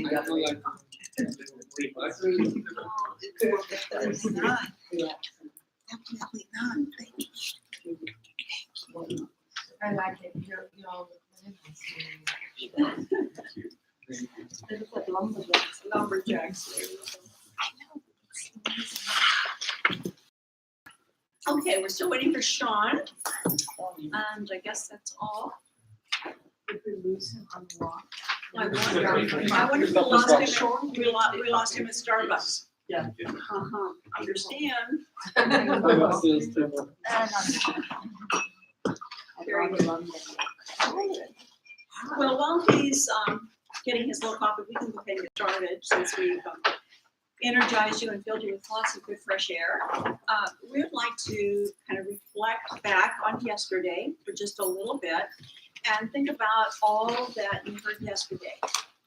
Definitely not. Thank you. I like it. You're all They look like lumberjacks. Lumberjacks. Okay, we're still waiting for Sean, and I guess that's all. Did we lose him on the walk? I wonder if we lost him. We lost him at Starbucks. Yeah. Understand. Very good. Well, while he's getting his little coffee, we can go ahead and get started since we've energized you and filled you with lots of good fresh air. We would like to kind of reflect back on yesterday for just a little bit and think about all that you heard yesterday.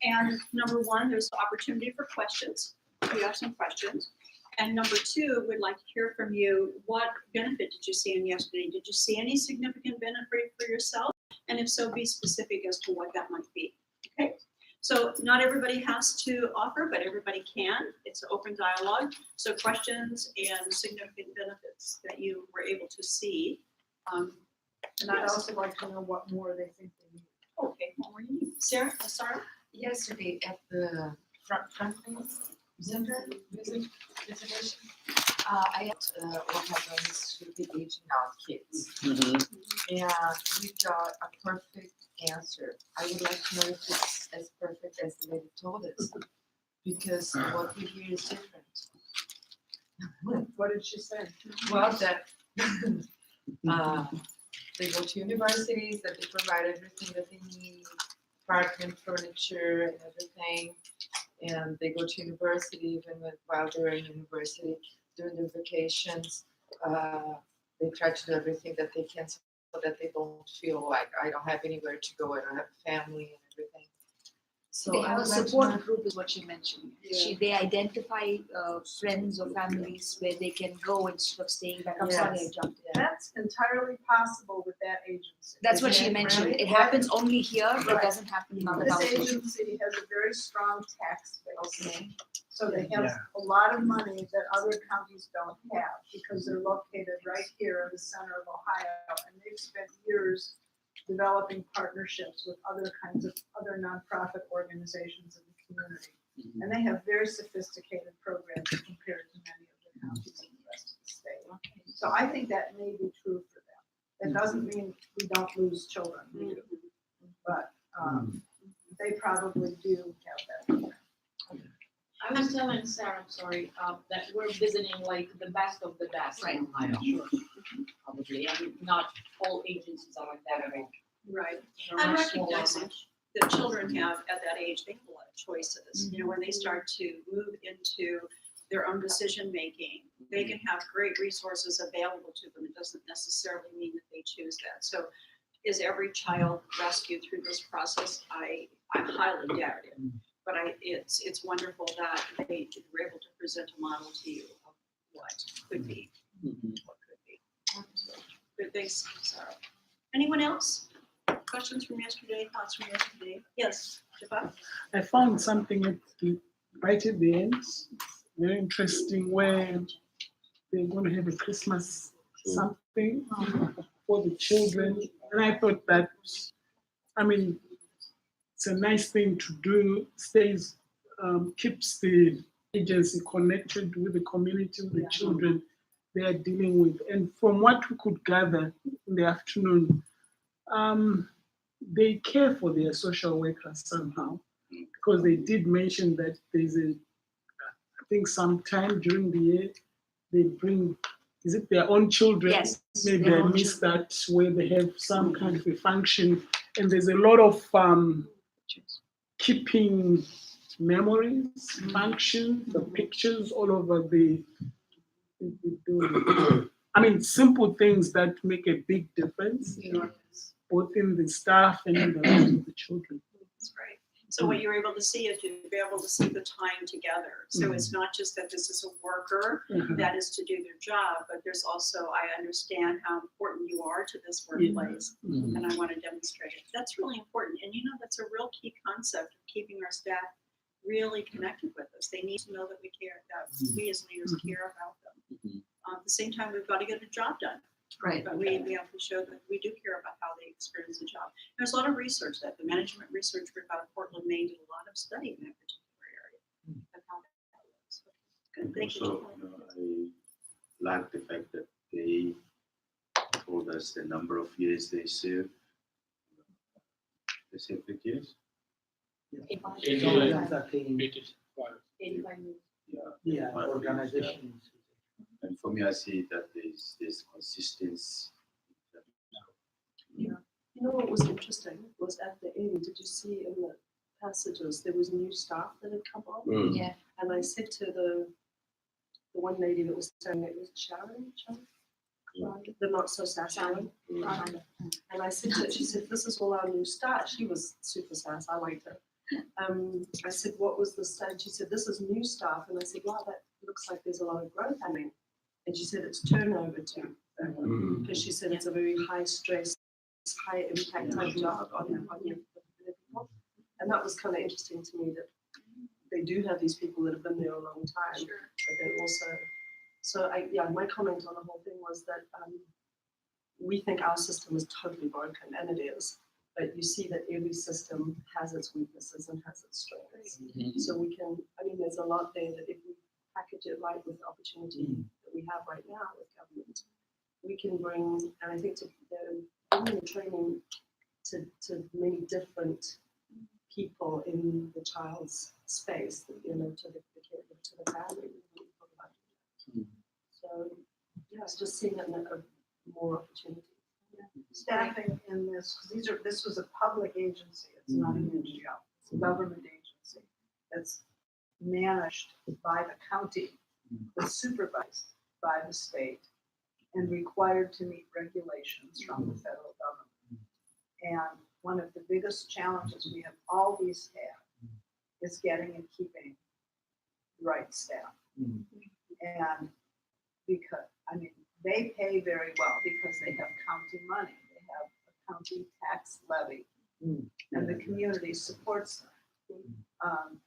And number one, there's the opportunity for questions. We have some questions. And number two, we'd like to hear from you. What benefit did you see in yesterday? Did you see any significant benefit for yourself? And if so, be specific as to what that might be. Okay. So not everybody has to offer, but everybody can. It's an open dialogue. So questions and significant benefits that you were able to see. And I'd also like to know what more they think they need. Okay, what were you? Sarah? Sarah? yesterday at the Franklin Center visitation, I asked what happens with the aging out kids. And we got a perfect answer. I would like to know if it's as perfect as the lady told us, because what we hear is different. What did she say? Well, that they go to universities, that they provide everything that they need, apartment, furniture, and everything. And they go to university even while they're in university, during their vacations. They try to do everything that they can so that they don't feel like I don't have anywhere to go, I don't have a family and everything. So They I have a would like to support know- group is what she mentioned. Yeah. They identify friends or families where they can go instead of staying back. I'm sorry I Yes. jumped in. That's entirely possible with that agency. That's what she Yeah, mentioned. right. It happens only here, it Right. doesn't happen in other This countries. agency has a very strong tax base. So they have a lot of money that other counties don't have because they're located right here in the center of Ohio. And they've spent years developing partnerships with other kinds of other nonprofit organizations in the community. And they have very sophisticated programs compared to many of the counties in the rest of the state. So I think that may be true for them. That doesn't mean we don't lose children, we do. But they probably do have that program. I was telling Sarah, I'm sorry, that we're visiting like the best of the best Right. in Ohio, sure, probably, and not all agencies are like that at all. Right. They're And much smaller. recognizing that children have, at that age, they have a lot of choices. You know, when they start to move into their own decision making, they can have great resources available to them. It doesn't necessarily mean that they choose that. So is every child rescued through this process? I highly doubt it. But it's wonderful that they were able to present a model to you of what could be, what could be. So, good, thanks, Sarah. Anyone else? Questions from yesterday, thoughts from yesterday? Yes, Jafar? I found something right at the end, very interesting, where they're going to have a Christmas something for the children. And I thought that, it's a nice thing to do, keeps the agency connected with the community, with the children they are dealing with. And from what we could gather in the afternoon, they care for their social workers somehow, because they did mention that there's I think sometime during the year, they bring, is it their own children? Yes, Maybe their I own missed that, where they have some kind of a function, and there's a lot of keeping memories, function, the pictures all over the simple things that make a big difference, both in the staff and in the lives of the children. That's great. So what you're able to see is you'll be able to see the time together. So it's not just that this is a worker that is to do their job, but there's also, I understand how important you are to this workplace, and I want to demonstrate it. That's really important. And that's a real key concept of keeping our staff really connected with us. They need to know that we care, that we as leaders care about them. At the same time, we've got to get the job done. Right. But we have to show that we do care about how they experience the job. There's a lot of research that the management research group out of Portland, Maine did a lot of study in that particular area of how that looks. Good, thank you. Also, I like the fact that they told us the number of years they served. They served 8 years? 85 85 years. yeah, organizations. And for me, I see that there's consistency. You know what was interesting was at the end, did you see in the passages, there was new staff that had come on? Yeah. And I said to the one lady that was saying it was Sharon, the not so sassy one. And I said to her, she said, this is all our new staff. She was super sass, I liked her. I said, what was the stage? She said, this is new staff. And I said, wow, that looks like there's a lot of growth happening. And she said, it's turnover too. Because she said it's a very high stress, high impact type job on your people. And that was kind of interesting to me that they do have these people that have been there a long time. Sure. But then also, my comment on the whole thing was that we think our system is totally broken, and it is. But you see that every system has its weaknesses and has its strengths. So we can, there's a lot there that if we package it right with the opportunity that we have right now with government, we can bring, and I think bringing the training to many different people in the child's space, to the caregiver, to the family. So, it's just seeing it in more opportunity. Staffing in this, because this was a public agency, it's not an NGO, it's a government agency that's managed by the county, that's supervised by the state, and required to meet regulations from the federal government. And one of the biggest challenges we have always had is getting and keeping the right staff. And because, they pay very well because they have county money. They have a county tax levy, and the community supports them.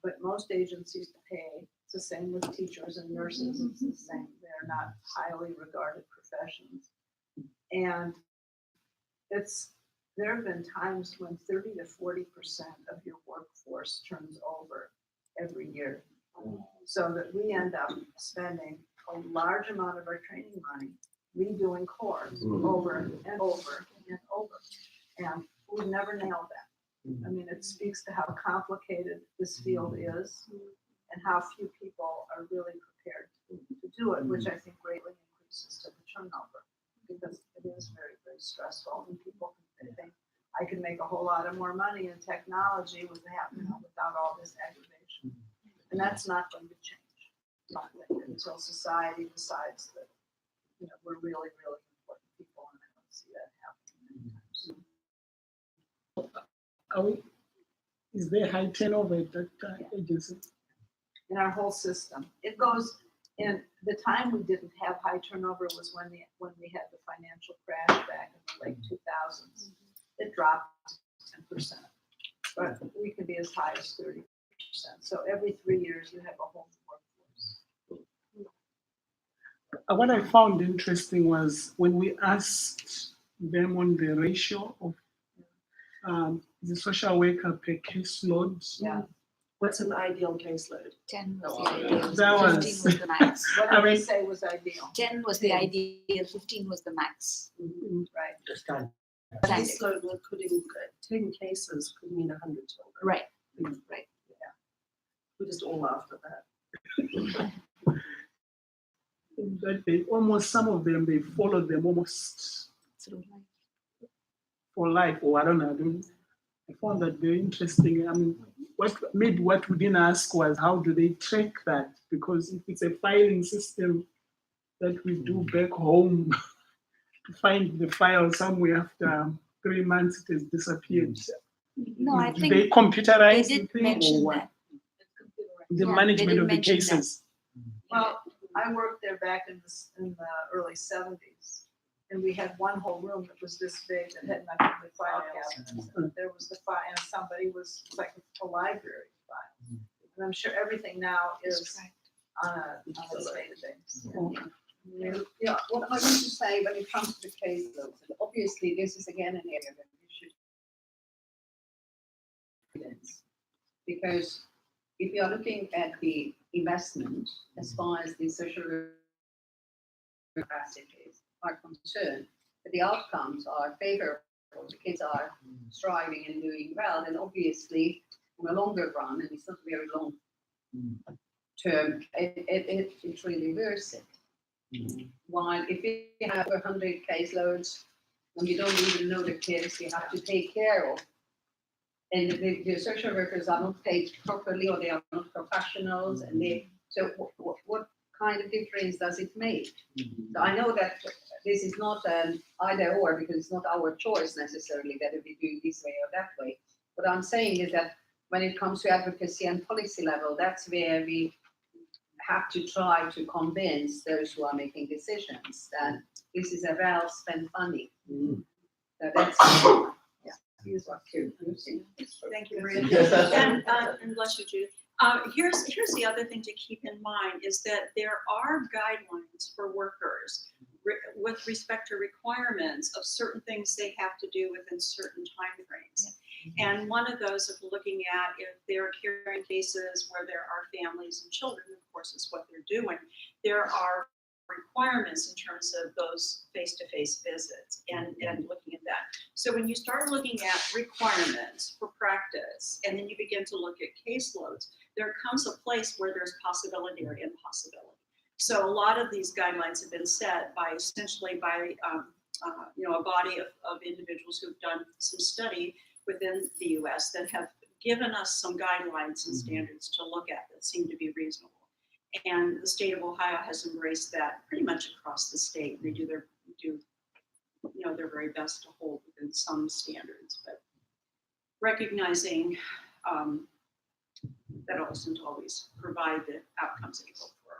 But most agencies pay, it's the same with teachers and nurses, it's the same. They're not highly regarded professions. And there have been times when 30 to 40% of your workforce turns over every year. So that we end up spending a large amount of our training money redoing cores over and over and over. And we've never nailed that. It speaks to how complicated this field is and how few people are really prepared to do it, which I think greatly increases to the turnover, because it is very, very stressful, and people can think, I can make a whole lot of more money in technology without all this aggravation. And that's not going to change until society decides that we're really, really important people, and I don't see that happening anytime soon. Is there high turnover at that agency? In our whole system, it goes in. The time we didn't have high turnover was when we had the financial crash back in the late 2000s. It dropped 10%, but we can be as high as 30%. So every 3 years you have a whole workforce. What I found interesting was when we asked them on the ratio of the social worker per caseload. Yeah. What's an ideal caseload? 10 was the ideal. That 15 was the max. What did we say was ideal? 10 was the ideal. 15 was the max. Right. Just time. Caseload could 10 cases could mean 100 children. Right. Right. We just all laughed at that. That some of them, they followed them almost Through for life, or I don't know. I found that very interesting. What we didn't ask was how do they track that? Because if it's a filing system that we do back home, to find the file somewhere after 3 months it has disappeared. No, I Do think they they computerize the did thing mention or what? that. The Yeah, they management did of the mention that. cases. Well, I worked there back in the early seventies. And we had one whole room that was this big that had nothing but file cabinets. And there was the file, and somebody was like a library file. And I'm sure everything now is on a database. Yeah, what I want to say when it comes to the caseloads, and obviously this is again an area that we should evidence. Because if you are looking at the investment as far as the social capacities are concerned, that the outcomes are favorable, the kids are striving and doing well, then obviously in the longer run, and it's not very long term, it's really worth it. While if you have 100 caseloads and you don't even know the kids you have to take care of, and the social workers are not paid properly or they are not professionals, and so what kind of difference does it make? So I know that this is not an either or, because it's not our choice necessarily that we do it this way or that way. What I'm saying is that when it comes to advocacy and policy level, that's where we have to try to convince those who are making decisions that this is a well spent money. So that's here's what you're using. Thank you, Maria. And bless you, Judith. Here's the other thing to keep in mind is that there are guidelines for workers with respect to requirements of certain things they have to do within certain timeframes. And one of those, if looking at if they're carrying cases where there are families and children, of course, is what they're doing. There are requirements in terms of those face-to-face visits and looking at that. So when you start looking at requirements for practice, and then you begin to look at caseloads, there comes a place where there's possibility or impossibility. So a lot of these guidelines have been set by essentially by a body of individuals who've done some study within the U.S. that have given us some guidelines and standards to look at that seem to be reasonable. And the state of Ohio has embraced that pretty much across the state. They do their very best to hold within some standards, but recognizing that doesn't always provide the outcomes that you hope for.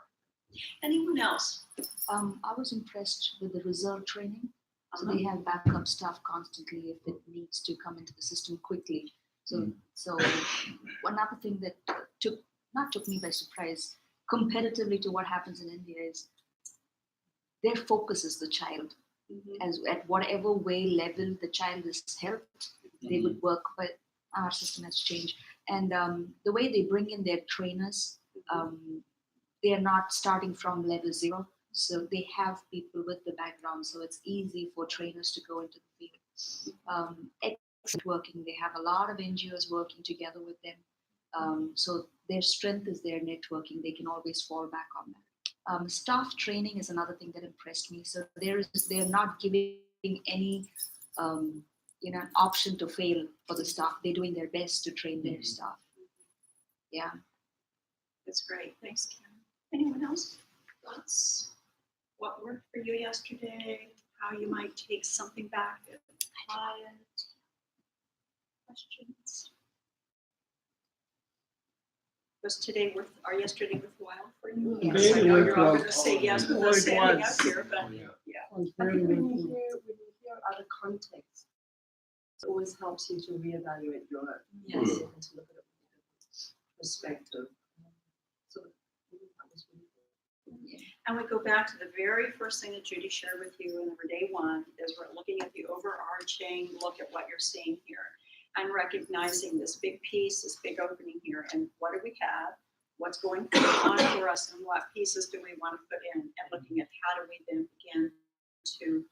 Anyone else? I was impressed with the reserve training. So they have backup staff constantly if it needs to come into the system quickly. So another thing that took me by surprise, comparatively to what happens in India, is their focus is the child. As at whatever way level the child is helped, they would work. But our system has changed, and the way they bring in their trainers, they are not starting from level 0. So they have people with the background, so it's easy for trainers to go into the field. Excellent working. They have a lot of NGOs working together with them. So their strength is their networking. They can always fall back on that. Staff training is another thing that impressed me. So they're not giving any an option to fail for the staff. They're doing their best to train their staff. Yeah. That's great. Thanks, Kim. Anyone else? Thoughts? What worked for you yesterday? How you might take something back and apply it? Questions? Was yesterday worthwhile for you? Yes. Yes, I know you're all Very going to say yes with worthwhile. us standing It up here, but was I very think when worthwhile. you hear other contexts, it always helps you to reevaluate your own. Yes. And to look at it from a different perspective. So that was really good. And we go back to the very first thing that Judy shared with you in day one, is we're looking at the overarching look at what you're seeing here and recognizing this big piece, this big opening here, and what do we have, what's going on for us, and what pieces do we want to put in, and looking at how do we then begin to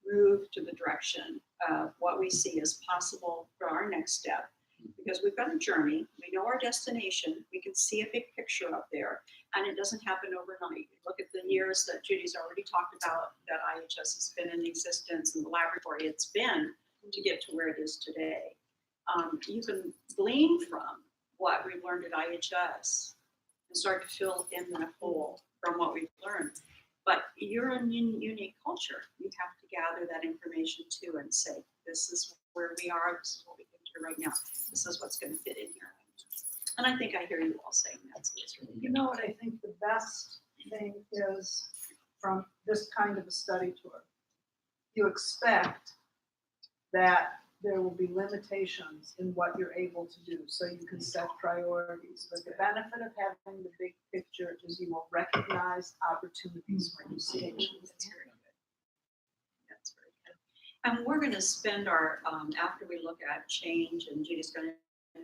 move to the direction of what we see as possible for our next step. Because we've got a journey, we know our destination, we can see a big picture up there, and it doesn't happen overnight. Look at the years that Judy's already talked about that IHS has been in existence and the laboratory it's been to get to where it is today. You can glean from what we've learned at IHS and start to fill in that hole from what we've learned. But you're a unique culture. You have to gather that information too and say, this is where we are, this is what we can do. here right now. This is what's gonna fit in here. And I think I hear you all saying that, so it's really You good. know what I think the best thing is from this kind of a study tour? You expect that there will be limitations in what you're able to do, so you can set priorities. But the benefit of having the big picture is you will recognize opportunities when you see it. That's very good. That's very good. And we're gonna spend our, after we look at change, and Judy's gonna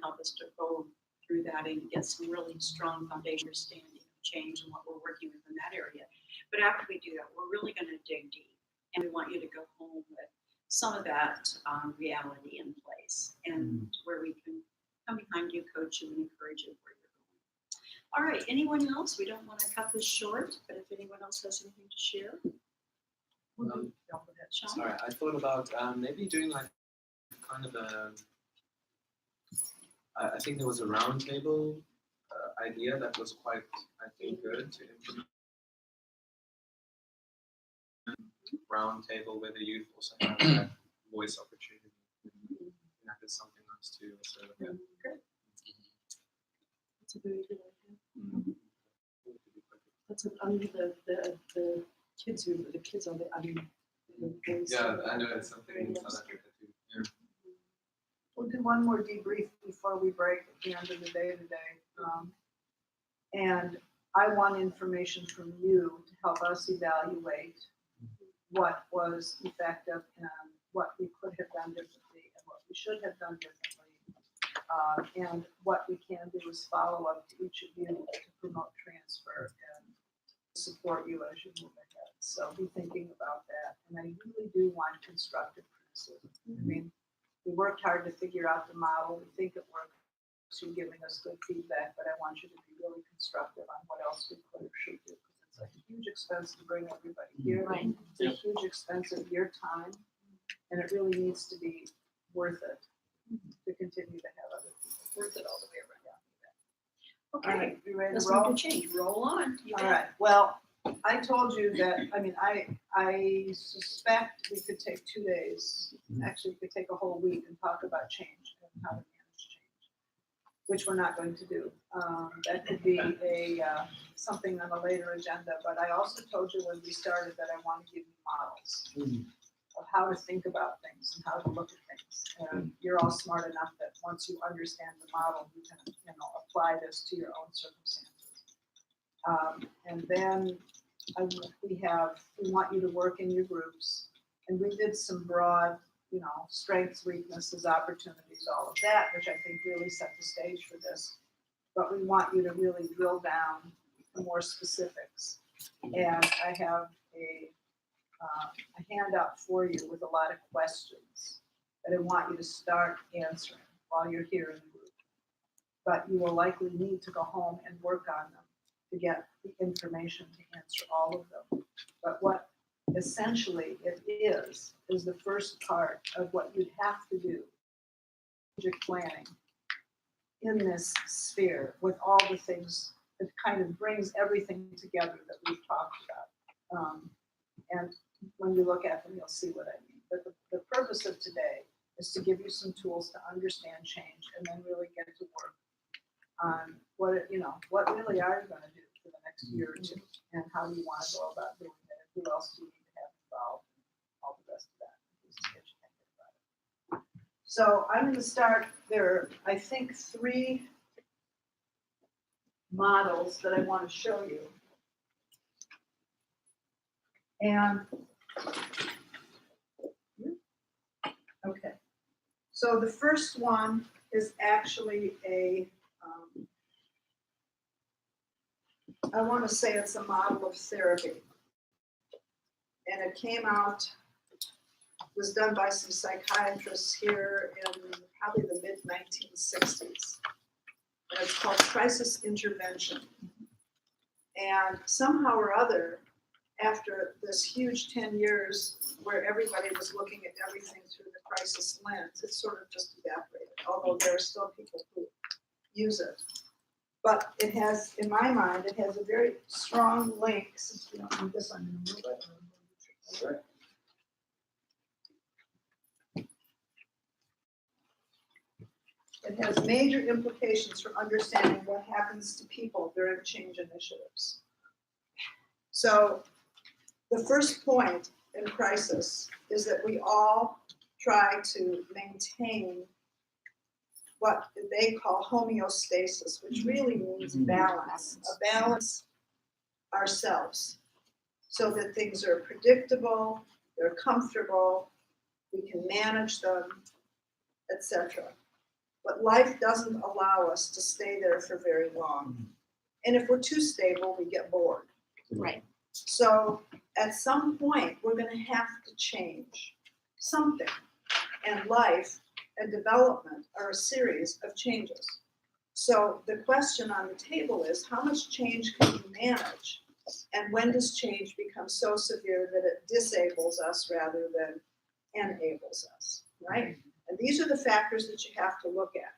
help us to go through that and get some really strong foundation understanding of change and what we're working with in that area. But after we do that, we're really gonna dig deep, and we want you to go home with some of that reality in place, and where we can come behind you, coach you, and encourage you where you're going. All right, anyone else? We don't want to cut this short, but if anyone else has anything to share. Sean? Sorry, I thought about maybe doing like kind of I think there was a roundtable idea that was quite, I think, good to implement. Roundtable where the youth also have that voice opportunity. That is something nice too. So, yeah. That's a very good idea. That's the kids are the, I mean. Yeah, I know it's something in South Africa too. Yeah. We'll do one more debrief before we break at the end of the day today. And I want information from you to help us evaluate what was effective and what we could have done differently and what we should have done differently. And what we can do is follow up to each of you to promote transfer and support you as you move ahead. So be thinking about that. And I really do want constructive criticism. I mean, we worked hard to figure out the model. We think it works. You're giving us good feedback, but I want you to be really constructive on what else we could or should do. It's a huge expense to bring everybody here. Right. It's a huge expense of your time, and it really needs to be worth it to continue to have other people. Worth it all the way around. All Okay, right, you ready let's to roll? move to change. Roll on. You All bet. right, well, I told you that, I mean, I suspect we could take 2 days, actually, we could take a whole week and talk about change and how to manage change, which we're not going to do. That could be something on a later agenda, but I also told you when we started that I want to give you models of how to think about things and how to look at things. And you're all smart enough that once you understand the model, you can, apply this to your own circumstances. And then we want you to work in your groups. And we did some broad, strengths, weaknesses, opportunities, all of that, which I think really set the stage for this. But we want you to really drill down to more specifics. And I have a handout for you with a lot of questions that I want you to start answering while you're here in the group. But you will likely need to go home and work on them to get the information to answer all of them. But what essentially it is the first part of what you'd have to do, strategic planning in this sphere with all the things that kind of brings everything together that we've talked about. And when you look at them, you'll see what I mean. But the purpose of today is to give you some tools to understand change and then really get to work on what really are you going to do for the next year or two, and how do you want to go about doing it, and who else do you need to have involved, and all the rest of that. This is what you think about it. So I'm going to start. There are, I think, 3 models that I want to show you. And okay, so the first one is actually I want to say it's a model of therapy. And it came out, was done by some psychiatrists here in probably the mid-1960s. And it's called crisis intervention. And somehow or other, after this huge 10 years where everybody was looking at everything through the crisis lens, it sort of just evaporated, although there are still people who use it. But it has, in my mind, it has a very strong link. Since we don't need this, I'm going to move it. It has major implications for understanding what happens to people during change initiatives. So the first point in crisis is that we all try to maintain what they call homeostasis, which really means balance, balance ourselves so that things are predictable, they're comfortable, we can manage them, etc. But life doesn't allow us to stay there for very long. And if we're too stable, we get bored. Right. So at some point, we're going to have to change something. And life and development are a series of changes. So the question on the table is, how much change can you manage? And when does change become so severe that it disables us rather than enables us, right? And these are the factors that you have to look at.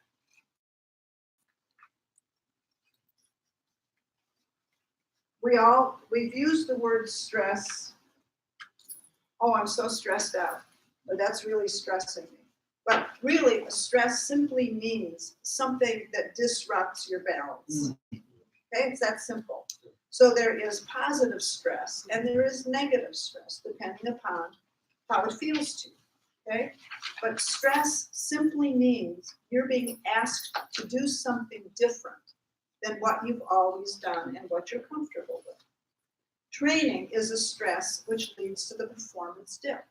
We've used the word stress. Oh, I'm so stressed out. But that's really stressing me. But really, a stress simply means something that disrupts your balance. Okay, it's that simple. So there is positive stress and there is negative stress, depending upon how it feels to you. Okay, but stress simply means you're being asked to do something different than what you've always done and what you're comfortable with. Training is a stress which leads to the performance dip.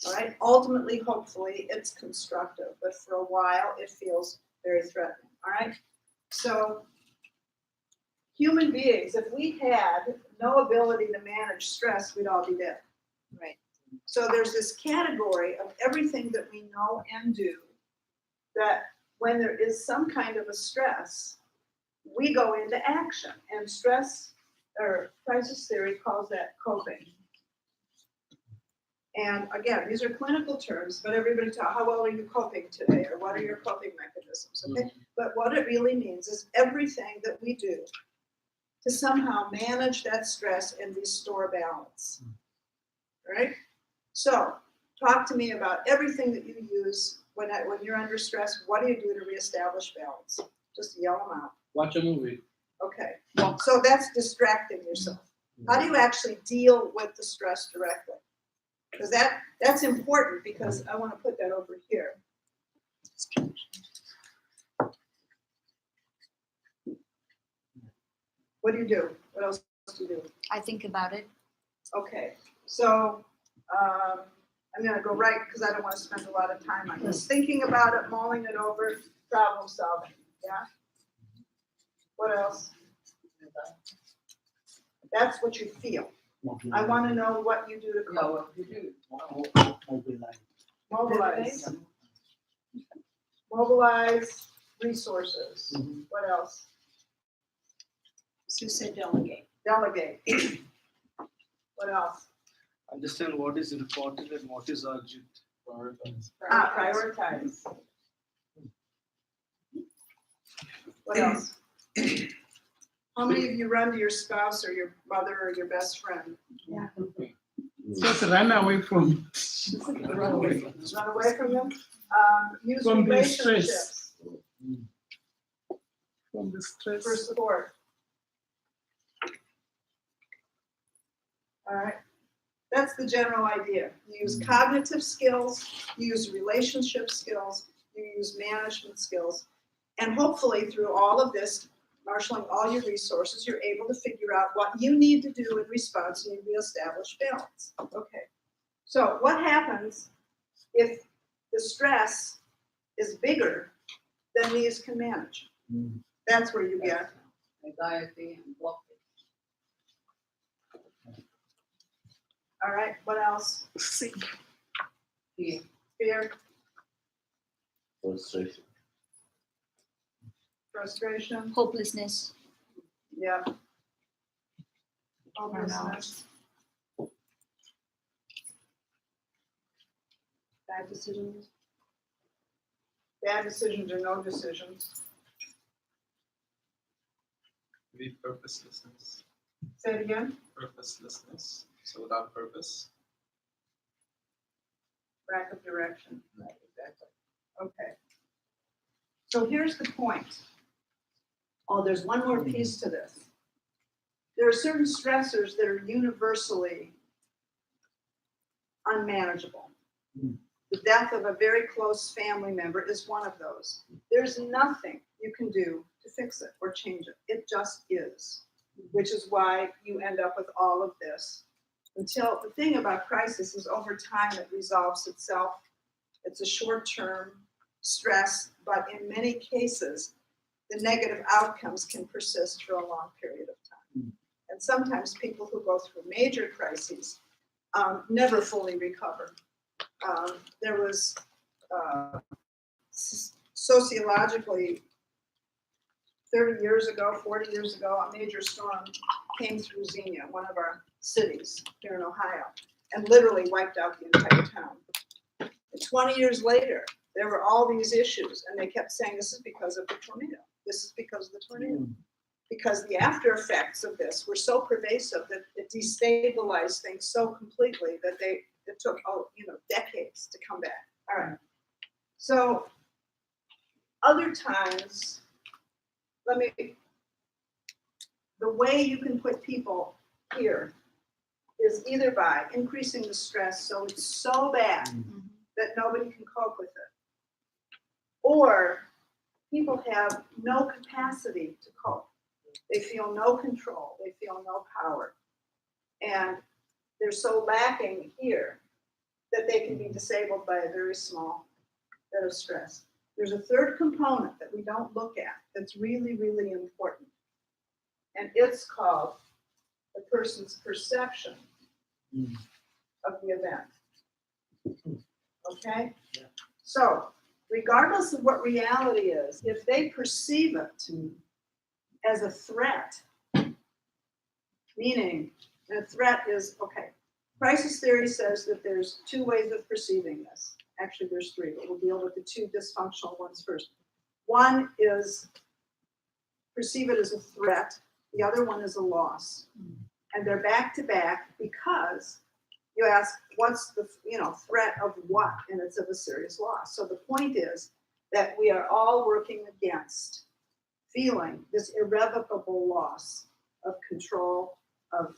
All right, ultimately, hopefully, it's constructive, but for a while, it feels very threatening. All right, so human beings, if we had no ability to manage stress, we'd all be dead. Right. So there's this category of everything that we know and do that when there is some kind of a stress, we go into action. And stress or crisis theory calls that coping. And again, these are clinical terms, but everybody talks, how well are you coping today? Or what are your coping mechanisms? Okay. But what it really means is everything that we do to somehow manage that stress and restore balance. All right? So talk to me about everything that you use when you're under stress. What do you do to reestablish balance? Just yell them out. Watch a movie. Okay. So that's distracting yourself. How do you actually deal with the stress directly? Because that's important, because I want to put that over here. What do you do? What else do you do? I think about it. Okay, so I'm going to go right because I don't want to spend a lot of time on this. Thinking about it, mulling it over, problem solving. Yeah. What else? That's what you feel. I want to know what you do to cope. Mobilize. Mobilize resources. What else? Sue said delegate. Delegate. What else? Understand what is important and what is urgent. Prioritize. What else? How many of you run to your spouse or your mother or your best friend? Yeah. Just run away from. Run away from them. Use From the relationships From the stress. for support. All right. That's the general idea. You use cognitive skills, you use relationship skills, you use management skills, and hopefully through all of this, marshaling all your resources, you're able to figure out what you need to do in response and you reestablish balance. Okay. So what happens if the stress is bigger than these can manage? That's where you get Anxiety and blockage. all right. What else? Fear. Fear, Frustration. frustration. Hopelessness. Yeah. Hopelessness. Bad decisions. Bad decisions or no decisions. Maybe purposelessness. Say it again. Purposelessness. So without purpose. Lack of direction. Right, exactly. Okay. So here's the point. Oh, there's one more piece to this. There are certain stressors that are universally unmanageable. The death of a very close family member is one of those. There's nothing you can do to fix it or change it. It just is, which is why you end up with all of this. Until the thing about crisis is over time it resolves itself. It's a short-term stress, but in many cases, the negative outcomes can persist for a long period of time. And sometimes people who go through major crises never fully recover. There was sociologically 30 years ago, 40 years ago, a major storm came through Xenia, one of our cities here in Ohio, and literally wiped out the entire town. And 20 years later, there were all these issues, and they kept saying, this is because of the tornado. This is because of the tornado. Because the after effects of this were so pervasive that it destabilized things so completely that it took, decades to come back. All right. So other times, the way you can put people here is either by increasing the stress so it's so bad that nobody can cope with it, or people have no capacity to cope. They feel no control, they feel no power, and they're so lacking here that they can be disabled by a very small bit of stress. There's a third component that we don't look at that's really, really important, and it's called the person's perception of the event. Okay? Yeah. So, regardless of what reality is, if they perceive it as a threat, meaning a threat is, okay, crisis theory says that there's two ways of perceiving this. Actually, there's three, but we'll deal with the two dysfunctional ones first. One is perceive it as a threat. The other one is a loss. And they're back to back because you ask, what's the threat of what? And it's of a serious loss. So the point is that we are all working against feeling this irrevocable loss of control, of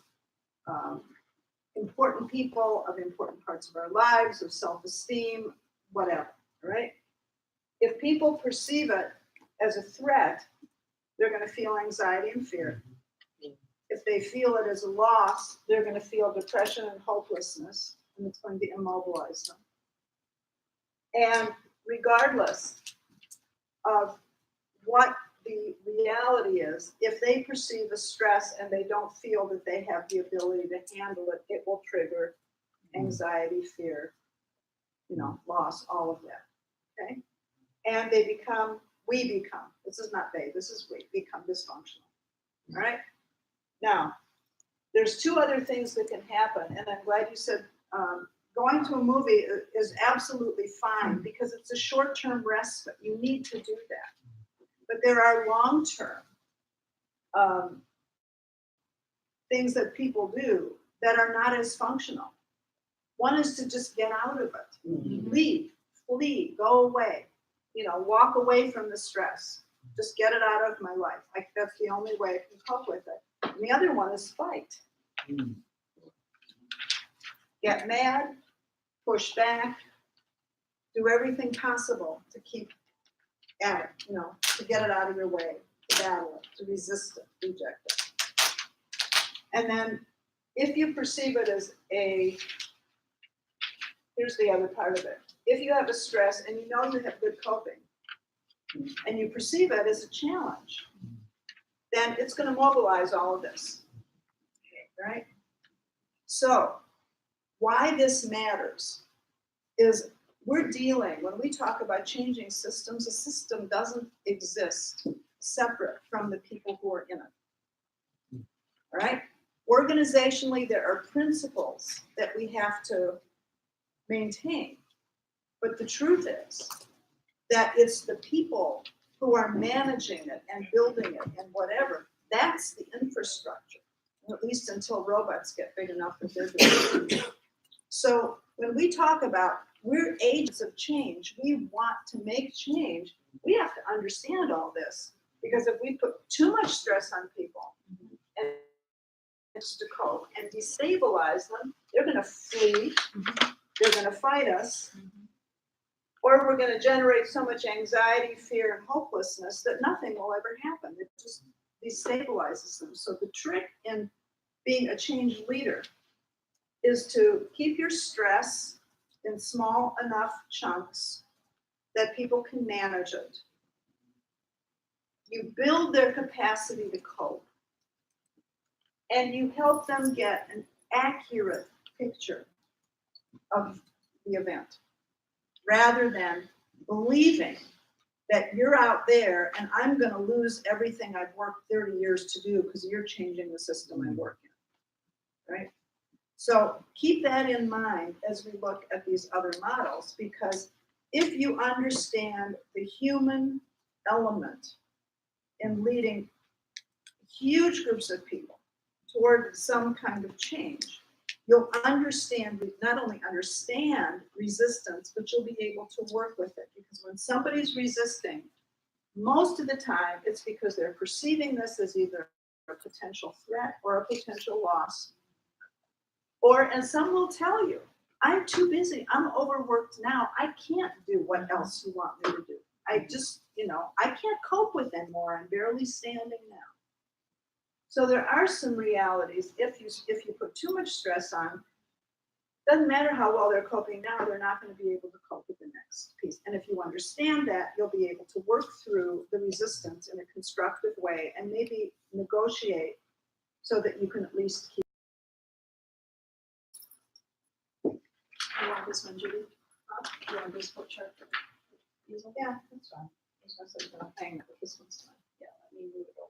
important people, of important parts of our lives, of self-esteem, whatever, right? If people perceive it as a threat, they're going to feel anxiety and fear. If they feel it as a loss, they're going to feel depression and hopelessness, and it's going to immobilize them. And regardless of what the reality is, if they perceive a stress and they don't feel that they have the ability to handle it, it will trigger anxiety, fear, loss, all of that. Okay? And we become, this is not they, this is we, become dysfunctional. All right? Now, there's two other things that can happen, and I'm glad you said going to a movie is absolutely fine because it's a short-term respite. You need to do that. But there are long-term things that people do that are not as functional. One is to just get out of it, leave, flee, go away, walk away from the stress. Just get it out of my life. That's the only way I can cope with it. And the other one is fight. Get mad, push back, do everything possible to keep at it, to get it out of your way, to battle it, to resist it, reject it. And then if you perceive it as here's the other part of it. If you have a stress and you know you have good coping, and you perceive it as a challenge, then it's going to mobilize all of this, right? So why this matters is we're dealing, when we talk about changing systems, a system doesn't exist separate from the people who are in it, all right? Organizationally, there are principles that we have to maintain, but the truth is that it's the people who are managing it and building it and whatever. That's the infrastructure, at least until robots get big enough that they're doing it. So when we talk about we're agents of change, we want to make change, we have to understand all this. Because if we put too much stress on people and it's to cope and destabilize them, they're gonna flee, they're gonna fight us, or we're gonna generate so much anxiety, fear, and hopelessness that nothing will ever happen. It just destabilizes them. So the trick in being a change leader is to keep your stress in small enough chunks that people can manage it. You build their capacity to cope, and you help them get an accurate picture of the event, rather than believing that you're out there and I'm going to lose everything I've worked 30 years to do because you're changing the system I work in, right? So keep that in mind as we look at these other models, because if you understand the human element in leading huge groups of people toward some kind of change, you'll not only understand resistance, but you'll be able to work with it. Because when somebody's resisting, most of the time it's because they're perceiving this as either a potential threat or a potential loss. And some will tell you, I'm too busy, I'm overworked now, I can't do what else you want me to do. I just, I can't cope with anymore, I'm barely standing now. So there are some realities. If you put too much stress on, doesn't matter how well they're coping now, they're not going to be able to cope with the next piece. And if you understand that, you'll be able to work through the resistance in a constructive way and maybe negotiate so that you can at least keep. You want this one, Judy? You want this flip chart? Yeah, that's fine. I was going to say, I'm hanging it, but this one's fine. Yeah, let me move it over.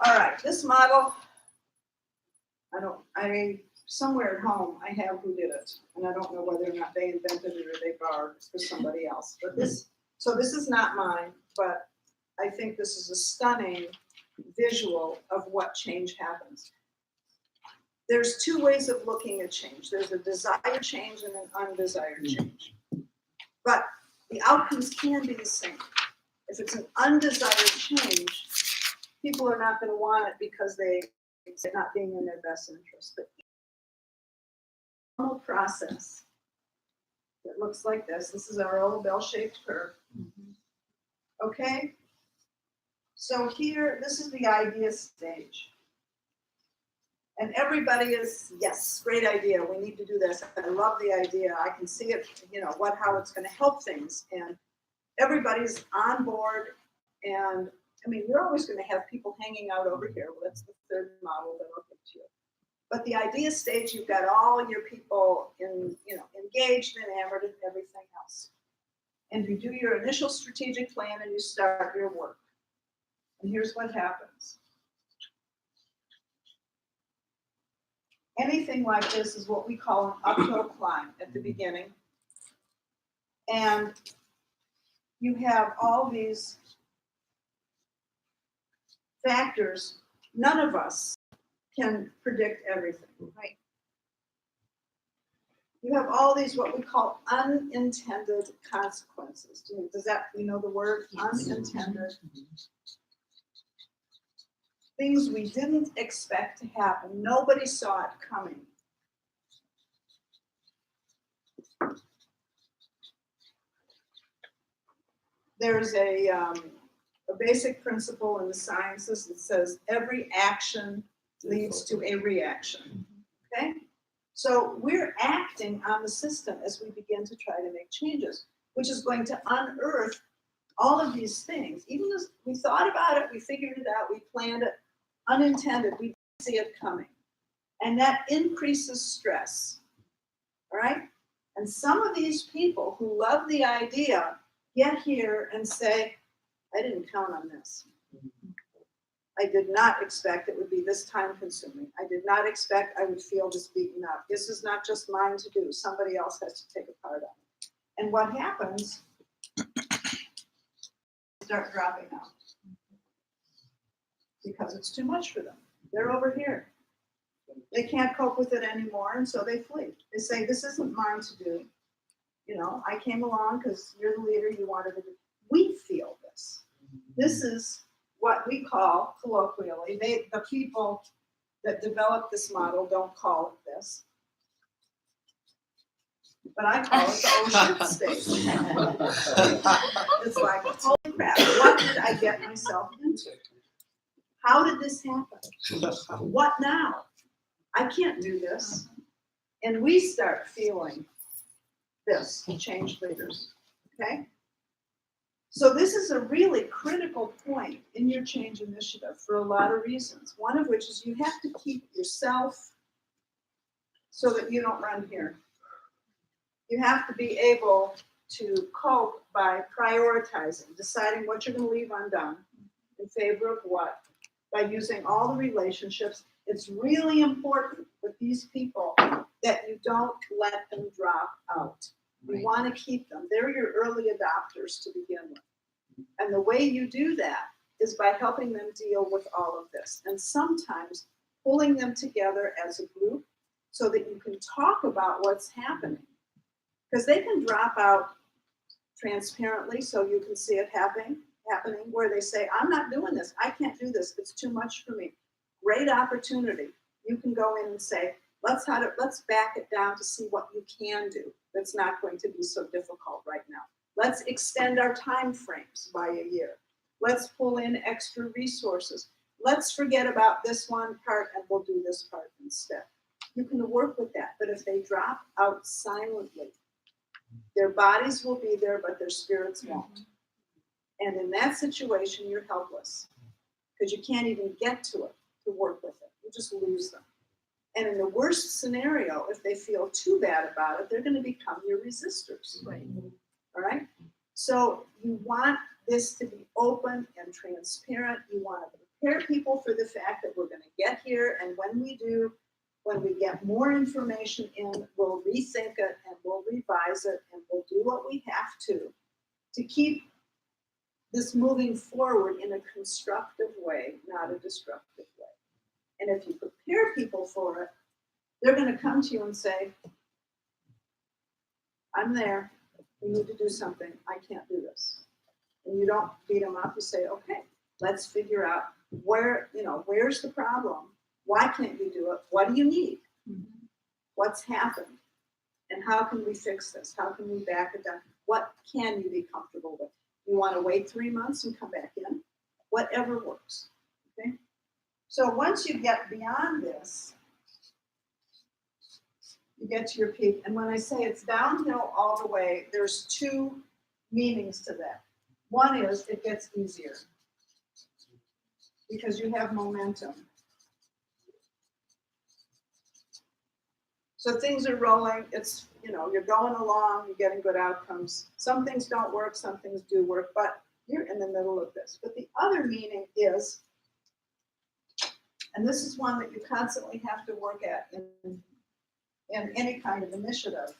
All right, this model, somewhere at home, I have who did it, and I don't know whether or not they invented it or they borrowed it for somebody else. But this is not mine, but I think this is a stunning visual of what change happens. There's two ways of looking at change. There's a desired change and an undesired change. But the outcomes can be the same. If it's an undesired change, people are not going to want it because it's not being in their best interest. But the normal process, it looks like this. This is our old bell-shaped curve. Okay? So here, this is the idea stage. And everybody is, yes, great idea. We need to do this. I love the idea. I can see it, how it's going to help things. And everybody's on board. And you're always going to have people hanging out over here. Well, that's the third model that I'll get to. But the idea stage, you've got all your people engaged and enamored and everything else. And you do your initial strategic plan and you start your work. And here's what happens. Anything like this is what we call an uphill climb at the beginning. And you have all these factors. None of us can predict everything. Right. You have all these what we call unintended consequences. Does that, the word unintended? Things we didn't expect to happen. Nobody saw it coming. There's a basic principle in the sciences that says every action leads to a reaction. Okay? So we're acting on the system as we begin to try to make changes, which is going to unearth all of these things. Even as we thought about it, we figured it out, we planned it, unintended, we didn't see it coming. And that increases stress. All right? And some of these people who love the idea get here and say, I didn't count on this. I did not expect it would be this time consuming. I did not expect I would feel this beaten up. This is not just mine to do. Somebody else has to take a part of it. And what happens, start dropping out because it's too much for them. They're over here. They can't cope with it anymore, and so they flee. They say, this isn't mine to do. You know, I came along because you're the leader, you wanted to do. We feel this. This is what we call colloquially, the people that developed this model don't call it this. But I call it the oh shit state. It's like, holy crap, what did I get myself into? How did this happen? What now? I can't do this. And we start feeling this, change leaders, okay? So this is a really critical point in your change initiative for a lot of reasons. One of which is you have to keep yourself so that you don't run here. You have to be able to cope by prioritizing, deciding what you're going to leave undone in favor of what, by using all the relationships. It's really important with these people that you don't let them drop out. You want to keep them. They're your early adopters to begin with. And the way you do that is by helping them deal with all of this. And sometimes pulling them together as a group so that you can talk about what's happening. Because they can drop out transparently so you can see it happening, where they say, I'm not doing this. I can't do this. It's too much for me. Great opportunity. You can go in and say, let's back it down to see what you can do that's not going to be so difficult right now. Let's extend our time frames by a year. Let's pull in extra resources. Let's forget about this one part and we'll do this part instead. You can work with that, but if they drop out silently, their bodies will be there, but their spirits won't. And in that situation, you're helpless because you can't even get to it to work with it. You just lose them. And in the worst scenario, if they feel too bad about it, they're going to become your resistors. Right. All right? So you want this to be open and transparent. You want to prepare people for the fact that we're going to get here. And when we do, when we get more information in, we'll rethink it and we'll revise it and we'll do what we have to keep this moving forward in a constructive way, not a destructive way. And if you prepare people for it, they're going to come to you and say, I'm there. We need to do something. I can't do this. And you don't beat them up. You say, okay, let's figure out where's the problem? Why can't you do it? What do you need? What's happened? And how can we fix this? How can we back it down? What can you be comfortable with? You want to wait 3 months and come back in? Whatever works. Okay? So once you get beyond this, you get to your peak. And when I say it's downhill all the way, there's two meanings to that. One is it gets easier because you have momentum. So things are rolling. It's, you're going along, you're getting good outcomes. Some things don't work, some things do work, but you're in the middle of this. But the other meaning is, and this is one that you constantly have to work at in any kind of initiative.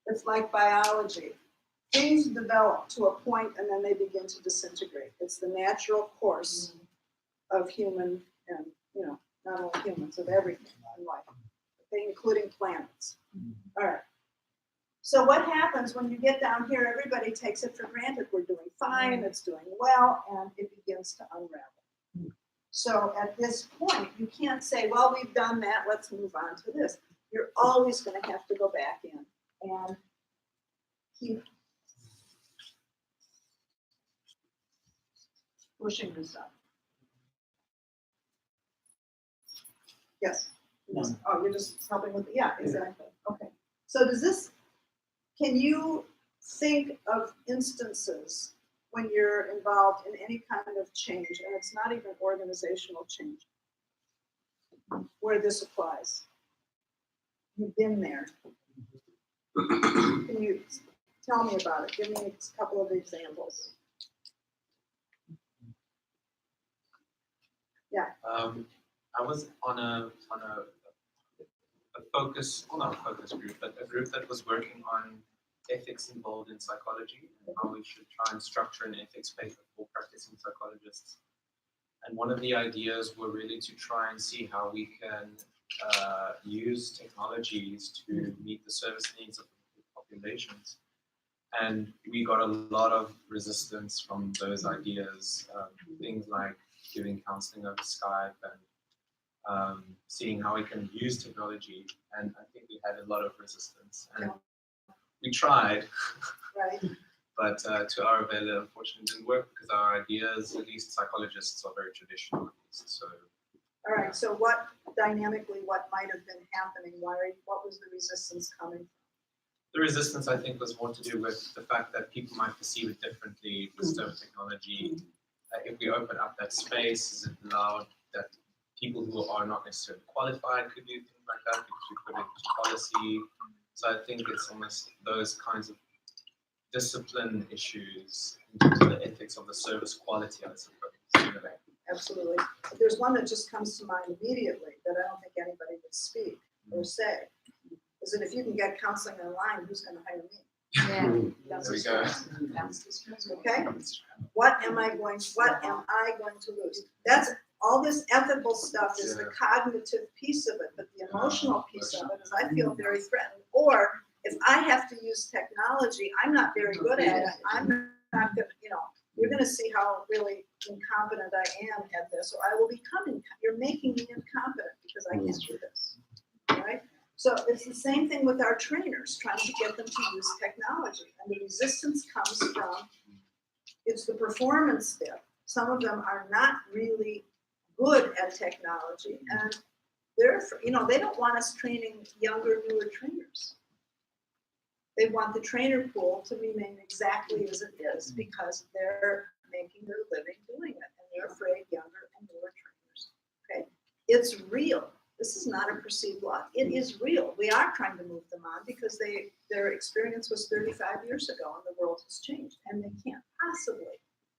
It's like biology. Things develop to a point and then they begin to disintegrate. It's the natural course of human and, not only humans, of everything in life, okay, including planets. All right. So what happens when you get down here, everybody takes it for granted. We're doing fine, it's doing well, and it begins to unravel. So at this point, you can't say, well, we've done that, let's move on to this. You're always going to have to go back in and keep pushing this up. Yes. Yes. Oh, you're just helping with, yeah, exactly. Okay. So can you think of instances when you're involved in any kind of change, and it's not even organizational change, where this applies? You've been there. Can you tell me about it? Give me a couple of examples. Yeah. I was on a focus, well not a focus group, but a group that was working on ethics involved in psychology and how we should try and structure an ethics paper for practicing psychologists. And one of the ideas were really to try and see how we can use technologies to meet the service needs of populations. And we got a lot of resistance from those ideas, things like giving counseling over Skype and seeing how we can use technology. And I think we had a lot of resistance. And we tried, Right. but to our avail, it unfortunately didn't work because our ideas, at least psychologists, are very traditional. So, All right, so what dynamically, what might have been happening? What was the resistance coming from? the resistance, I think, was more to do with the fact that people might perceive it differently with STEM technology. If we open up that space, is it allowed that people who are not necessarily qualified could do things like that because we put it into policy? So I think it's almost those kinds of discipline issues in terms of the ethics of the service quality, I suppose. Absolutely. But there's one that just comes to mind immediately that I don't think anybody would speak or say. Is that if you can get counseling online, who's going to hire me? Yeah. There we go. That's the stress. Okay? What am I going to lose? That's all this ethical stuff is the cognitive piece of it, but the emotional piece of it is I feel very threatened. Or if I have to use technology, I'm not very good at it. I'm not good, you're going to see how really incompetent I am at this, or I will become you're making me incompetent because I can't do this. All right? So it's the same thing with our trainers, trying to get them to use technology. And the resistance comes from, it's the performance bit. Some of them are not really good at technology, and they don't want us training younger, newer trainers. They want the trainer pool to remain exactly as it is because they're making their living doing it, and they're afraid younger and newer trainers. Okay, it's real. This is not a perceived loss. It is real. We are trying to move them on because their experience was 35 years ago, and the world has changed, and they can't possibly,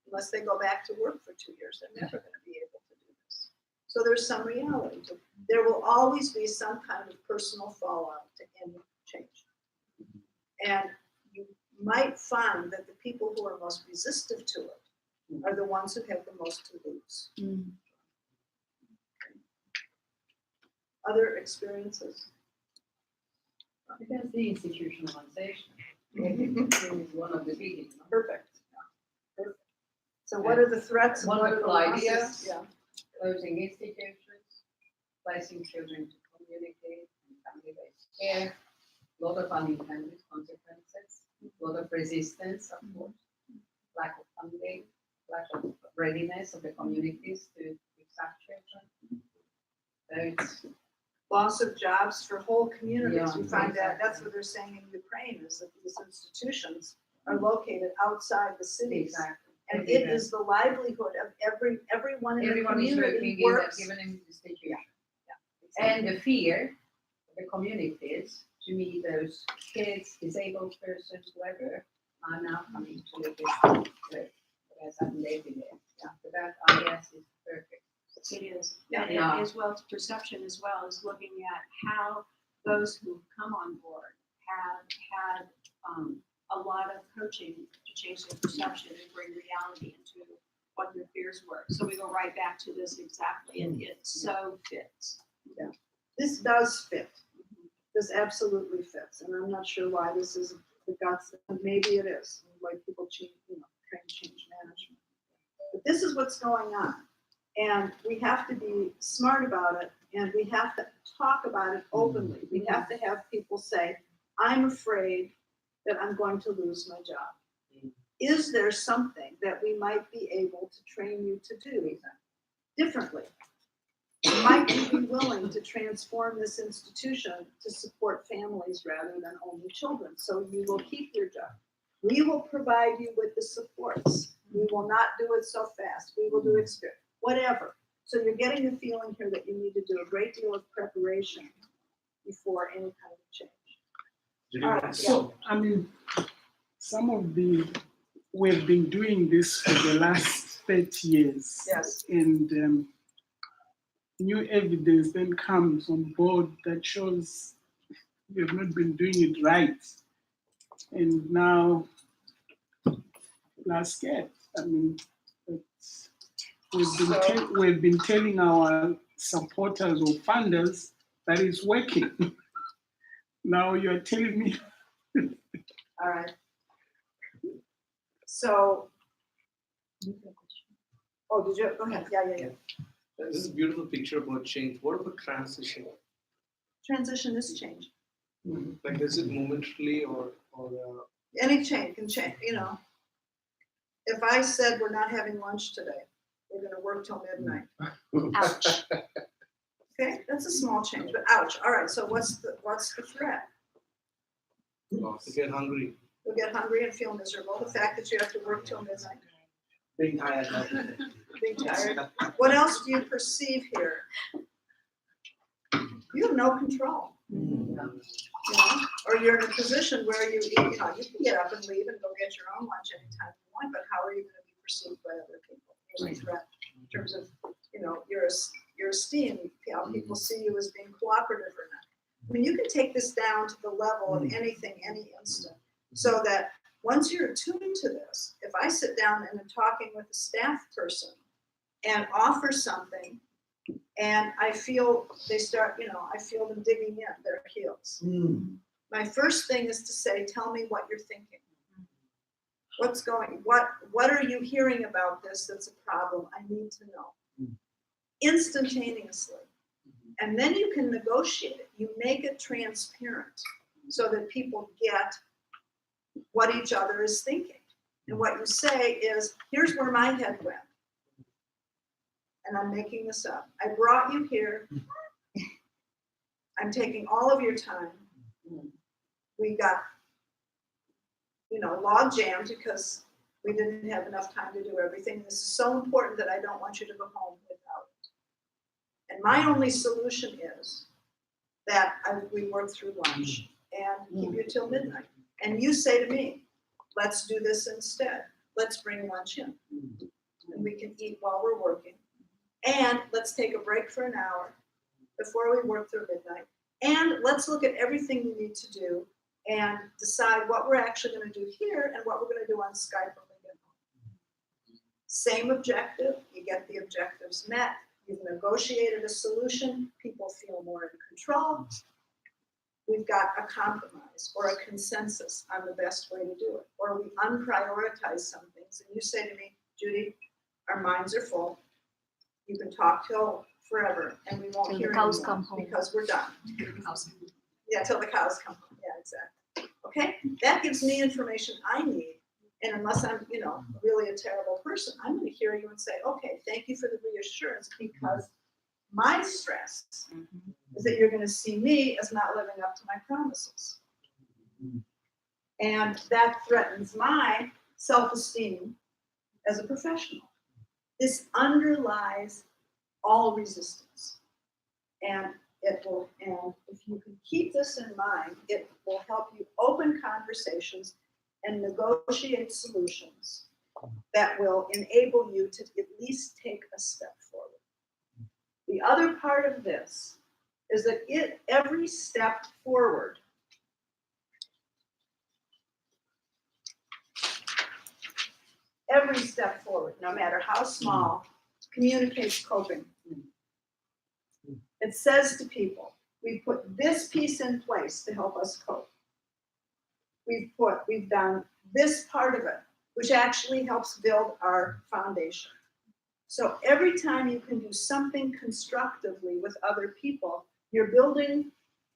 unless they go back to work for 2 years, they're never going to be able to do this. So there's some reality to it. There will always be some kind of personal fallout to any change. And you might find that the people who are most resistive to it are the ones who have the most to lose. Other experiences? Because the institutionalization is one of the biggest. Perfect. Perfect. So what are the threats? And what are the Wonderful losses? ideas. Yeah. Closing institutions, placing children to communicate and family-based care, a lot of unintended consequences, a lot of resistance, of course, lack of funding, lack of readiness of the communities to accept children. So it's Loss of jobs for whole communities. Yeah, We find that exactly. that's what they're saying in Ukraine is that these institutions are located outside the cities. exactly. And it is the livelihood of everyone in the Everyone is community working in that works. given institution. Yeah. And the fear of the communities to meet those kids, disabled persons, whoever, are now coming to live with some daily there. Yeah, so that I guess is perfect. It is, Yeah. and Yeah. as well as perception as well as looking at how those who come on board have had a lot of coaching to change their perception and bring reality into what their fears were. So we go right back to this exactly, and it so fits. This does fit. This absolutely fits. And I'm not sure why this is the guts. Maybe it is. Why people change, train change management. But this is what's going on. And we have to be smart about it, and we have to talk about it openly. We have to have people say, I'm afraid that I'm going to lose my job. Is there something that we might be able to train you to do differently? Might you be willing to transform this institution to support families rather than only children, so you will keep your job? We will provide you with the supports. We will not do it so fast. We will do experience. Whatever. So you're getting the feeling here that you need to do a great deal of preparation before any kind of change. All right, So, we've been doing this for the last 30 years. Yes. And new evidence then comes on board that shows we have not been doing it right. and now are scared. I mean, it's, we've been telling our supporters or funders that it's working. Now you're telling me. All right. So, oh, did you, go ahead, yeah. This is a beautiful picture about change. What about transition? Transition is change. Like, is it momentarily or Any change can change, you know. If I said we're not having lunch today, we're gonna work till midnight. Ouch. Okay, that's a small change, but ouch. All right, so what's the threat? you get hungry? You'll get hungry and feel miserable. The fact that you have to work till midnight, Being tired. being tired. What else do you perceive here? You have no control. You know, or you're in a position where you can get up and leave and go get your own lunch anytime you want, but how are you going to be perceived by other people? You're a threat in terms of, your esteem, how people see you as being cooperative or not. I mean, you can take this down to the level of anything, any instant, so that once you're attuned to this, if I sit down and I'm talking with a staff person and offer something, and I feel they start, I feel them digging in their heels. My first thing is to say, tell me what you're thinking. What are you hearing about this that's a problem? I need to know. Instantaneously. And then you can negotiate it. You make it transparent so that people get what each other is thinking. And what you say is, here's where my head went. And I'm making this up. I brought you here. I'm taking all of your time. We got, log jammed because we didn't have enough time to do everything. This is so important that I don't want you to go home without it. And my only solution is that we work through lunch and keep you till midnight. And you say to me, let's do this instead. Let's bring lunch in. And we can eat while we're working. And let's take a break for an hour before we work through midnight. And let's look at everything we need to do and decide what we're actually going to do here and what we're going to do on Skype when we get home. Same objective, you get the objectives met, you've negotiated a solution, people feel more in control. We've got a compromise or a consensus on the best way to do it. Or we unprioritize some things. And you say to me, Judy, our minds are full. You can talk till forever and we won't Till hear the cows anymore come home. because we're done. Yeah, till the cows come home. Yeah, exactly. Okay, that gives me information I need. And unless I'm, really a terrible person, I'm going to hear you and say, okay, thank you for the reassurance, because my stress is that you're going to see me as not living up to my promises. And that threatens my self-esteem as a professional. This underlies all resistance. And if you can keep this in mind, it will help you open conversations and negotiate solutions that will enable you to at least take a step forward. The other part of this is that every step forward no matter how small, communicates coping. It says to people, we put this piece in place to help us cope. We've done this part of it, which actually helps build our foundation. So every time you can do something constructively with other people, you're building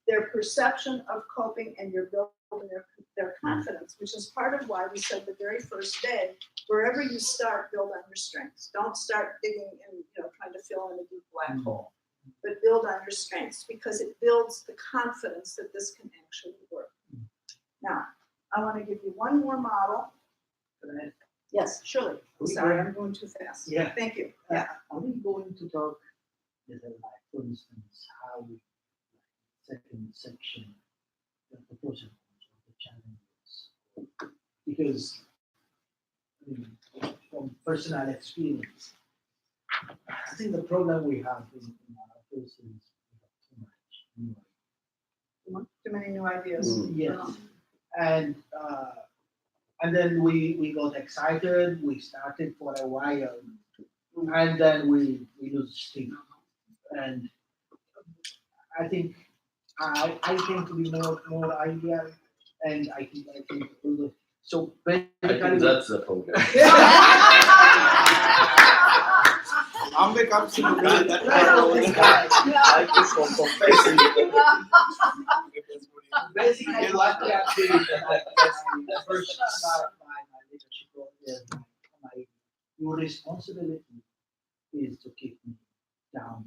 their perception of coping and you're building their confidence, which is part of why we said the very first day, wherever you start, build on your strengths. Don't start digging and trying to fill in a deep black hole, but build on your strengths because it builds the confidence that this can actually work. Now, I want to give you one more model. Yes, surely. Sorry, I'm going too fast. Yeah. Thank you. Yeah. Are we going to talk, like, for instance, how second section, the pros and cons of the challenges? Because, from personal experience, I think the problem we have in our case is we have too much new Too many new ideas. ideas. Yes. And then we got excited, we started for a while, and then we lose steam. And I think I tend to be more ideal, and I think so basically. I think that's the problem. I'm the council. I just for confessing. Basically, what we are doing is that the first start my leadership role is your responsibility is to keep me down.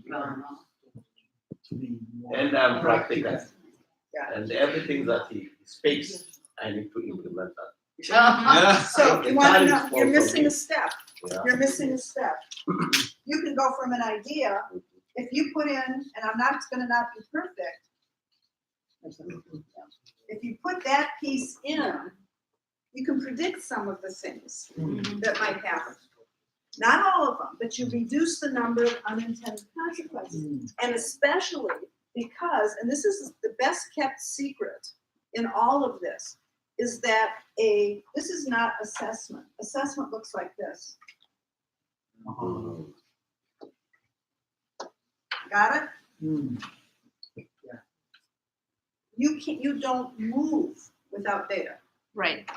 To be more And I'm practical. Yeah. And everything that he speaks, I need to implement that. Yeah. So you wanna know, you're missing a step. Yeah. You're missing a step. You can go from an idea, if you put in, and I'm not, it's gonna not be perfect. If you put that piece in, you can predict some of the things that might happen. Not all of them, but you reduce the number of unintended consequences. And especially because, and this is the best kept secret in all of this, is that this is not assessment. Assessment looks like this. Got it? You don't move without data. Right.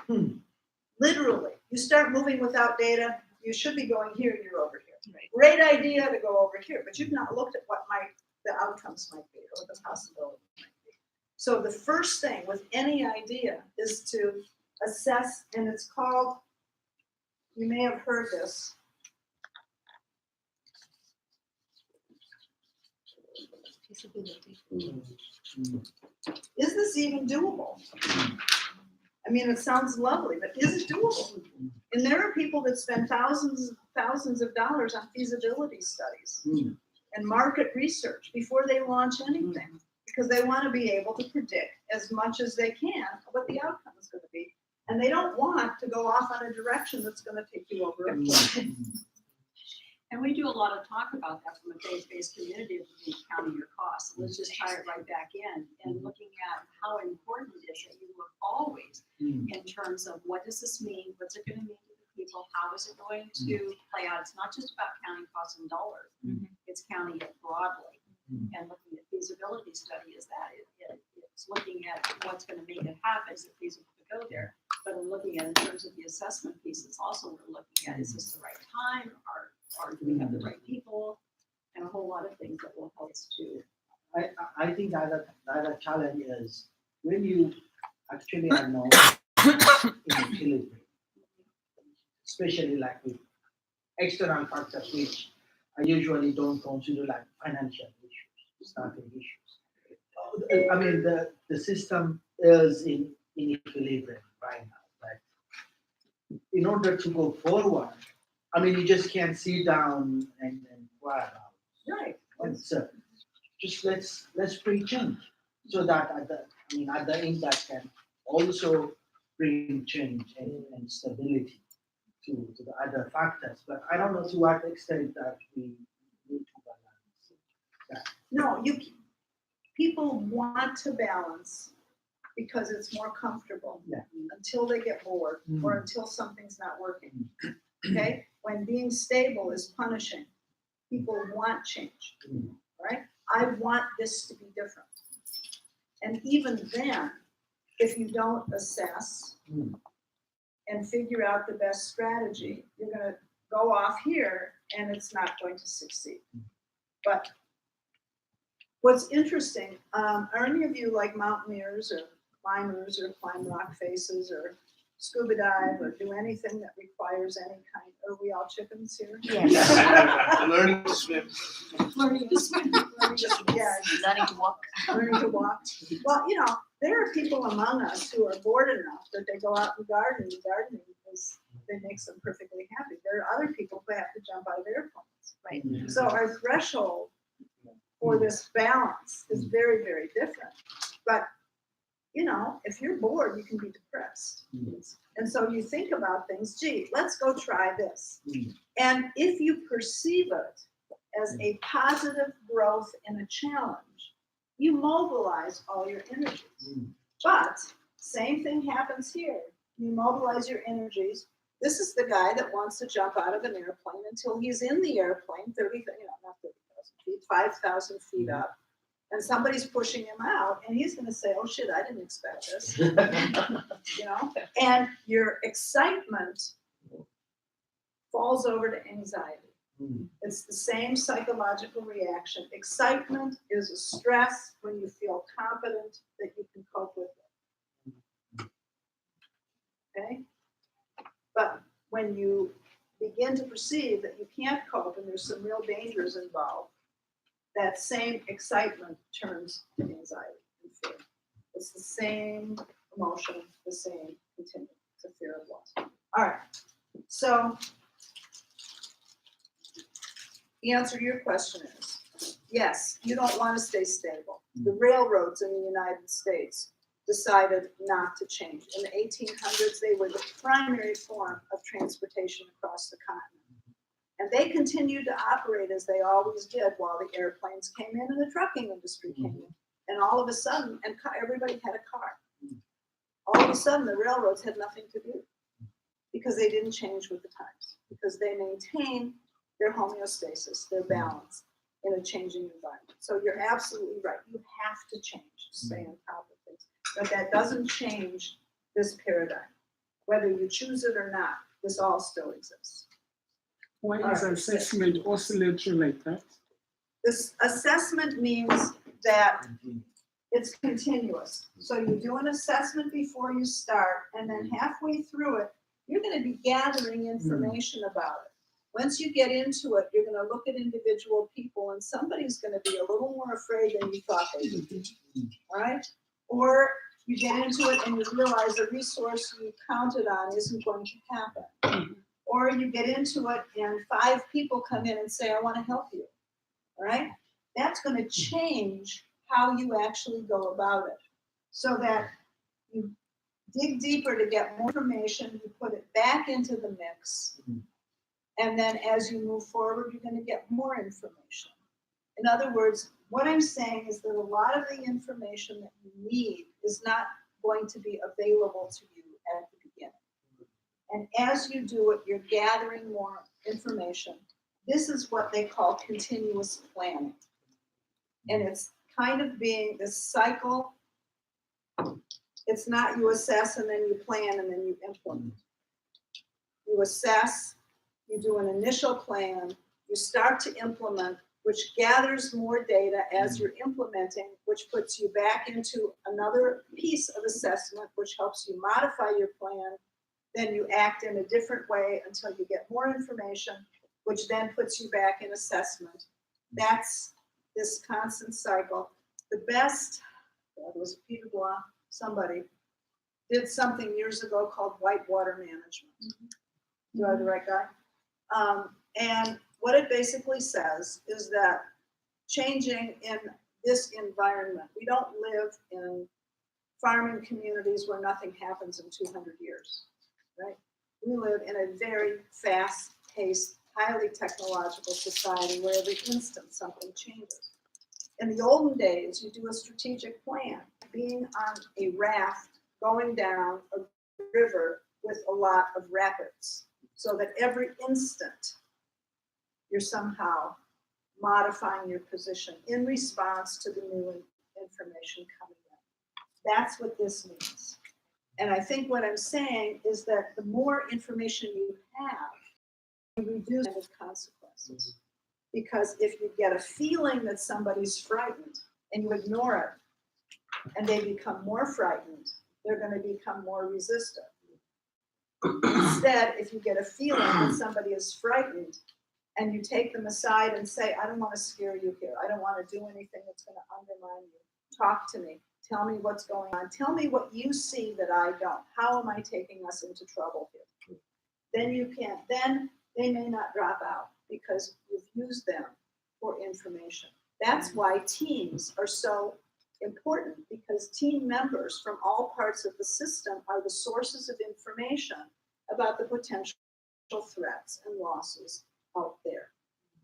Literally, you start moving without data, you should be going here, you're over here. Right. Great idea to go over here, but you've not looked at what the outcomes might be or the possibilities might be. So the first thing with any idea is to assess, and it's called, you may have heard this. Feasibility. Is this even doable? I mean, it sounds lovely, but is it doable? And there are people that spend thousands of dollars on feasibility studies and market research before they launch anything, because they want to be able to predict as much as they can what the outcome is going to be. And they don't want to go off on a direction that's going to take you over a cliff. And we do a lot of talk about that from a faith-based community of counting your costs. Let's just tie it right back in and looking at how important it is that you look always in terms of what does this mean? What's it going to mean to the people? How is it going to play out? It's not just about counting costs in dollars. It's counting it broadly. And looking at feasibility study is that it's looking at what's going to make it happen. Is it feasible to go there? But in looking at in terms of the assessment piece, it's also we're looking at, is this the right time? Or do we have the right people? And a whole lot of things that will help us to. I think the other challenge is when you actually are not in equilibrium, especially like with external factors, which I usually don't consider like financial issues, staffing issues. I mean, the system is in equilibrium right now. Like, in order to go forward, I mean, you just can't sit down and cry about it. Right. And so just let's bring change so that at the end that can also bring change and stability to the other factors. But I don't know to what extent that we need to balance that. No, people want to balance because it's more comfortable until they get bored or until something's not working. Okay? When being stable is punishing, people want change, right? I want this to be different. And even then, if you don't assess and figure out the best strategy, you're going to go off here and it's not going to succeed. But what's interesting, are any of you like mountaineers or climbers or climb rock faces or scuba dive or do anything that requires any kind, are we all chickens here? Yes. Learning to swim. Learning to swim. Yeah, Learning to walk. learning to walk. Well, there are people among us who are bored enough that they go out and garden. Gardening is, they makes them perfectly happy. There are other people who have to jump out of airplanes. Right. So our threshold for this balance is very, very different. But if you're bored, you can be depressed. And so you think about things, gee, let's go try this. And if you perceive it as a positive growth and a challenge, you mobilize all your energies. But Same thing happens here. You mobilize your energies. This is the guy that wants to jump out of an airplane until he's in the airplane, 30, not 30,000 feet, 5,000 feet up. And somebody's pushing him out, and he's going to say, "Oh shit, I didn't expect this." And your excitement falls over to anxiety. It's the same psychological reaction. Excitement is a stress when you feel confident that you can cope with it. Okay? But when you begin to perceive that you can't cope and there's some real dangers involved, that same excitement turns to anxiety and fear. It's the same emotion, the same continuum. It's a fear of loss. All right. So the answer to your question is yes, you don't want to stay stable. The railroads in the United States decided not to change. In the 1800s, they were the primary form of transportation across the continent. And they continued to operate as they always did while the airplanes came in and the trucking industry came in. And all of a sudden, everybody had a car. All of a sudden, the railroads had nothing to do because they didn't change with the times, because they maintained their homeostasis, their balance in a changing environment. So you're absolutely right. You have to change to stay on top of things. But that doesn't change this paradigm. Whether you choose it or not, this all still exists. Why is assessment oscillatory like that? This assessment means that it's continuous. So you do an assessment before you start, and then halfway through it, you're going to be gathering information about it. Once you get into it, you're going to look at individual people, and somebody's going to be a little more afraid than you thought they would be. All right? Or you get into it and you realize the resource you counted on isn't going to happen. Or you get into it and 5 people come in and say, "I want to help you." All right? That's going to change how you actually go about it, so that you dig deeper to get more information, you put it back into the mix, and then as you move forward, you're going to get more information. In other words, what I'm saying is that a lot of the information that you need is not going to be available to you at the beginning. And as you do it, you're gathering more information. This is what they call continuous planning. And it's kind of being this cycle. It's not you assess and then you plan and then you implement. You assess, you do an initial plan, you start to implement, which gathers more data as you're implementing, which puts you back into another piece of assessment, which helps you modify your plan. Then you act in a different way until you get more information, which then puts you back in assessment. That's this constant cycle. The best, that was Peter Blanc, somebody, did something years ago called whitewater management. Do I have the right guy? And what it basically says is that changing in this environment, we don't live in farming communities where nothing happens in 200 years, right? We live in a very fast-paced, highly technological society where every instant something changes. In the olden days, you do a strategic plan, being on a raft going down a river with a lot of rapids, so that every instant you're somehow modifying your position in response to the new information coming in. That's what this means. And I think what I'm saying is that the more information you have, you reduce the consequences. Because if you get a feeling that somebody's frightened and you ignore it, and they become more frightened, they're going to become more resistant. Instead, if you get a feeling that somebody is frightened and you take them aside and say, "I don't want to scare you here. I don't want to do anything that's going to undermine you. Talk to me. Tell me what's going on. Tell me what you see that I don't. How am I taking us into trouble here?" Then you can't, then they may not drop out because you've used them for information. That's why teams are so important, because team members from all parts of the system are the sources of information about the potential threats and losses out there.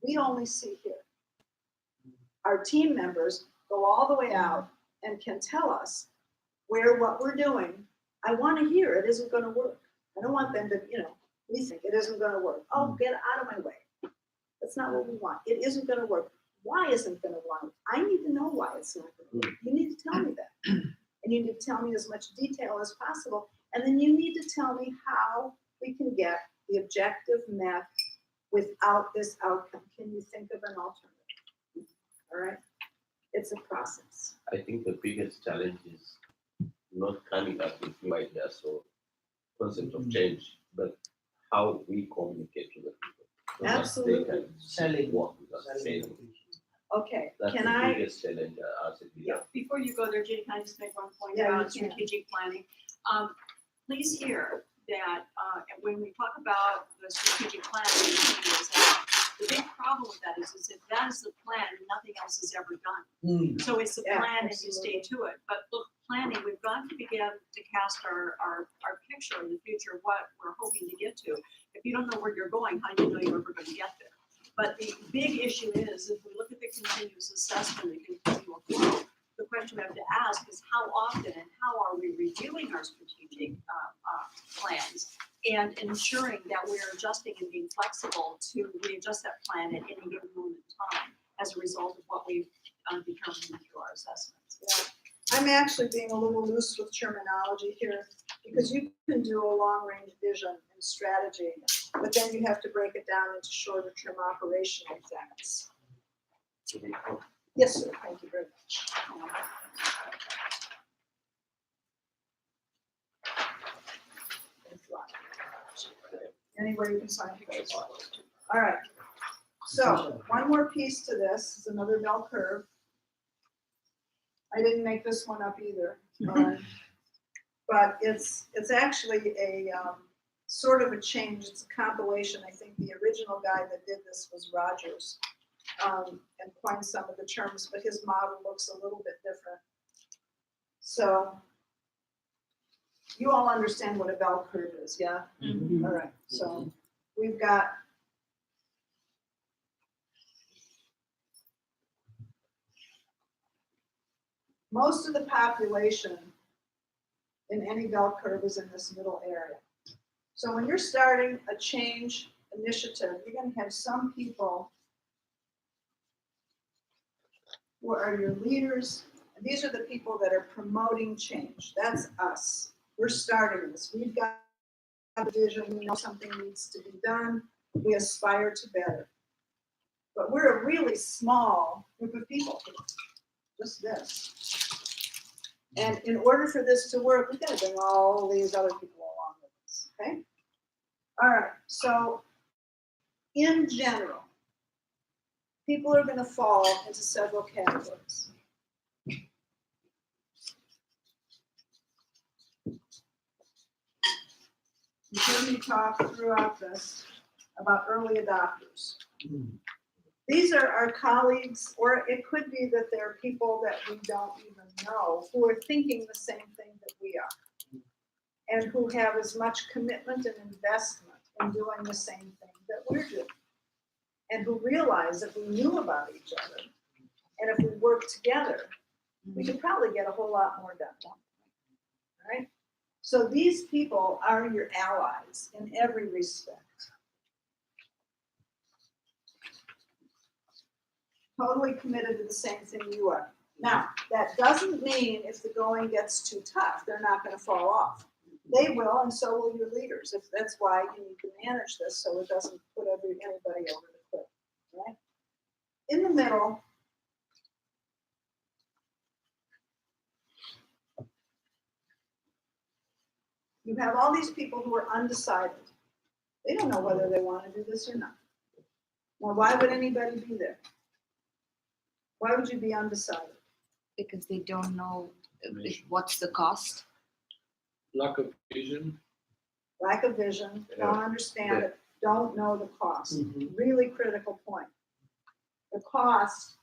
We only see here. Our team members go all the way out and can tell us where what we're doing, I want to hear it isn't going to work. I don't want them to, we think it isn't going to work. Oh, get out of my way. That's not what we want. It isn't going to work. Why isn't going to work? I need to know why it's not going to work. You need to tell me that. And you need to tell me as much detail as possible. And then you need to tell me how we can get the objective met without this outcome. Can you think of an alternative? All right? It's a process. I think the biggest challenge is not coming up with new ideas or concept of change, but how we communicate to the people. So that Absolutely. they can Selling. work with us, selling. Okay, That's can the I? biggest challenge as a leader. Before you go there, Jenny, can I just make one point Yeah, you about can. strategic planning? Please hear that when we talk about the strategic planning, the big problem with that is if that is the plan, nothing else is ever done. So it's a Yeah, plan and you absolutely. stay to it. But look, planning, we've got to begin to cast our picture in the future of what we're hoping to get to. If you don't know where you're going, how do you know you're ever going to get there? But the big issue is, if we look at the continuous assessment, the continual flow, the question we have to ask is how often and how are we reviewing our strategic plans and ensuring that we're adjusting and being flexible to readjust that plan at any given moment in time as a result of what we've determined through our assessments. Yeah. I'm actually being a little loose with terminology here because you can do a long-range vision and strategy, but then you have to break it down into shorter-term operational effects. Yes, sir. Thank you very much. Thanks a lot. Anywhere you can sign this. All right. So one more piece to this is another bell curve. I didn't make this one up either, but it's actually a sort of a change. It's a compilation. I think the original guy that did this was Rogers, and coined some of the terms, but his model looks a little bit different. So you all understand what a bell curve is, yeah? Mm-hmm. All right. So we've got most of the population in any bell curve is in this middle area. So when you're starting a change initiative, you're going to have some people who are your leaders. And these are the people that are promoting change. That's us. We're starting this. We've got a vision. We know something needs to be done. We aspire to better. But we're a really small group of people. Just this. And in order for this to work, we've got to bring all these other people along with us, okay? All right, so in general, people are going to fall into several categories. You've heard me talk throughout this about early adopters. These are our colleagues, or it could be that they're people that we don't even know who are thinking the same thing that we are, and who have as much commitment and investment in doing the same thing that we're doing, and who realize if we knew about each other, and if we worked together, we could probably get a whole lot more done. Right? So these people are your allies in every respect. Totally committed to the same thing you are. Now, that doesn't mean if the going gets too tough, they're not going to fall off. They will, and so will your leaders. If that's why you need to manage this so it doesn't put anybody over the cliff. Right? In the middle, you have all these people who are undecided. They don't know whether they want to do this or not. Now, why would anybody be there? Why would you be undecided? Because they don't know what's the cost. Lack of vision. Lack of vision, don't understand it, don't know the cost. Really critical point. The cost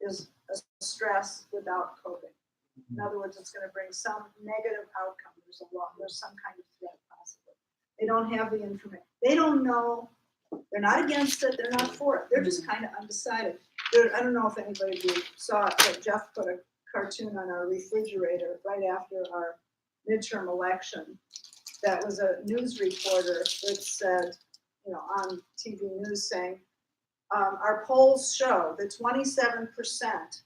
is a stress without coping. In other words, it's going to bring some negative outcome. There's some kind of threat possible. They don't have the information. They don't know. They're not against it. They're not for it. They're just kind of undecided. I don't know if anybody saw it, but Jeff put a cartoon on our refrigerator right after our midterm election. That was a news reporter that said, on TV news saying, our polls show that 27%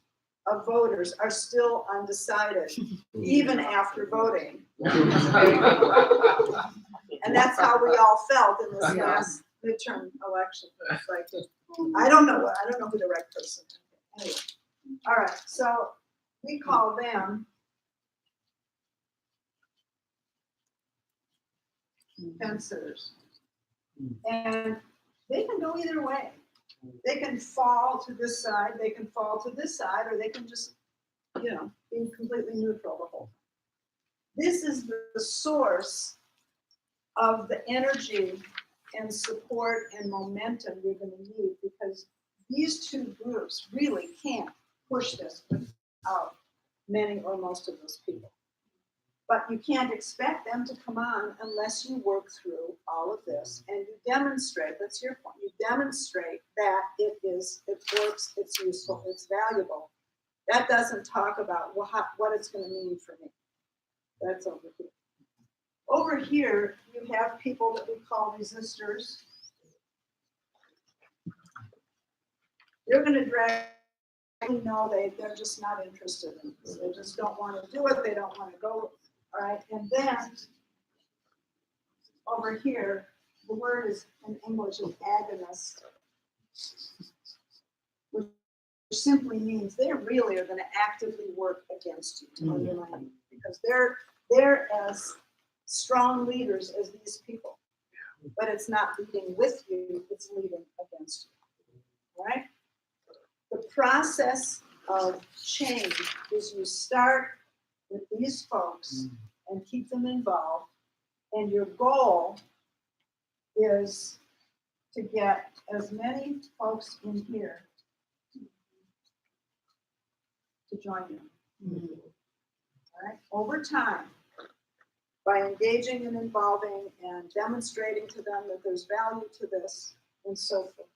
of voters are still undecided, even after voting. And that's how we all felt in this last midterm election. It's like, I don't know who the right person is. Anyway, all right, so we call them fence-sitters. And they can go either way. They can fall to this side, they can fall to this side, or they can just, be completely neutral the whole time. This is the source of the energy and support and momentum you're going to need, because these two groups really can't push this without many or most of those people. But you can't expect them to come on unless you work through all of this and you demonstrate, that's your point, you demonstrate that it works, it's useful, it's valuable. That doesn't talk about what it's going to mean for me. That's over here. Over here, you have people that we call resistors. They're going to drag. No, they're just not interested in this. They just don't want to do it. They don't want to go. All right, and then over here, the word is in English is agonist, which simply means they really are going to actively work against you to undermine you, because they're as strong leaders as these people, but it's not leading with you, it's leading against you. All right? The process of change is you start with these folks and keep them involved, and your goal is to get as many folks in here to join you. All right? Over time, by engaging and involving and demonstrating to them that there's value to this and so forth.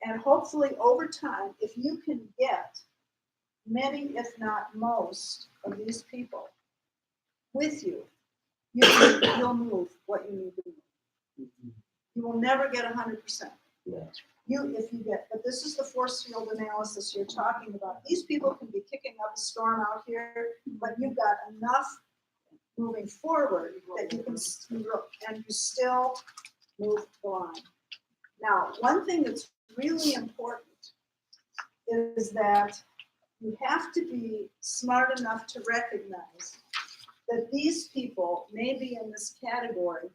And hopefully over time, if you can get many, if not most, of these people with you, you'll move what you need to move. You will never get 100%. But this is the force field analysis you're talking about. These people can be kicking up a storm out here, but you've got enough moving forward that you can, and you still move the line. Now, one thing that's really important is that you have to be smart enough to recognize that these people may be in this category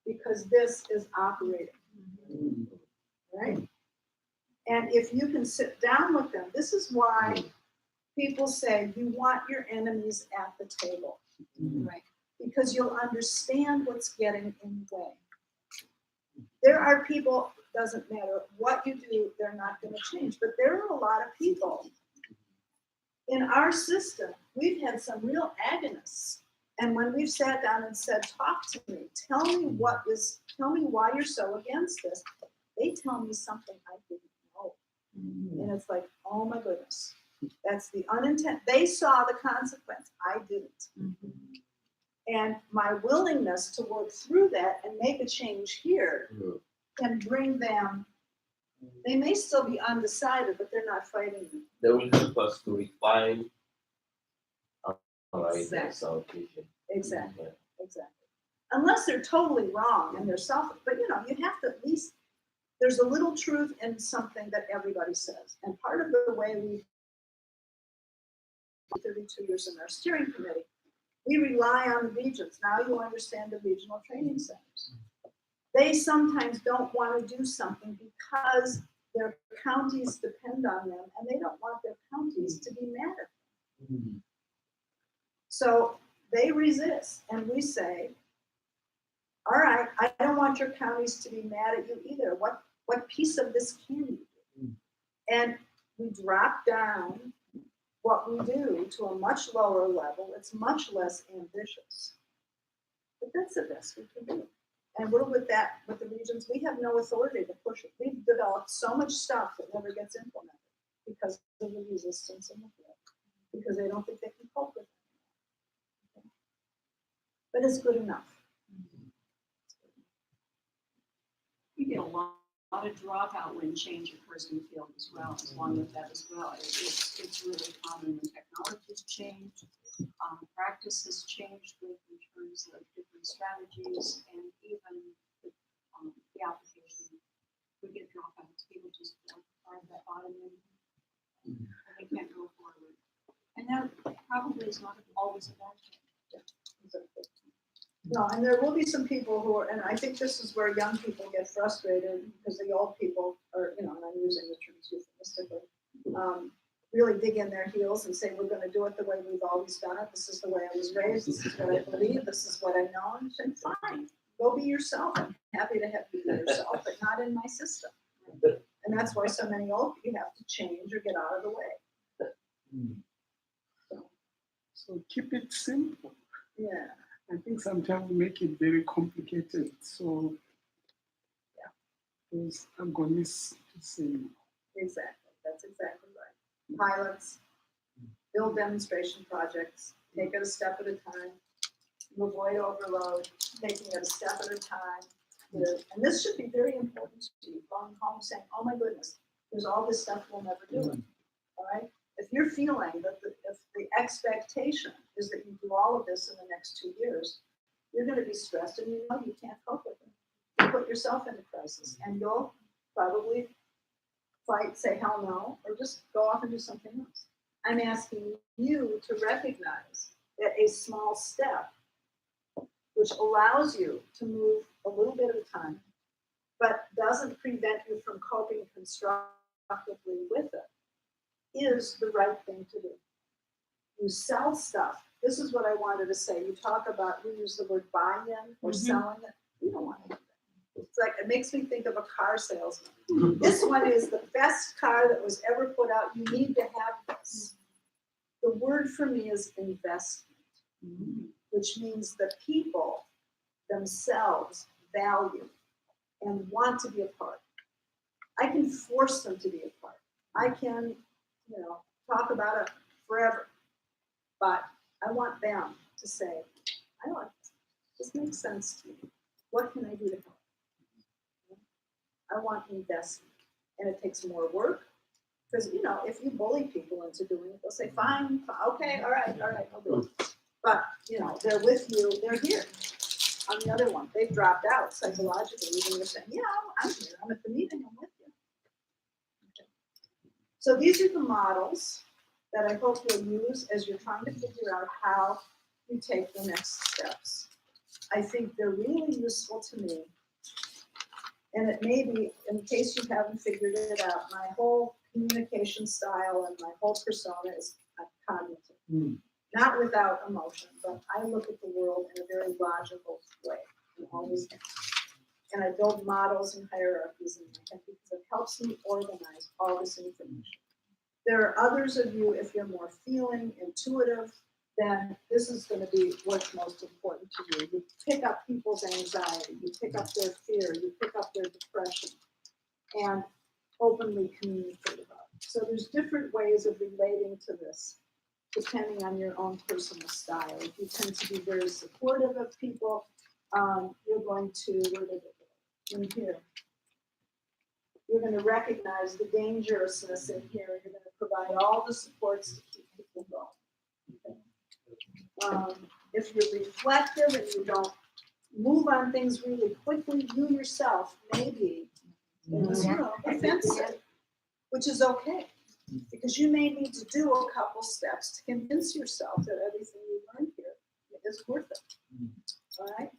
because this is operating, right? And if you can sit down with them, this is why people say you want your enemies at the table, right? Because you'll understand what's getting in the way. There are people, doesn't matter what you do, they're not going to change. But there are a lot of people in our system. We've had some real agonists. And when we've sat down and said, talk to me, tell me why you're so against this, they tell me something I didn't know. And it's like, oh my goodness, that's the unintended. They saw the consequence, I didn't. And my willingness to work through that and make a change here can bring them, they may still be undecided, but they're not fighting you. They will help us to refine our ideas, our vision. Exactly, exactly. Unless they're totally wrong and they're selfish, but you have to at least, there's a little truth in something that everybody says. And part of the way we, 32 years in our steering committee, we rely on the regions. Now you understand the regional training centers. They sometimes don't want to do something because their counties depend on them and they don't want their counties to be mad at them. So they resist, and we say, all right, I don't want your counties to be mad at you either. What piece of this can you do? And we drop down what we do to a much lower level. It's much less ambitious. But that's the best we can do. And we're with the regions, we have no authority to push it. We've developed so much stuff that never gets implemented because of the resistance in the field. because they don't think they can cope with it. Okay. But it's good enough. We get a lot of dropout when change occurs in the field as well, along with that as well. It's really common when technology's changed, practice has changed with in terms of different strategies and even the application. We get dropouts, people just find that bottom end and they can't go forward. And that probably is not always a bad thing. No, and there will be some people who are, and I think this is where young people get frustrated because the old people are, and I'm using the terms euphemistically, really dig in their heels and say, we're going to do it the way we've always done it. This is the way I was raised. This is what I believe. This is what I know. And say, fine, go be yourself. I'm happy to have you be yourself, but not in my system. And that's why so many old people have to change or get out of the way. So keep it simple. Yeah. I think sometimes we make it very complicated. So those agonists to say. Exactly. That's exactly right. Pilots, build demonstration projects, take it a step at a time, avoid overload, taking it a step at a time. And this should be very important to you, going home saying, oh my goodness, there's all this stuff we'll never do it. All right? If you're feeling that if the expectation is that you do all of this in the next 2 years, you're going to be stressed and you know you can't cope with it. You put yourself into crisis and you'll probably fight, say hell no, or just go off and do something else. I'm asking you to recognize that a small step, which allows you to move a little bit at a time, but doesn't prevent you from coping constructively with it, is the right thing to do. You sell stuff. This is what I wanted to say. You talk about, you use the word buy-in or selling it. You don't want to do that. It's like, it makes me think of a car salesman. This one is the best car that was ever put out. You need to have this. The word for me is investment, which means that people themselves value and want to be a part. I can force them to be a part. I can, talk about it forever, but I want them to say, I like this makes sense to me. What can I do to help? I want investment, and it takes more work because, if you bully people into doing it, they'll say, fine, okay, all right, I'll do it. But, they're with you, they're here. On the other one, they've dropped out psychologically, even they're saying, yeah, I'm here, I'm at the meeting, I'm with you. Okay. So these are the models that I hope you'll use as you're trying to figure out how you take the next steps. I think they're really useful to me. And it may be, in case you haven't figured it out, my whole communication style and my whole persona is cognitive. Not without emotion, but I look at the world in a very logical way. And always have. And I build models and hierarchies in my head because it helps me organize all this information. There are others of you, if you're more feeling, intuitive, then this is going to be what's most important to you. You pick up people's anxiety, you pick up their fear, you pick up their depression, and openly communicate about it. So there's different ways of relating to this, depending on your own personal style. If you tend to be very supportive of people, you're going to, where did it go? In here. You're going to recognize the dangerousness in here. You're going to provide all the supports to keep people going. Okay. If you're reflective and you don't move on things really quickly, you yourself may be offensive, which is okay. Because you may need to do a couple steps to convince yourself that everything you learned here is worth it. All right?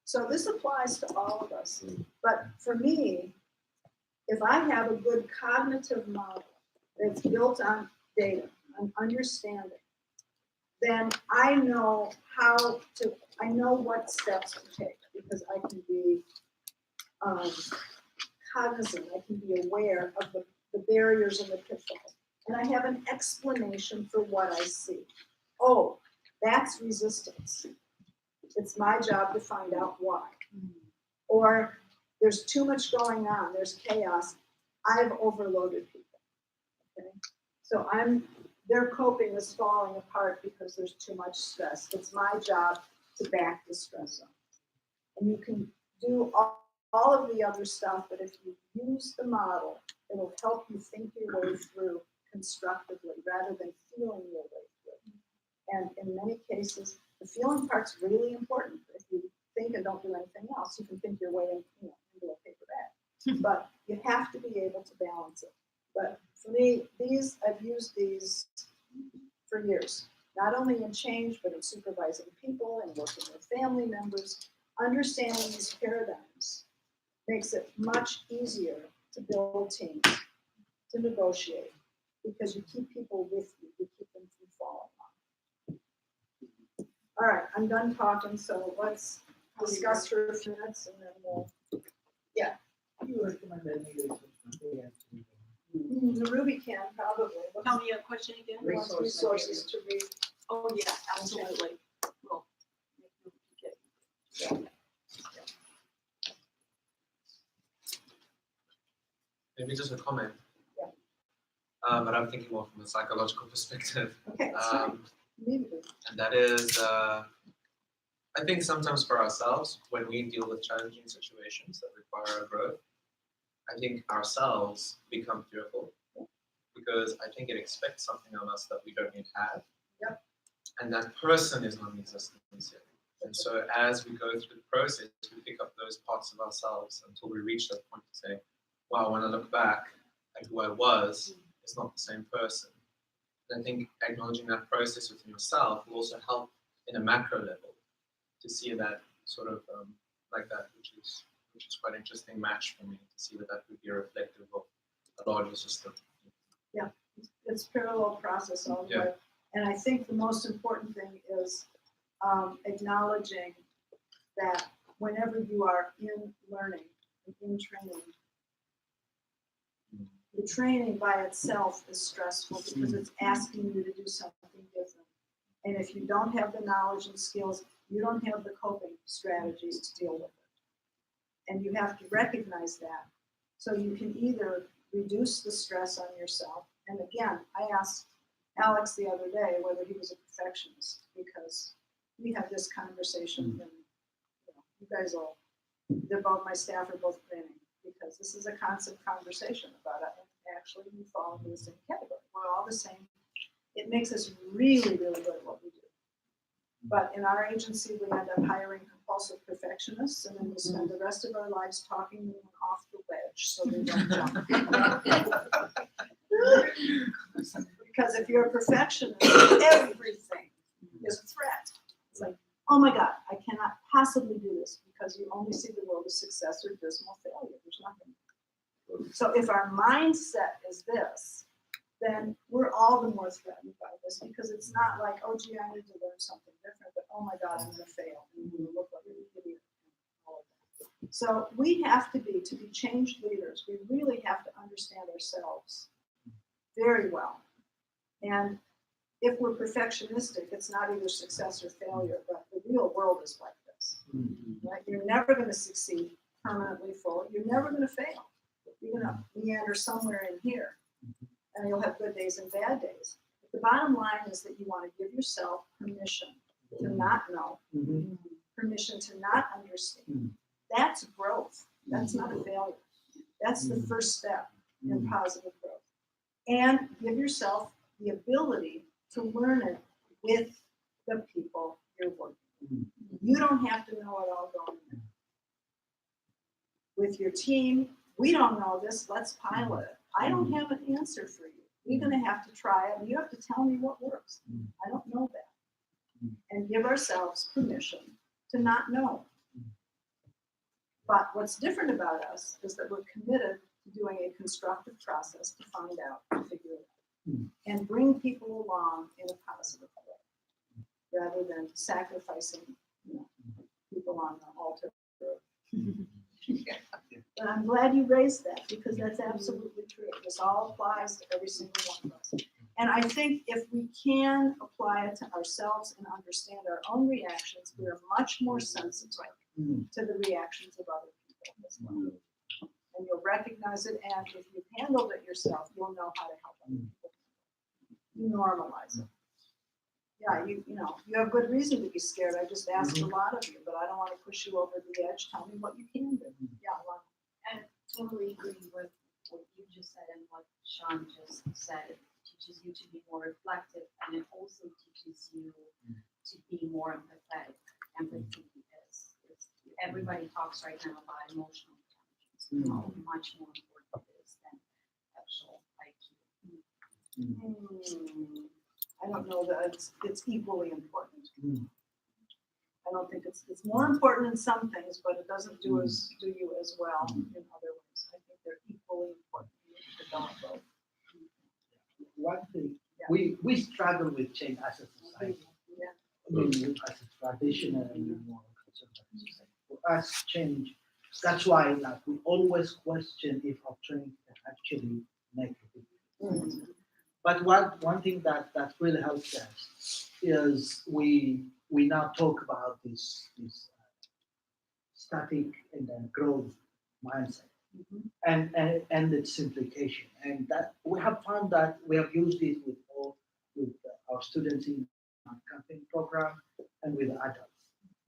So this applies to all of us. But for me, if I have a good cognitive model that's built on data, on understanding, then I know I know what steps to take because I can be cognizant, I can be aware of the barriers and the pitfalls. And I have an explanation for what I see. Oh, that's resistance. It's my job to find out why. Or there's too much going on, there's chaos. I've overloaded people. Okay? So I'm their coping is falling apart because there's too much stress. It's my job to back the stress up. And you can do all of the other stuff, but if you use the model, it'll help you think your way through constructively rather than feeling your way through. And in many cases, the feeling part's really important. If you think and don't do anything else, you can think your way into a paper bag. But you have to be able to balance it. But for me, I've used these for years, not only in change, but in supervising people and working with family members. Understanding these paradigms makes it much easier to build teams, to negotiate, because you keep people with you, you keep them from falling off. All right, I'm done talking, so let's discuss for a few minutes and then we'll, yeah. You recommend any The Ruby can probably. Tell me a question again. Wants resources to read. Oh, yeah, absolutely. Well, Maybe just a comment. Yeah. But I'm thinking more from a psychological perspective. Okay, that's fine. Immediately. And that is, I think sometimes for ourselves, when we deal with challenging situations that require our growth, I think ourselves become fearful because I think it expects something on us that we don't yet have. Yep. And that person is non-existent yet. And so as we go through the process, we pick up those parts of ourselves until we reach that point to say, wow, when I look back at who I was, it's not the same person. And I think acknowledging that process within yourself will also help in a macro level to see that sort of like that, which is quite an interesting match for me to see that would be reflective of a larger system. Yeah, it's parallel process all the way. And I think the most important thing is acknowledging that whenever you are in learning, in training, the training by itself is stressful because it's asking you to do something different. And if you don't have the knowledge and skills, you don't have the coping strategies to deal with it. And you have to recognize that. So you can either reduce the stress on yourself. And again, I asked Alex the other day whether he was a perfectionist because we had this conversation and you guys all, my staff are both grinning because this is a constant conversation about it. And actually we fall into the same category. We're all the same. It makes us really, really good at what we do. But in our agency, we end up hiring compulsive perfectionists, and then we spend the rest of our lives talking them off the ledge so they don't jump. Because if you're a perfectionist, everything is a threat. It's like, oh my God, I cannot possibly do this because you only see the world as success or dismal failure. There's nothing. So if our mindset is this, then we're all the more threatened by this because it's not like, oh, gee, I need to learn something different, but oh my God, I'm going to fail. And I'm going to look like an idiot. So we have to be change leaders. We really have to understand ourselves very well. And if we're perfectionistic, it's not either success or failure, but the real world is like this. Right? You're never going to succeed permanently full. You're never going to fail. You're going to meander somewhere in here. And you'll have good days and bad days. But the bottom line is that you want to give yourself permission to not know, permission to not understand. That's growth. That's not a failure. That's the first step in positive growth. And give yourself the ability to learn it with the people you're working with. You don't have to know it all going in. With your team, we don't know this, let's pilot it. I don't have an answer for you. You're going to have to try it, and you have to tell me what works. I don't know that. And give ourselves permission to not know. But what's different about us is that we're committed to doing a constructive process to find out and figure it out. And bring people along in a positive way, rather than sacrificing people on the altar. And I'm glad you raised that because that's absolutely true. This all applies to every single one of us. And I think if we can apply it to ourselves and understand our own reactions, we are much more sensitive to the reactions of other people as well. And you'll recognize it, and if you've handled it yourself, you'll know how to help other people. you normalize it. Yeah, you know, you have good reason to be scared. I just asked a lot of you, but I don't want to push you over the edge. Tell me what you can do. Yeah, well, And totally agree with what you just said and what Sean just said. It teaches you to be more reflective, and it also teaches you to be more empathetic. Empathy is everybody talks right now about emotional intelligence, how much more important it is than actual IQ. I don't know that it's equally important. I don't think it's more important in some things, but it doesn't do you as well in other ways. I think they're equally important. You need to develop both. One thing, we struggle with change as a society. Yeah. I mean, as a traditional and more conservative society. For us, change, that's why like, we always question if our training can actually make a difference. But one thing that really helps us is we now talk about this static and then growth mindset and its implication. And that we have found that we have used it with our students in our camping program and with adults.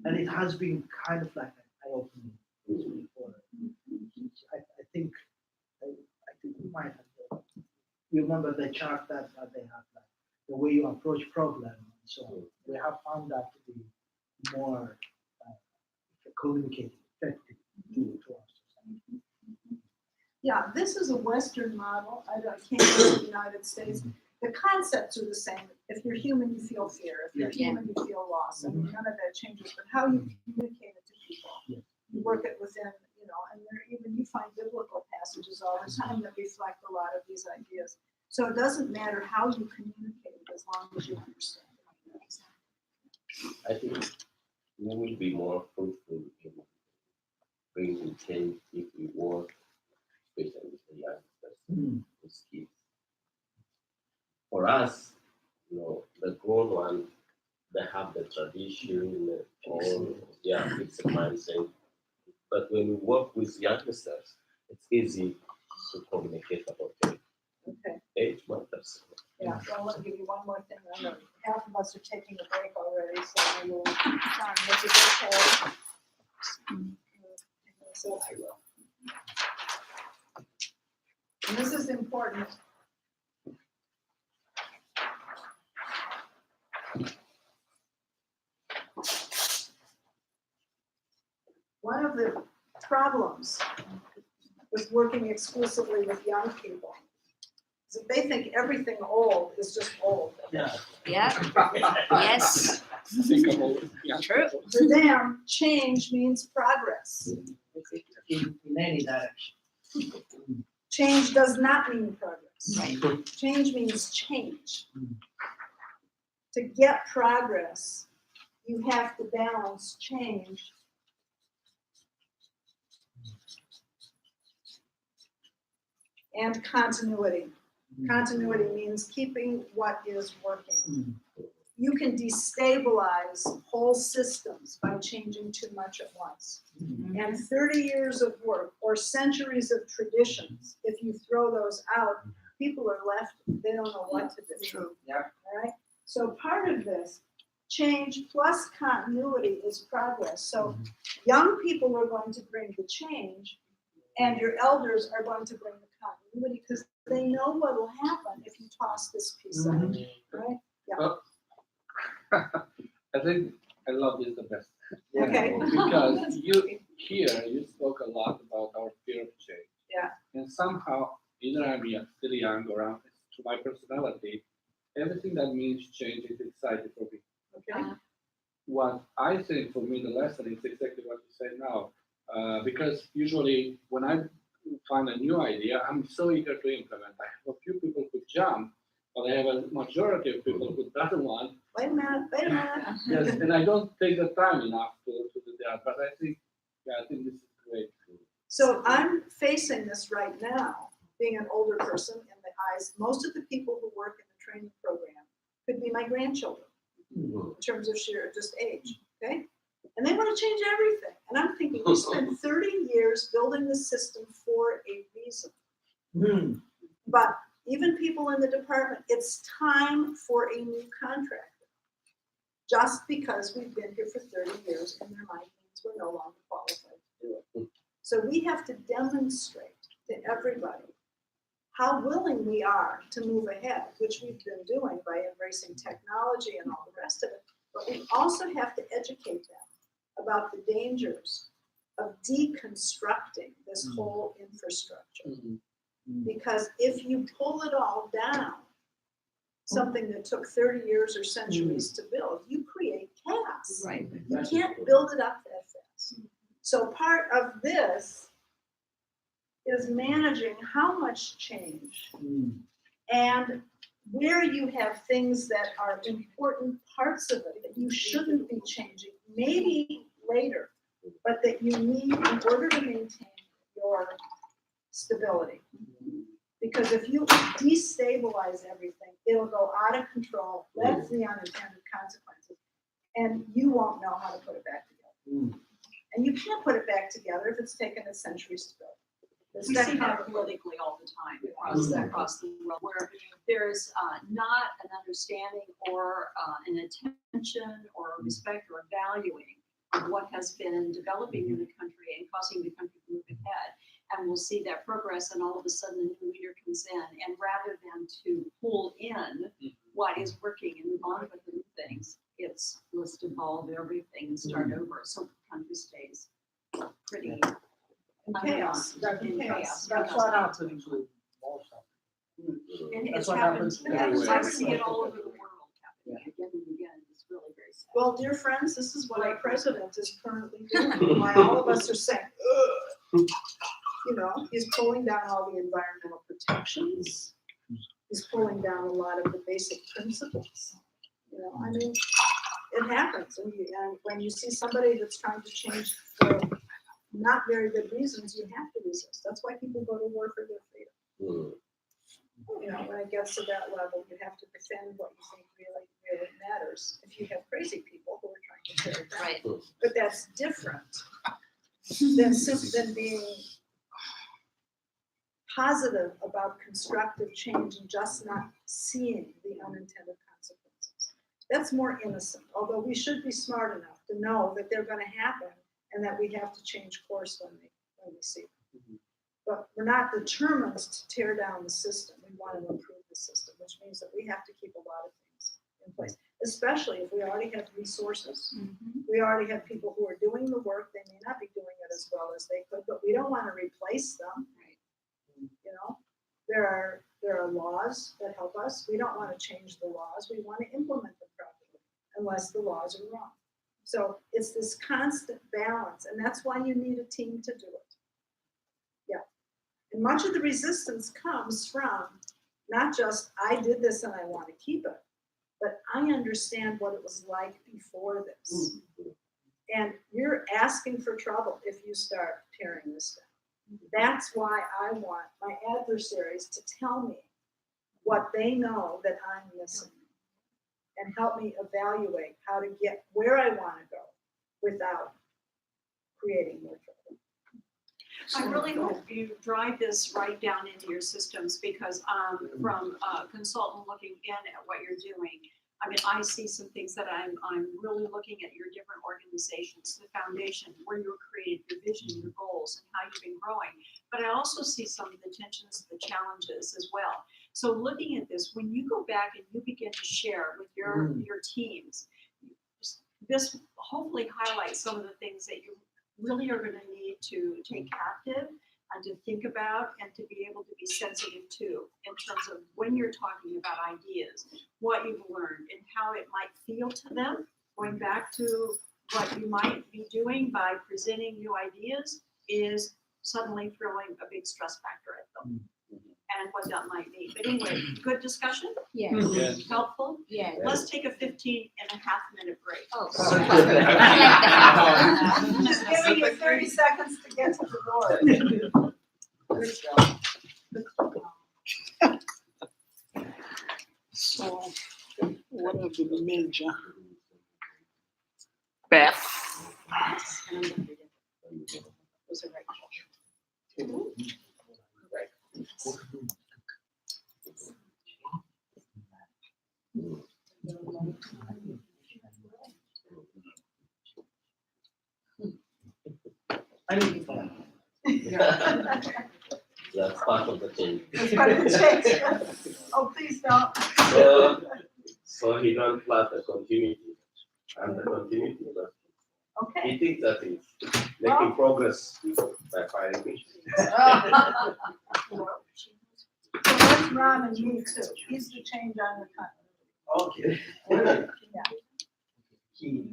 And it has been kind of like an eye-opening for I think we might have you remember the chart that they have, like the way you approach problem. So we have found that to be more communicative, effective to our society. Yeah, this is a Western model. I came from the United States. The concepts are the same. If you're human, you feel fear. If you're human, you feel loss. I mean, none of that changes. But how you communicate it to people, you work it within, you know, and there even you find biblical passages all the time that reflect a lot of these ideas. So it doesn't matter how you communicate it as long as you understand it. I think we will be more fruitful in bringing change if we work, especially with the youngsters, with kids. For us, you know, the grown ones, they have the tradition, it's a mindset. But when we work with youngsters, it's easy to communicate about it. Okay. Age matters. Yeah, well, I'll give you one more thing. I know half of us are taking a break already, so I will try and make it okay. So I will. And this is important. One of the problems with working exclusively with young people is that they think everything old is just old. Yeah. Yes. True. For them, change means progress. In any direction. Change does not mean progress. Right. Change means change. To get progress, you have to balance change and continuity. Continuity means keeping what is working. You can destabilize whole systems by changing too much at once. And 30 years of work or centuries of traditions, if you throw those out, people are left, they don't know what to do. True. Yeah. All right? So part of this, change plus continuity is progress. So young people are going to bring the change, and your elders are going to bring the continuity because they know what will happen if you toss this piece out. Right? Yeah. I think I love this the best. Okay. Because you spoke a lot about our fear of change. Yeah. And somehow, either I'm still young or I'm, to my personality, everything that means change is exciting for me. Okay. What I think for me, the lesson is exactly what you say now. Because usually when I find a new idea, I'm so eager to implement. I have a few people who jump, but I have a majority of people who doesn't want. Wait a minute. Yes, and I don't take the time enough to do that. But I think this is great. So I'm facing this right now, being an older person in the eyes. Most of the people who work in the training program could be my grandchildren in terms of sheer just age. Okay. And they want to change everything. And I'm thinking, we spent 30 years building the system for a reason. But even people in the department, it's time for a new contractor. Just because we've been here for 30 years in their mind means we're no longer qualified to do it. So we have to demonstrate to everybody how willing we are to move ahead, which we've been doing by embracing technology and all the rest of it. But we also have to educate them about the dangers of deconstructing this whole infrastructure. Because if you pull it all down, something that took 30 years or centuries to build, you create chaos. Right. You can't build it up that fast. So part of this is managing how much change and where you have things that are important parts of it that you shouldn't be changing, maybe later, but that you need in order to maintain your stability. Because if you destabilize everything, it'll go out of control. That's the unintended consequences. And you won't know how to put it back together. And you can't put it back together if it's taken a century to build. We see that politically all the time across the world, where there's not an understanding or an attention or respect or valuing of what has been developing in the country and causing the country to move ahead. And we'll see that progress, and all of a sudden a new leader comes in, and rather than to pull in what is working and move on with the new things, it's let's devolve everything and start over. So the country stays pretty chaos. chaos. That's what happens with most of it. And That's it's what happened, happens I see it all over the world happening again and again. It's really very sad. Well, dear friends, this is what our president is currently doing. Why all of us are saying, ugh. You know, he's pulling down all the environmental protections. He's pulling down a lot of the basic principles. You know, I mean, it happens. And when you see somebody that's trying to change for not very good reasons, you have to resist. That's why people go to war for their freedom. You know, when it gets to that level, you have to defend what you think really, really matters. If you have crazy people who are trying to tear it down. Right. But that's different than being positive about constructive change and just not seeing the unintended consequences. That's more innocent, although we should be smart enough to know that they're going to happen and that we have to change course when we see them. But we're not determined to tear down the system. We want to improve the system, which means that we have to keep a lot of things in place, especially if we already have resources. We already have people who are doing the work. They may not be doing it as well as they could, but we don't want to replace them. You know, there are laws that help us. We don't want to change the laws. We want to implement them properly, unless the laws are wrong. So it's this constant balance, and that's why you need a team to do it. Yeah, and much of the resistance comes from not just I did this and I want to keep it, but I understand what it was like before this. And you're asking for trouble if you start tearing this down. That's why I want my adversaries to tell me what they know that I'm missing and help me evaluate how to get where I want to go without creating more trouble. I really hope you drive this right down into your systems, because from a consultant looking in at what you're doing, I mean, I see some things that I'm really looking at your different organizations, the foundation, where you're creating your vision, your goals, and how you've been growing. But I also see some of the tensions, the challenges as well. So looking at this, when you go back and you begin to share with your teams, this hopefully highlights some of the things that you really are going to need to take captive and to think about and to be able to be sensitive to, in terms of when you're talking about ideas, what you've learned and how it might feel to them, going back to what you might be doing by presenting new ideas is suddenly throwing a big stress factor at them, and what that might be. But anyway, good discussion, Yes. Yes. helpful. Yes. Let's take a 15.5-minute break. Oh, I'm just giving you 30 seconds to get to the door. So, what are the major? Beth. Those are right. I need it for that. That's part of the change. That's part of the change. Oh, please don't. So he don't plus the continuity. And the continuity, but Okay. he thinks that he's making progress by firing fish. So that's Ron and me too. He's the change on the cut. Okay. Yeah. He,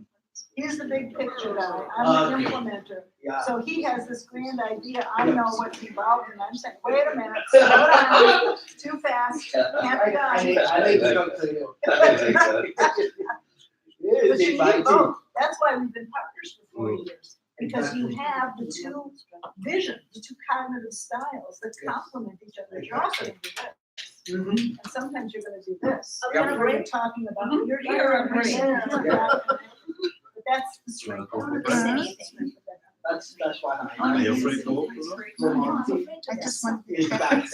He's the big picture guy. I'm the Okay. implementer. yeah. So he has this grand idea. I know what's involved and I'm saying, wait a minute, slow down, too fast, can't be done. I need to talk to you. But you need both. That's why we've been partners for 4 years. Because you have the two visions, the two cognitive styles that complement each other. You're also gonna do this. Mhm. And sometimes you're gonna do this. Yeah. Where you're talking about, you're You're here, a you're brain. there, Yeah. but that's the strength. That's why Are you afraid to No, I just want It's back.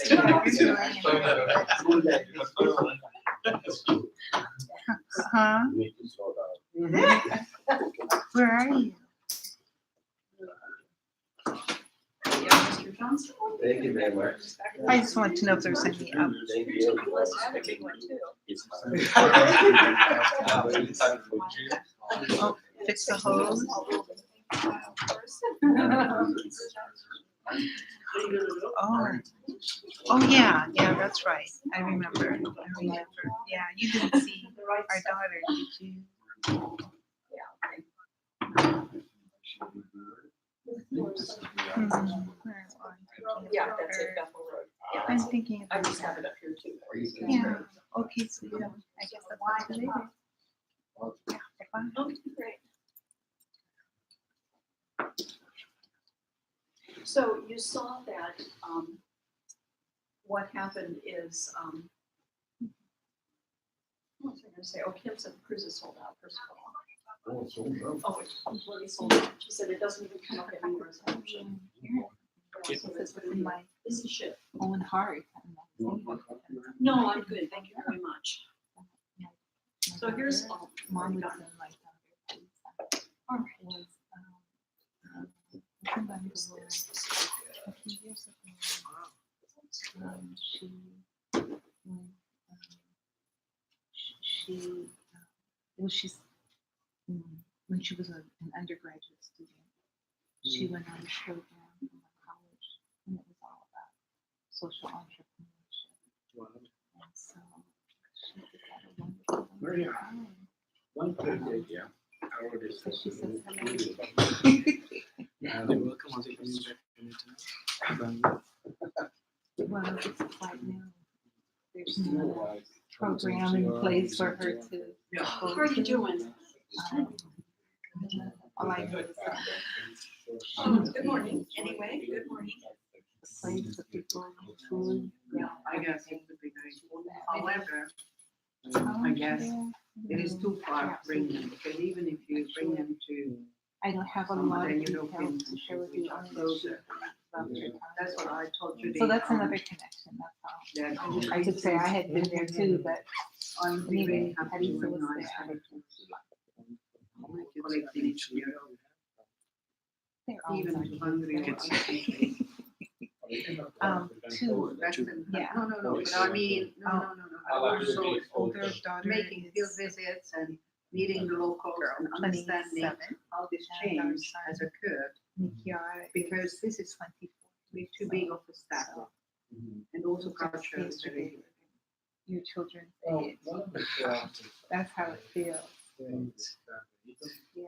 Huh? You need to slow down. Where are you? Mr. Johnson? Thank you very much. I just want to know if there's any Thank you. I have a big one too. It's fine. oh, fix the hose. Oh, oh yeah, yeah, that's right. I remember. Yeah, you didn't see our daughter, did you? Yeah, that's it, Bethel Road. Yeah, I'm thinking. I just have it up here too. for you. Yeah. Okay, so yeah, I guess that's why later. Yeah, bye. Okay, great. So you saw that, what happened is, what was I gonna say? Oh, Kim said the cruise is sold out, first of all. Oh, it's all done. Oh, it's completely sold out. She said it doesn't even come up anywhere as an option. So it's gonna be my busy ship. Own heart. No, I'm good, thank you very much. So here's, Mom was got in my daughter. Or was, somebody who was a few years ago. She's, when she was an undergraduate student, she went on a program in college, and it was all about social entrepreneurship. And so she just had a wonderful, Maria. time. One third idea. I already So she said. says hello. They're welcome on the coming back anytime. Well, it's like now, there's no program in place for her to. how are you doing? All I know is Good morning, anyway, good morning. place the people, food. I guess it would be nice. However, Oh, I guess yeah. it is too far to bring them, because even if you bring them to I don't have a some lot other of details European to share with countries you. which are on this. closer, that's what I told you. So that's another connection, that's all. I could say I had been there too, but I'm anyway, really happy Hadisa when was I there. started collecting material, They're all even on to Hungary or Kids. other countries. two, Western, yeah. no, but I mean, no. Also older daughter making field is visits and meeting the locals and understanding 27, how this and our change has son, occurred, Nikiara, because this is 24. we're too big of a staff, and also culture is Yesterday, very. your children's Oh, age. one of the That's how it feels. Yeah.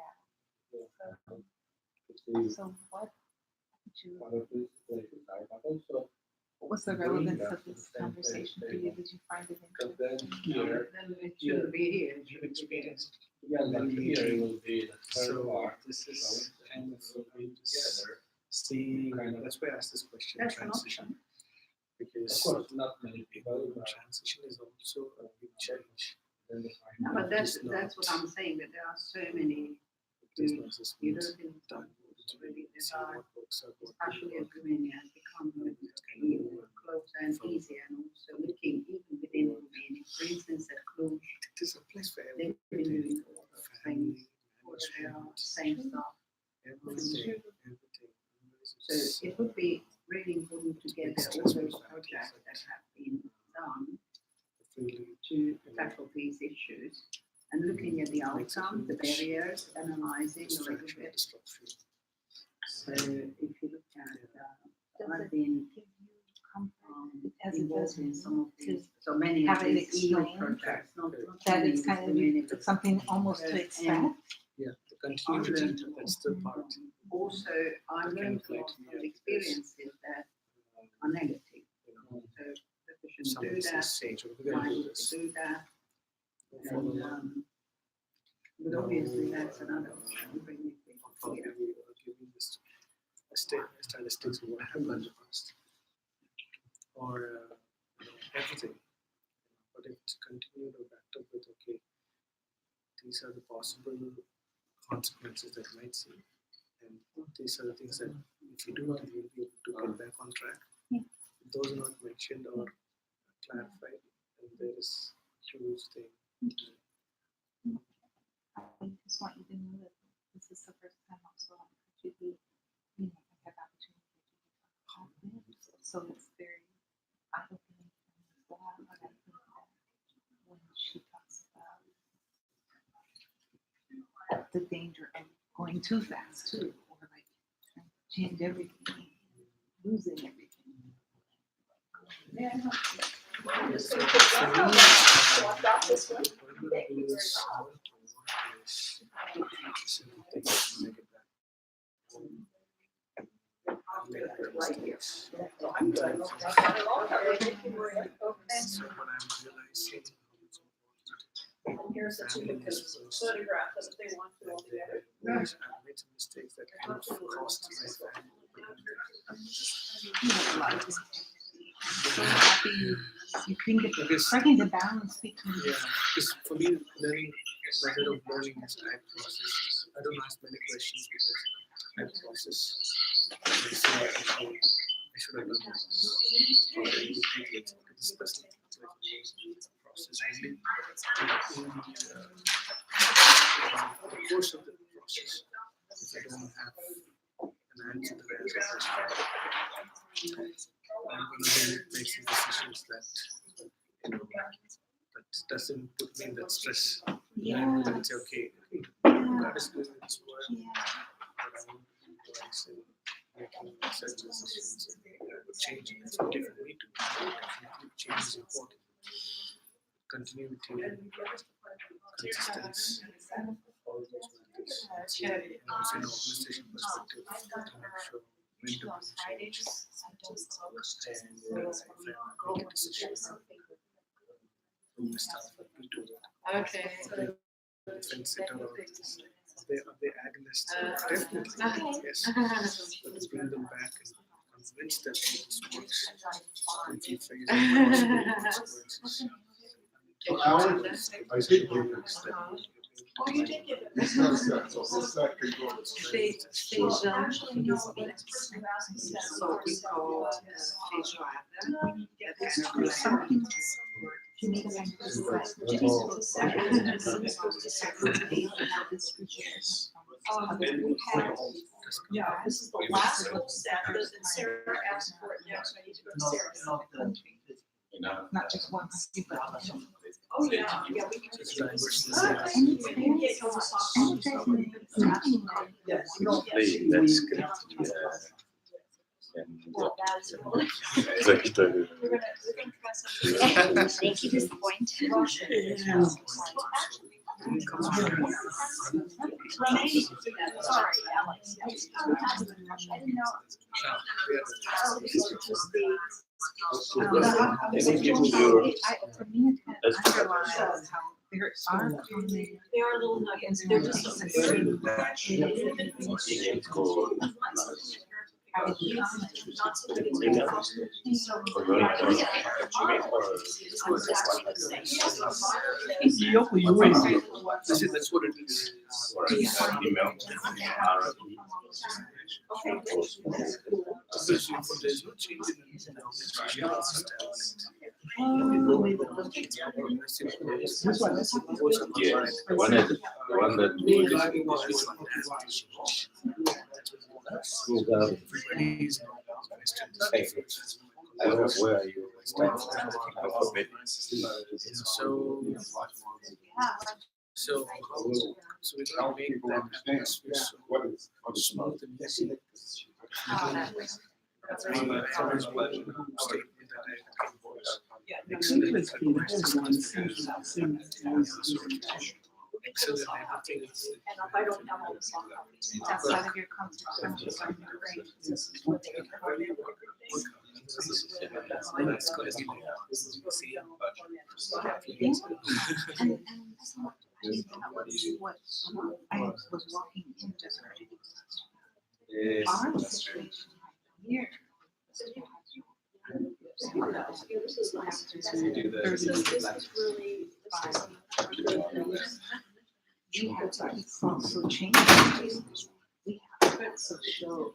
So what did you, one of these places, but also what was the relevance of this conversation for you? Did you find it because interesting? then here, Then it shouldn't be here. it You should be experienced. yeah, then here it will be the third So part. this is kind of Together. seeing, that's why I asked this question, That's an transition. Of Because course, not many people, but transition is also a big change. then they No, find but out that's, It's not- that's what I'm saying, that there are so many It is not just you means don't think done. it's really See desire, what works out, what especially as doesn't Romania has become even closer and easier, and also looking even within Romania, for instance, at Cluj, work. It is a place for they've been everything. doing a lot of things Family, for their management, same stuff. everything, everything. So it would be really important to get all those projects that have been done to tackle these issues and looking at the outcome, the barriers, analyzing a little bit. So if you look at, I've been involved in some of these, so many of Have it these EU explained projects, not that only it's kind of the something almost to expect. Yeah, the continuity, that's the part. Also, I learned a lot from experiences that are negative. So that we shouldn't Some do of that, this change, we're why gonna do would this. we do that? Follow And, but obviously that's another option, bringing people I'll here. give you this statistics of what happened in the past. Or everything. But if it's continued or backed up with, okay, these are the possible consequences that you might see. And these are the things that if you do, then you'll be able to get back on track. Yeah. If those are not mentioned or clarified, then there is huge thing. I just want you to know that this is the first time also I'm actually, have opportunity to talk with. So it's very eye-opening as well. And I think that when she talks about the danger of going too fast too, or like trying to change everything, losing everything. I'm just gonna put that on. So I've got this one. Thank you very Right here. I'm good. I've got it all covered. Thank you, Maria. Okay. So what I'm realizing And here's the two photograph that they want to all together. I've made some mistakes that kind of cost my family. So happy you think that striking the balance between. Yeah, because for me, learning method of learning is type process. I don't ask many questions because type process. I say, okay, I should have done this. Or I would think it's this person process. And in the course of the process, if I don't have an answer to the question, I'm going to make some decisions that that doesn't put me in that stress. Yeah. Then say, okay, God is doing this work, but I want to be wise in making certain decisions and changing. It's okay for me to definitely change is important. Continuity, consistency, all those matters. And also in an organization perspective, to make sure when to bring change. And if I make a decision, from the staff, we do that. Okay. Defense it or are they agonists? Definitely, yes. But let's bring them back and convince them that this works. And keep phasing consequences. I see you. Oh, you did give it. It's not that, so it's not good going. Actually, no, but it's first and last. So we call facial admin. Something to make them realize that it is Yeah, this is the last little set that Sarah asked for it next. I need to go to Sarah's. not just one, but Oh, yeah, yeah, we can. It's diversity. And it's very, it's almost soft. Yes. That's good. Well, that's really. Like the We're gonna try some. Thank you, disappoint. Renee, sorry, Alex. I didn't know. For me, it underlines how there are many. They are little nuggets, they're just. That's what it is. There's no change in the organization. Yeah, the one that we Everybody's I don't know where you went. So we can make that atmosphere so smooth and easy. That's my first statement that I can voice. Excellent has been one Excellent, everything is. And if I don't have all the soft copies. Outside of your content, It's gonna be like, see, and that's not, I mean, that was what I was walking into. Our situation here. We have to keep also changing. We have to show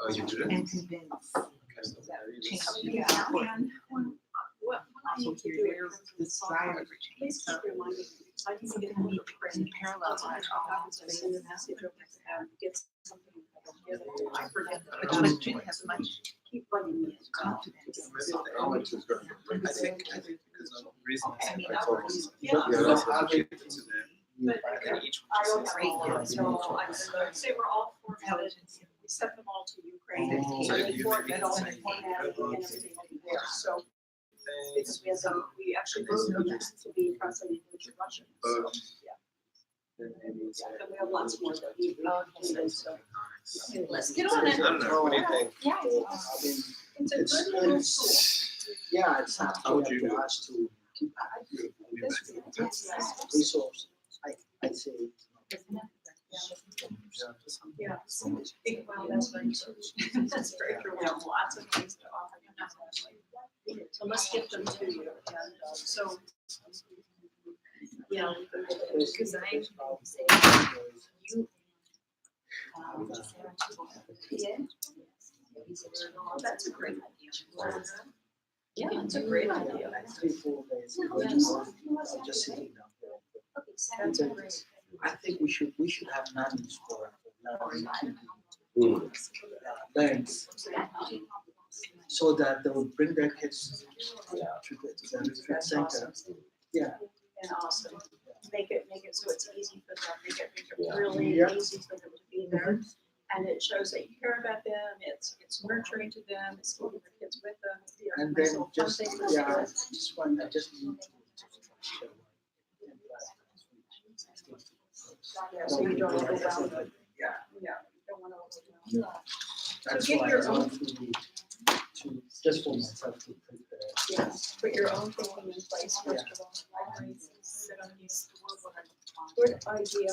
Oh, you did it? and convince. Change. What I Also need to here, do there's is this desire for change. please keep reminding me. I need to get Something in in parallel. send a message or get something. I forget. But Jim has much Keep bugging me. confidence. I think because of the reason I mean, Yeah. But I don't have all of it, so I would say we're all formatted, we sent them all to Ukraine. So they formatted all the formatting and everything will be there, so. Because we have some, we actually wrote them to be translated into Russian, so, yeah. And we have lots more that we, so. Let's get on it. I don't know, what do you think? Yeah, it's a good little tool. Yeah, it's up How would to you- us to keep This- resource. I say. Yeah. Well, that's very true. That's very true. We have lots of things to offer. So let's get them to you. And so, yeah. Because I, you. That's a great idea. Yeah, that's a great idea. Like 3-4 days. Just sitting down there. That's a great. I think we should have nannies for Mm. parents, so that they would bring their kids to the retreat center. Yeah. And awesome. Make it so it's easy for them, make it Yeah. really Yeah. easy for them to be there. And it shows that you care about them, it's nurturing to them, it's keeping the kids with them. And then So fun just, things to yeah, do. I just need to share Yeah, so you don't overwhelm them. Yeah. Yeah, you don't wanna overwhelm them. That's get why your I want to just for myself to prepare. Yes, put your own thinking in place first of all. Libraries, sit on these. Good idea.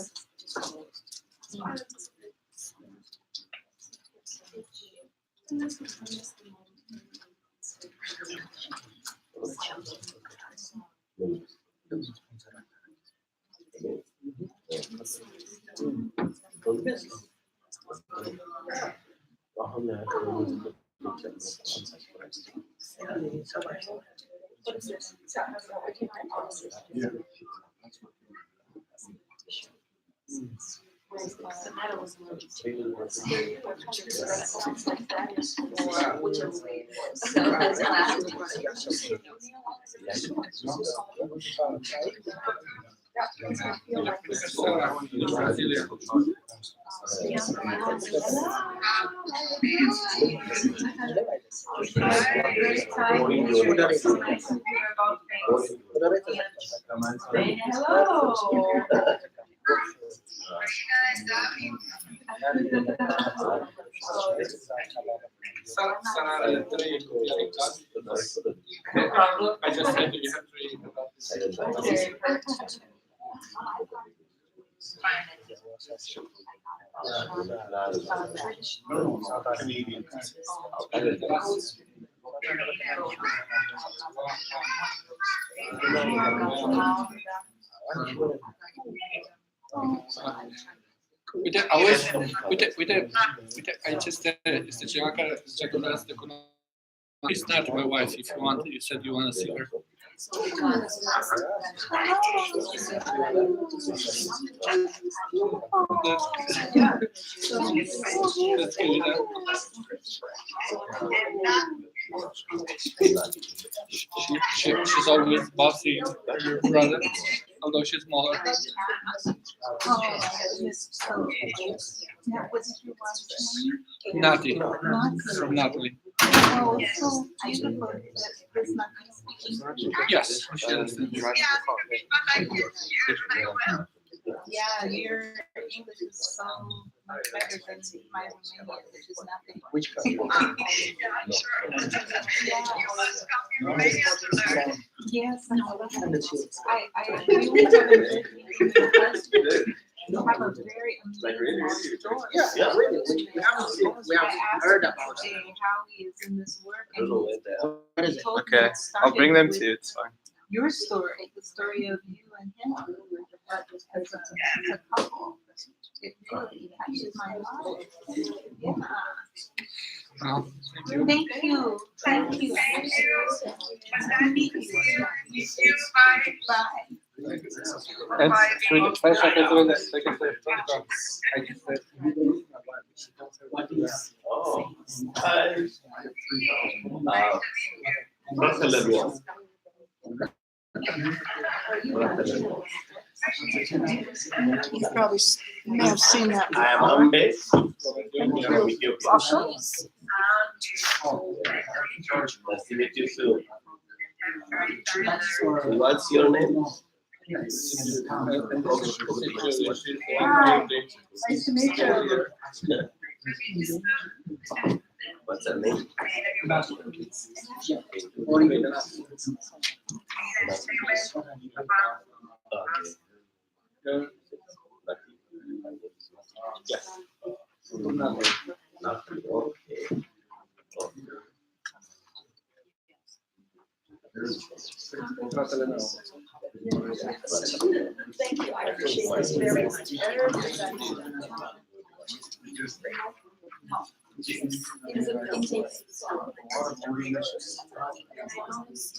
What is this? The metal is allergic to. I just said you have to read about this. Canadian. I just it's not my wife. If you want, you said you want to see her. She's always bossy, rather, although she's smaller. Nati, from Natalie. Oh, so beautiful. This Yes, she is. Yeah, your English is so much better than my Romanian, which is nothing. Which country? Yes, no, And the two. I really haven't lived in the West. You have a very amazing story. Yeah, really, we haven't seen, we I haven't asked heard him about today it. how he is in this work, I don't know where they are. What is he it? told me Okay, it I'll bring them started to you. with It's fine. your story, the story of you and him, as a couple. It really touches my heart. Yeah. Well, Thank you. Thank you. Nice to meet you. Bye. and through the fresh I can do this. I can say, I can say. Oh, hi. What color do you want? You probably may have seen that. I am Ambe. With you. Awesome. Nice to meet you too. What's your name? Hi, nice to meet you. What's her name? Yes. Nothing. Okay. Thank you, I appreciate this very much.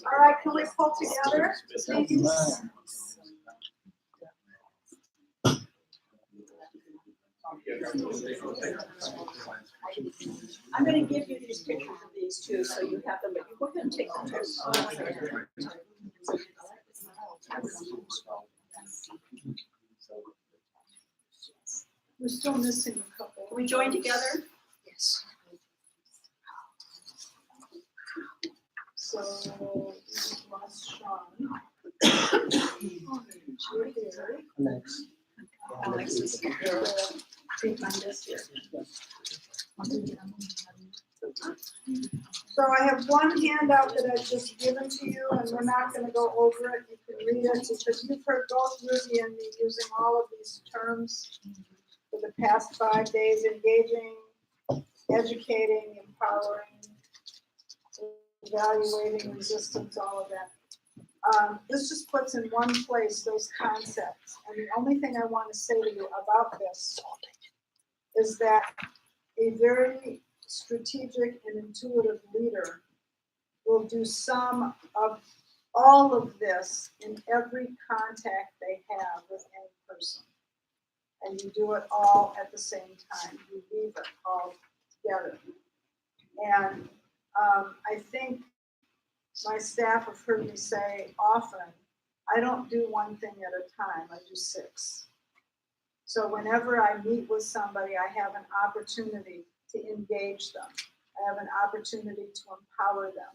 All right, can we pull together, please? I'm gonna give you these pictures of these two, so you have them, but you go ahead and take them too. We're still missing a couple. Can we join together? Yes. So, this was Sean. You're here. Next. Alex is here. Behind us here. So I have one handout that I've just given to you, and we're not gonna go over it. You can read it, because you've heard both Ruby and me using all of these terms for the past 5 days: engaging, educating, empowering, evaluating, resistance, all of that. This just puts in one place those concepts. And the only thing I want to say to you about this is that a very strategic and intuitive leader will do some of all of this in every contact they have with any person. And you do it all at the same time. You weave it all together. And I think my staff have heard me say often, I don't do one thing at a time, I do 6. So whenever I meet with somebody, I have an opportunity to engage them. I have an opportunity to empower them.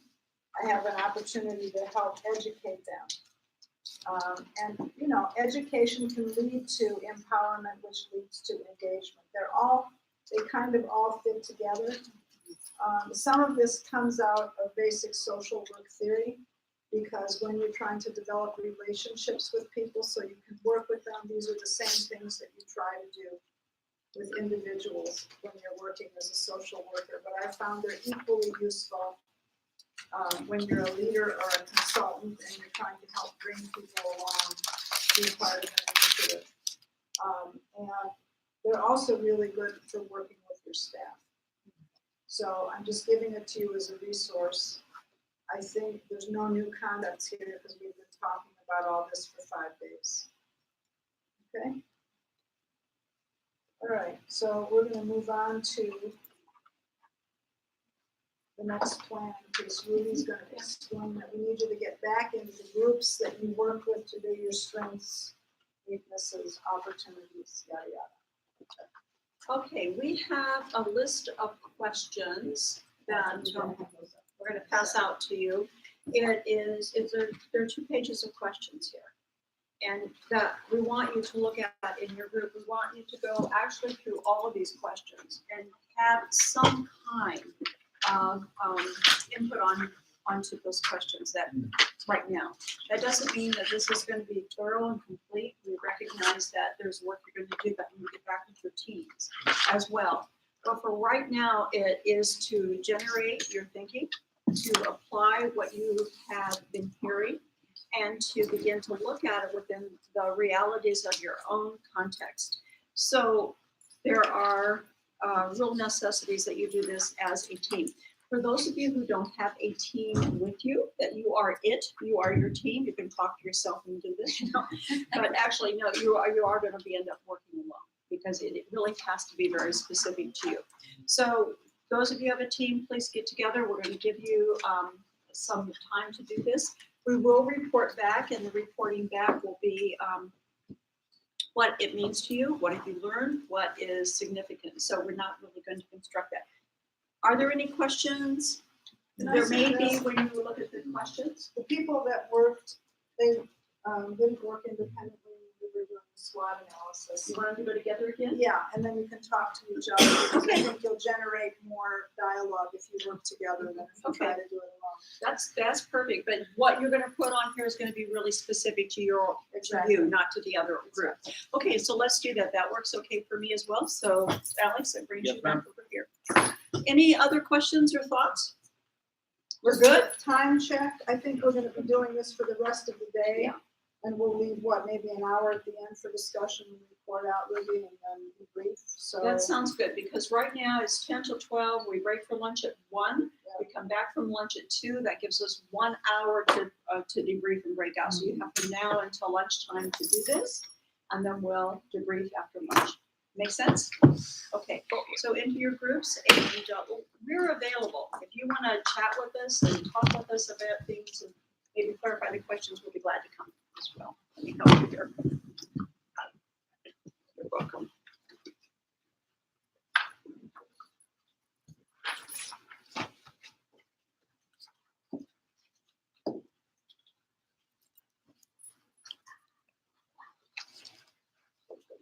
I have an opportunity to help educate them. And you know, education can lead to empowerment, which leads to engagement. They kind of all fit together. Some of this comes out of basic social work theory, because when you're trying to develop relationships with people so you can work with them, these are the same things that you try to do with individuals when you're working as a social worker. But I found they're equally useful when you're a leader or a consultant and you're trying to help bring people along, be part of an initiative. And they're also really good for working with your staff. So I'm just giving it to you as a resource. I think there's no new concepts here because we've been talking about all this for 5 days. Okay? All right, so we're gonna move on to the next plan, because Ruby's gonna explain that we need you to get back into the groups that you work with to do your strengths, weaknesses, opportunities, yada, yada. Okay, we have a list of questions that we're gonna pass out to you. There are 2 pages of questions here. And that we want you to look at in your group. We want you to go actually through all of these questions and have some kind of input onto those questions that right now. That doesn't mean that this is going to be thorough and complete. We recognize that there's work you're going to do that you get back with your teams as well. But for right now, it is to generate your thinking, to apply what you have been hearing, and to begin to look at it within the realities of your own context. So there are real necessities that you do this as a team. For those of you who don't have a team with you, that you are your team, you can talk to yourself and do this, but actually, no, you are going to be end up working alone, because it really has to be very specific to you. So those of you who have a team, please get together. We're going to give you some time to do this. We will report back, and the reporting back will be what it means to you, what have you learned, what is significant. So we're not really going to construct that. Are there any questions? There may be when you look at the questions. The people that worked, they didn't work independently. We were doing the SWOT analysis. You want them to go together again? Yeah, and then you can talk to each other, because I think you'll generate more dialogue if you work together than if you try to do it alone. That's perfect. But what you're going to put on here is going to be really specific to you, not to the other group. Okay, so let's do that. That works okay for me as well. So Alex, it brings you back over here. Any other questions or thoughts? We're good? Time check. I think we're gonna be doing this for the rest of the day. Yeah. And we'll leave, maybe an hour at the end for discussion, and report out, Ruby, and then debrief, so. That sounds good, because right now it's 10 till 12. We break for lunch at 1. We come back from lunch at 2. That gives us 1 hour to debrief and break out. So you have from now until lunchtime to do this, and then we'll debrief after lunch. Make sense? Okay, so into your groups, and we're available. If you want to chat with us and talk with us about things and maybe clarify the questions, we'll be glad to come as well. Let me help you here. You're welcome.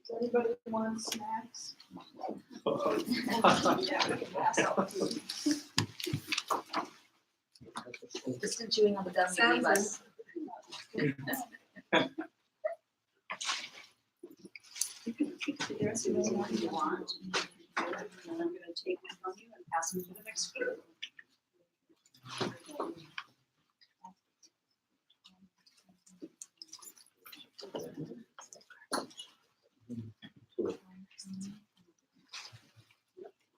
Does anybody want snacks? Yeah, we can pass out food. Distant chewing on the gum will leave us. You can keep it there as long as you want. And then I'm going to take it from you and pass it to the next group.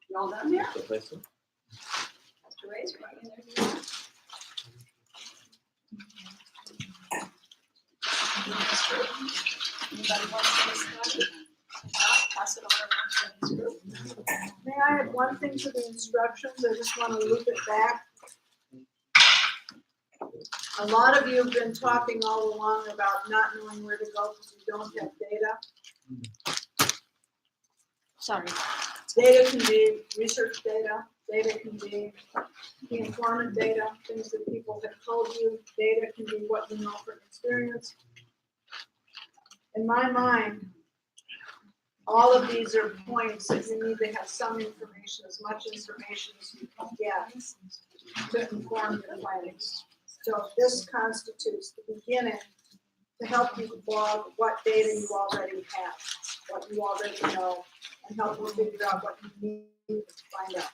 You all done there? Professor? Mr. Ray's right in there. Anybody want to say something? Pass it on around to the next group. May I add one thing to the instructions? I just want to loop it back. A lot of you have been talking all along about not knowing where to go because you don't have data. Sorry. Data can be research data, data can be the informant data, things that people have told you, data can be what you know from experience. In my mind, all of these are points that you need to have some information, as much information as you can get to inform your plans. So this constitutes the beginning to help you log what data you already have, what you already know, and help you figure out what you need to find out.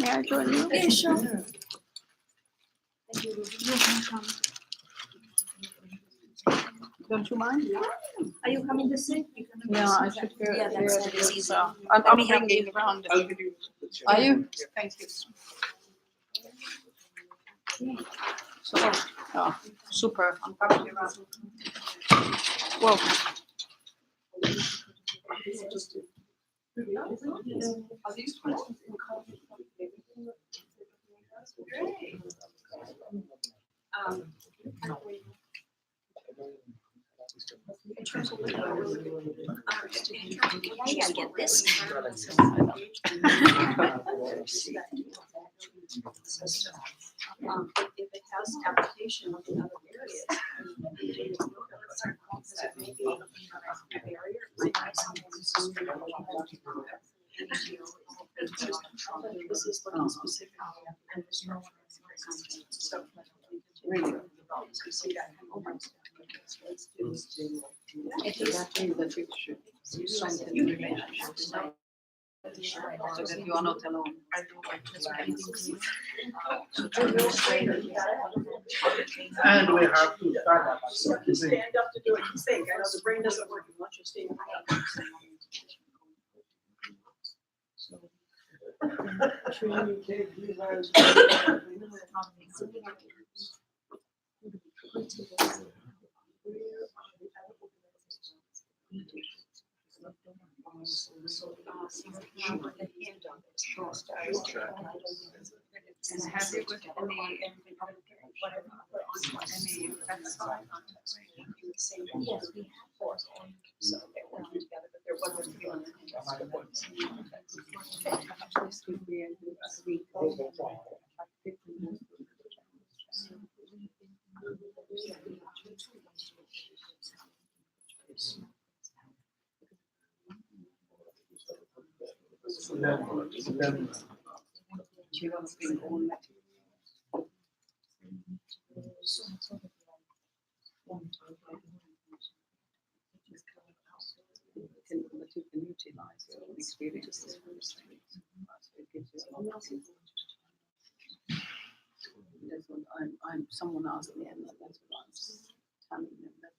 May I join you? Yeah, sure. Don't you mind? Are you coming to sit? No, I should go. Yeah, that's easy. I'm Let me help bringing you. around. I'll give you the chair. Are you? Thank you. So, oh, super. I'm coming around. Whoa. Are these questions in conflict with everything In terms of what I was, I get this. If it has application in other areas. Maybe a barrier, it might this is looking specific. And there's no so. Really? We see that. It is true that you should strengthen the relationship so that you are not alone. And we have to start up. So you stand up to do what you think. I know the brain doesn't work as much as standing up. And have you got any website? Yes, we have four. So they work together, but there wasn't one. This would be a good You have been all that. But you can utilize your own experiences for the same. It gives you a lot of things. That's what I'm someone asked me, and that's what I was telling them.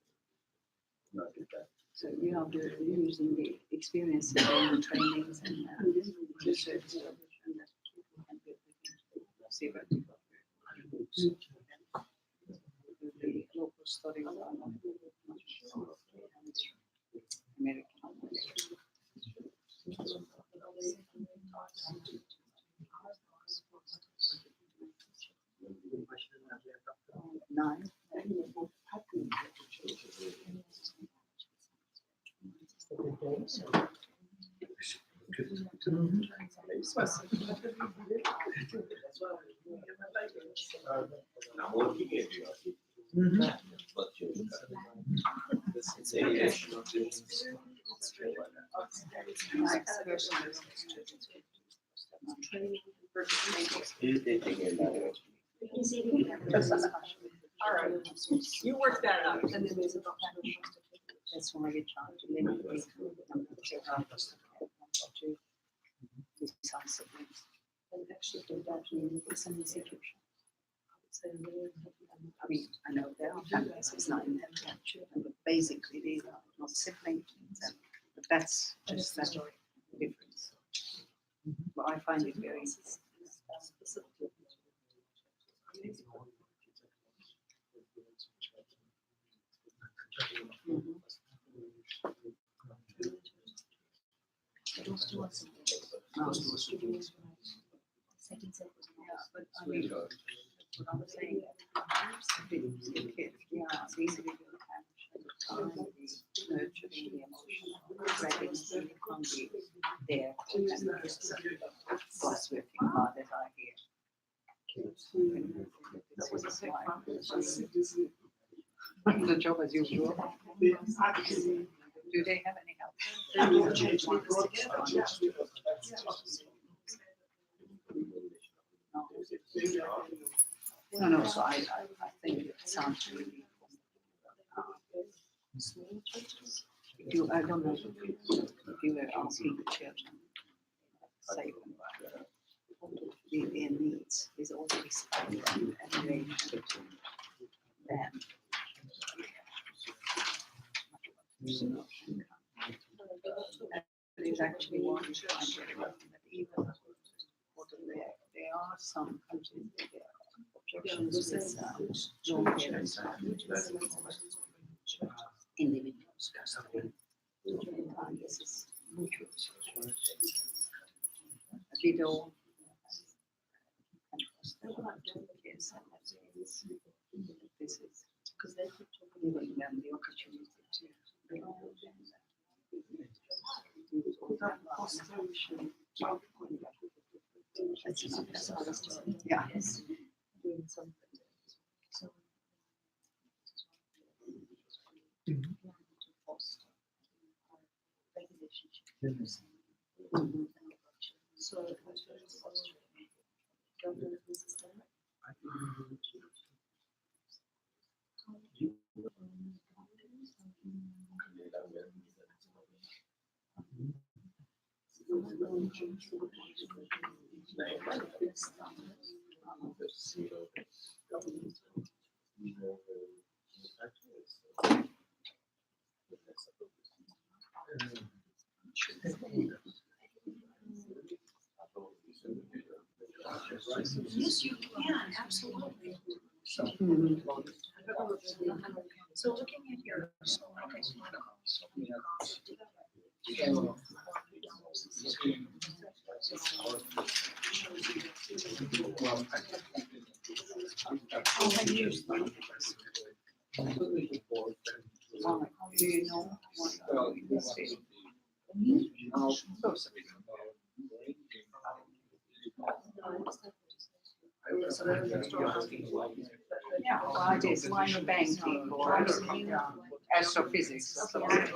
So you have to using the experience in the trainings and research and that people can build see what you got. The local studies are not much American. Nine. I'm working at this is a All right, you work that out. And then there's a. That's why you try to limit the decisively. And actually, that is an institution. I mean, I know there are families who's not in that children, but basically these are not siblings, but that's just that difference. But I find it very specific. But I mean, what I'm saying, the kids, yeah, it's easy to have the nurturing, the emotional readiness, and it can't be there. Plus working hard as I hear. The job as usual. Do they have any help? No, so I think it sounds really. I don't know if you were asking the children, say, the There's actually one trying to even there are some countries that there are objections with long periods of individuals. This is mutual. We don't. This is because they keep giving them the opportunity to. Yeah. Yes, you can, absolutely. So looking at your, okay, Do you know what you say? Yeah, well, it is minor banking or astrophysics or something.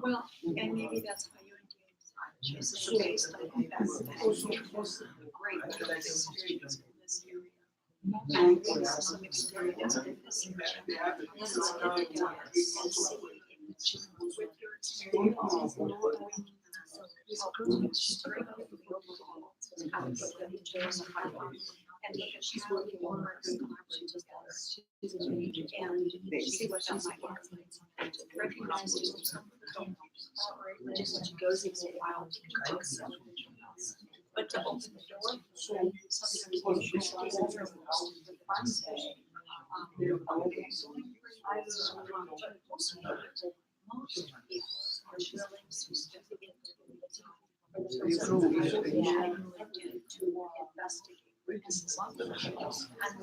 well, and maybe that's how you engage. This is based on that. Great experience in this area. And some experience in this area. Let's look at it and see with your experience. And she's working on her and see what that might look like. Recognize just just to go through a while to take some. But to open the door, and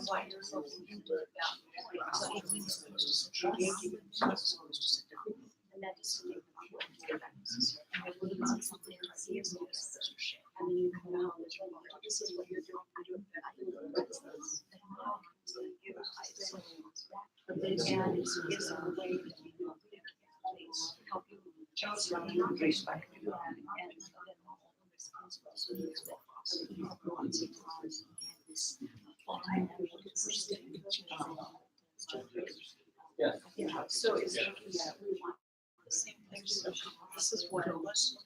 why there's something into that. So it means and that is I would love something to see as and then you come out and this is what you're doing. But then again, it's a way to help you just run your race back and yeah, so it's looking at we want the same thing. So this is what it was.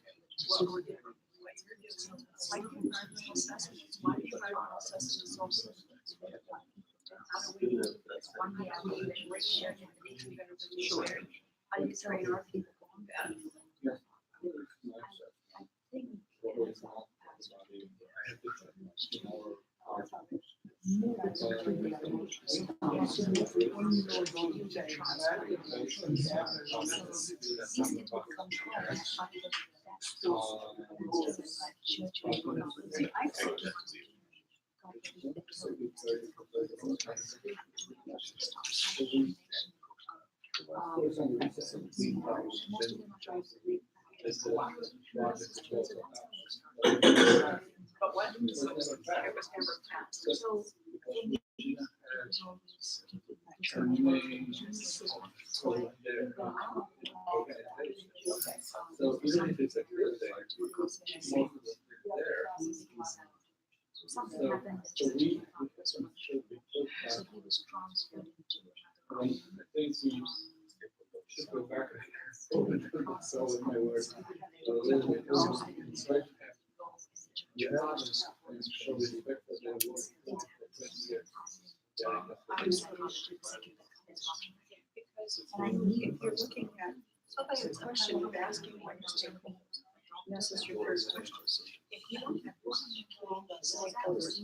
What we're doing. Why do you environmental assessment? Why do you environmental assessment is also how do we one day how do we make sharing and making better sharing? How do you train our people on that? I think but what? It was never passed. So So even if it's a good thing, most of them there. something So- happened. So we should be So he was transferred into I think we should go back. So with my words, a little bit more insight. Yeah, and show respect for their work. Because if you're looking at, the question you're asking, what you're saying, this is your first question. If you don't have one tool that's like others,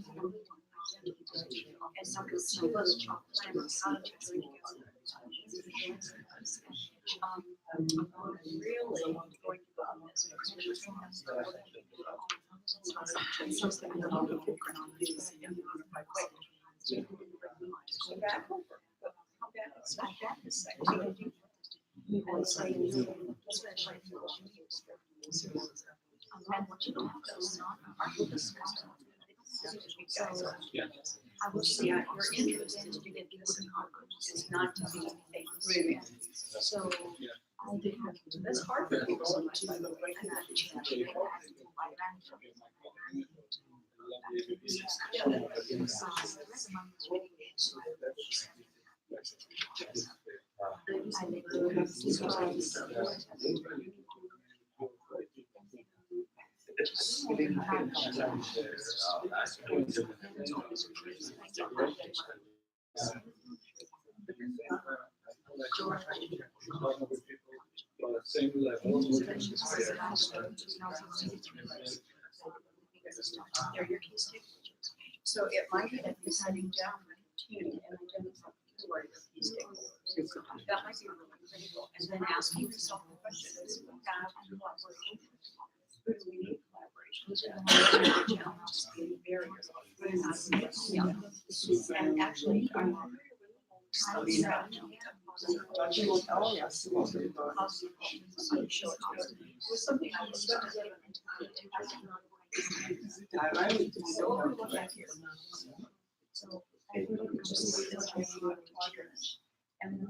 and some of those students how to drink really going to go on this. Something that I'll be different on is go back over. How bad is not bad this second? And say, especially for and what you don't have is not I would say your interest is to get this in is not to be a really. So I think that's hard for people to change. Same level. They're your key stakeholders. So it might be that you're sitting down with a team and identifying who are your key stakeholders. That might be really critical. And then asking yourself the question is, how and what we're who do we need collaboration? Those are the challenges and barriers. Yeah. And actually, Oh, yes. something I was so I really just and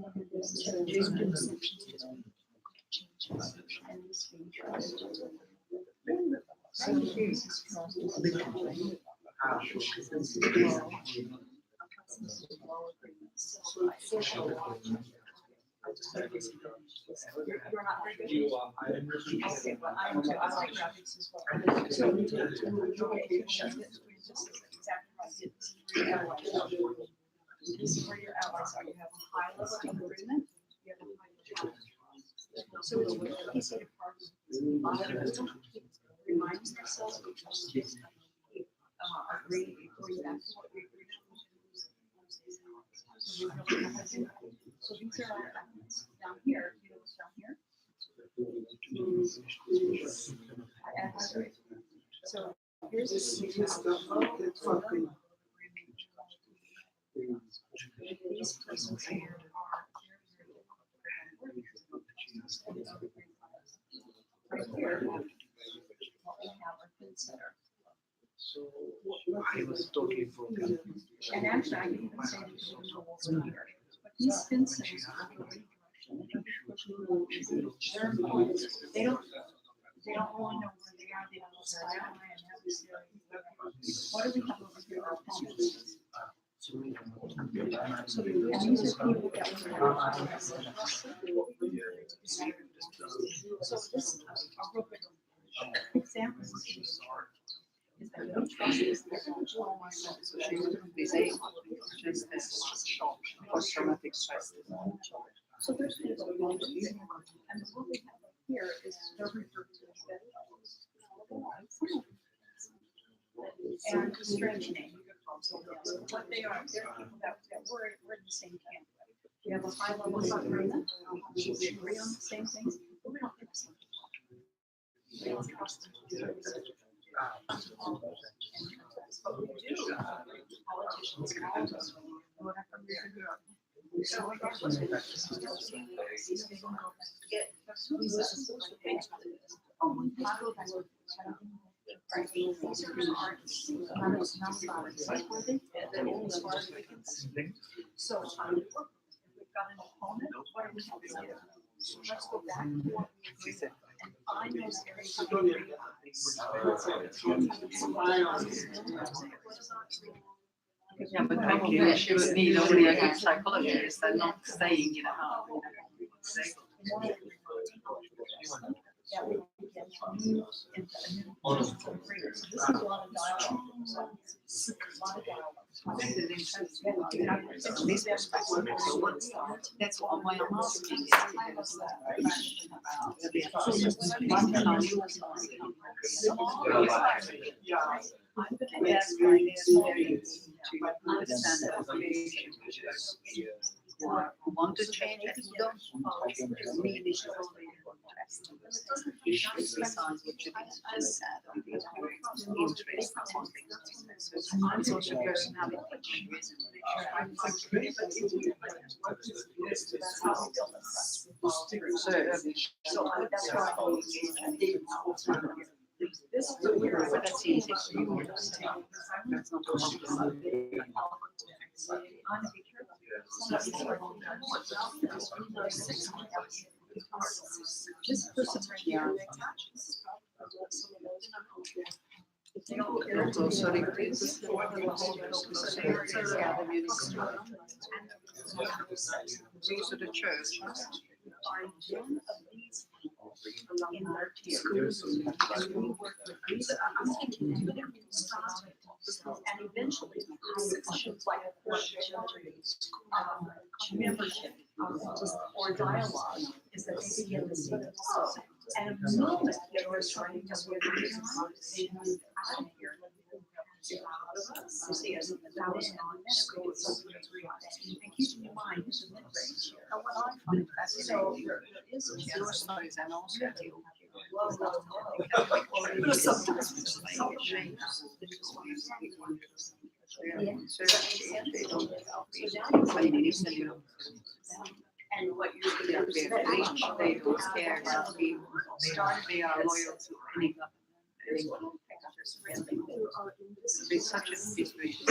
you're not very good. Okay, but I like graphics as well. So we do exactly right. This is where your allies are. You have a high level of agreement. You have a high level. So it's really easy to parse. Reminds ourselves of agree back to what we agreed on. So these are our elements. Down here, you know what's down here? So here's the these persons here are right here. What we have our fin center. So I was totally broken. And actually, I can even say these rules are here. But these fin centers are the right direction. They don't really know where they are. They don't know style. What do we have over here? Our functions. So these are people that so this example is that we trust this post-traumatic stress. So there's kind of a lot of these, and what we have up here is they're referred to as and strange name. So what they are, they're people that we're in the same camp. We have a high level of agreement, we agree on the same things, but we don't think the same. We don't trust them to do it. But we do, politicians, whatever we do. So regardless of what we listen to the page. Oh, we just go back to right, these are arts, none of like where they fit, they're only as far as we can see. So, if we've got an opponent, what do we have to do? So let's go back to what we agreed on and find those areas of agreement. Yeah, but maybe she would need only a good psychologist and not staying in a house. That's what my I'm asking. Yes, right, it's very to understand the population. Want to change it, you don't. Maybe she's already interested. Issues besides what you just said, or the interest on things. So sometimes also personality issues. So that's why this is a weird, but that's easy for you to understand. That's not just persevere. It also increases the these are the church. In their schools and we work with these. I'm thinking and eventually institutions like membership or dialogue is that they begin to see themselves. And a moment that we're starting to where they move out of here. You see, as in the thousand on schools, and keep in mind, this is mid-range. And what I find fascinating, there is a your studies and also the and what you're they don't care about people. They are loyal to any government. It's such a situation.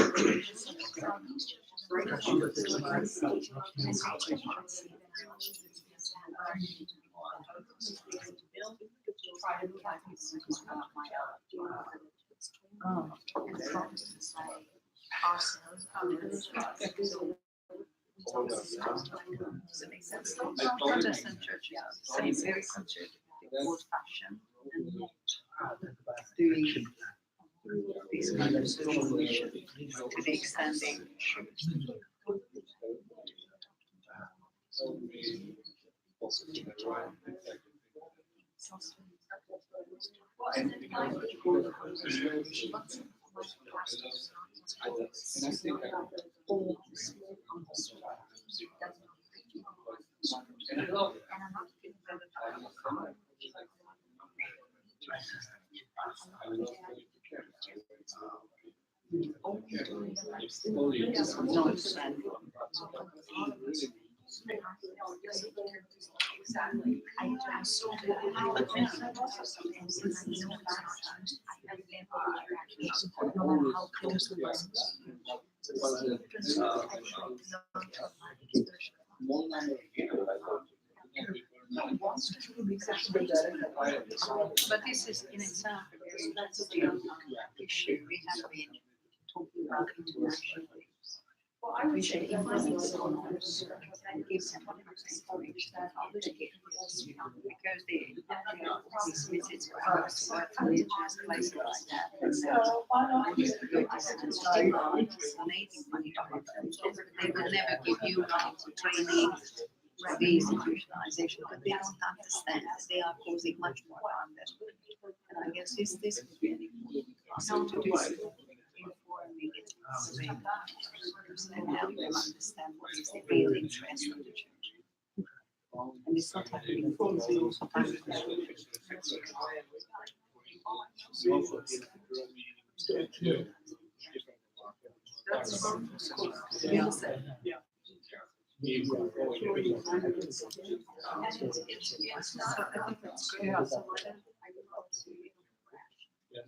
Does it make sense? Protestant churches are the same, very conservative, old fashioned, and not doing these kind of social mission to the extent they should. Exactly. I saw that I know how close the but this is in itself a very sensitive issue. We have been talking about internationally. Well, I would say if I think someone else and give them information that I'll take it because these visits were hours to work villages, places like that. And go distance to donating money to them. They will never give you money for training, re-institutionalization, but they don't understand that they are causing much more harm than good. And I guess this would be an important to do. Informing it and help them understand what is the real interest of the church. And it's not happening fully, also happening.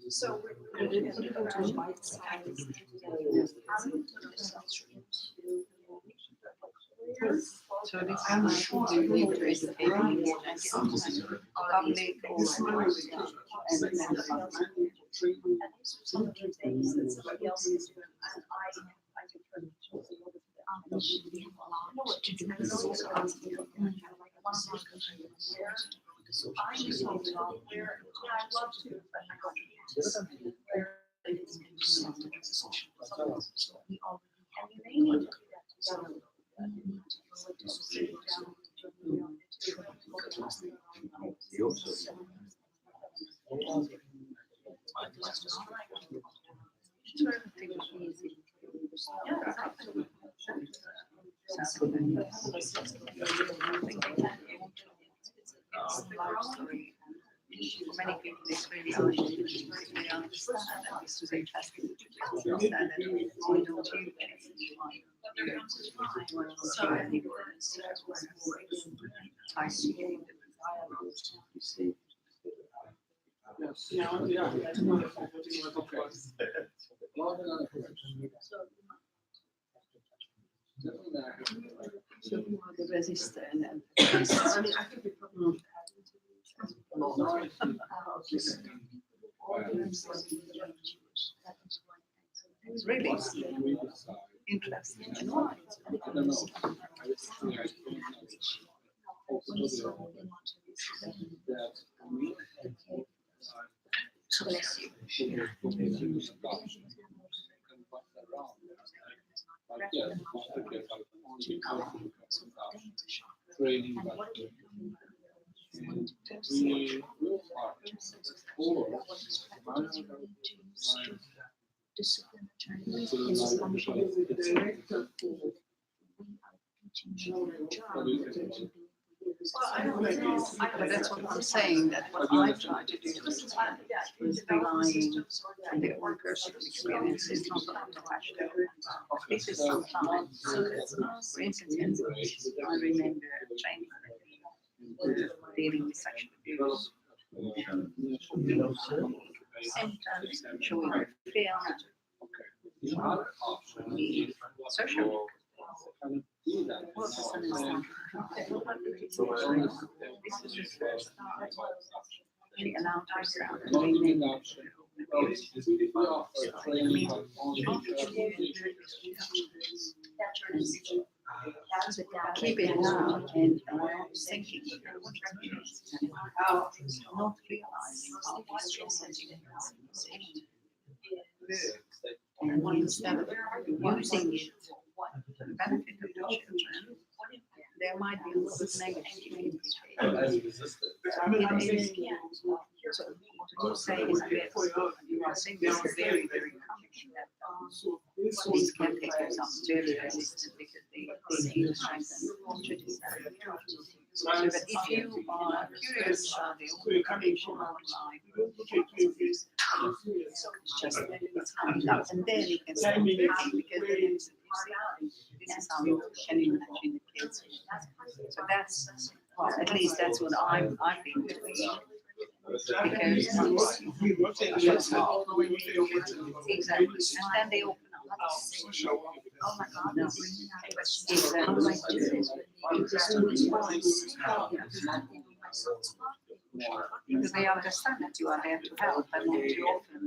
So we're going to go to white side. So this is really interesting and sometimes public or some of the things that somebody else is doing and I we have a lot to do with social constantly. One of our I just don't know where, yeah, I'd love to, but I don't. We already have And you may need to do that together. For many people, it's really hard to really understand, and this was interesting to understand that we don't do the resistor and then. I mean, I think we probably. It's really interesting. Bless you. Training, and we will are Discipline Well, I don't know. But that's what I'm saying, that what I try to do is relying on their own personal experience. It's not about the rational. This is sometimes, for instance, I remember training dealing with sexual abuse. Symptoms, showing fear, social. What is an example? This is the first time she allowed herself to remember. Keep it down and thinking, not realizing how distressing it is. And instead of using it for the benefit of the children, there might be a lot of negative implications. So what you say is this, you are saying this is very, very common, that these caretakers are very resistant because they see the strength and prejudice. So that if you are curious about the occupation of life, just it's coming up, and then you can start thinking, because then this is how you can imagine the kids. So that's, well, at least that's what I've been doing. Because exactly, and then they open up. Oh my God, they're bringing out questions. How do I do this? Because they understand that you are there to help and not to often.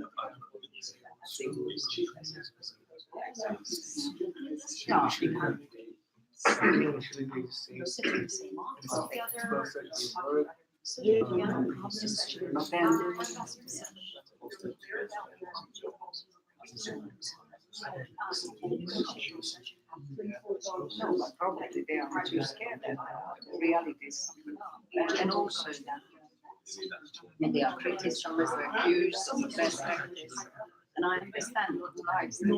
No, but probably they are too scared that the reality is something else. And also that when they are criticized or accused of best practice. And I understand what lies there.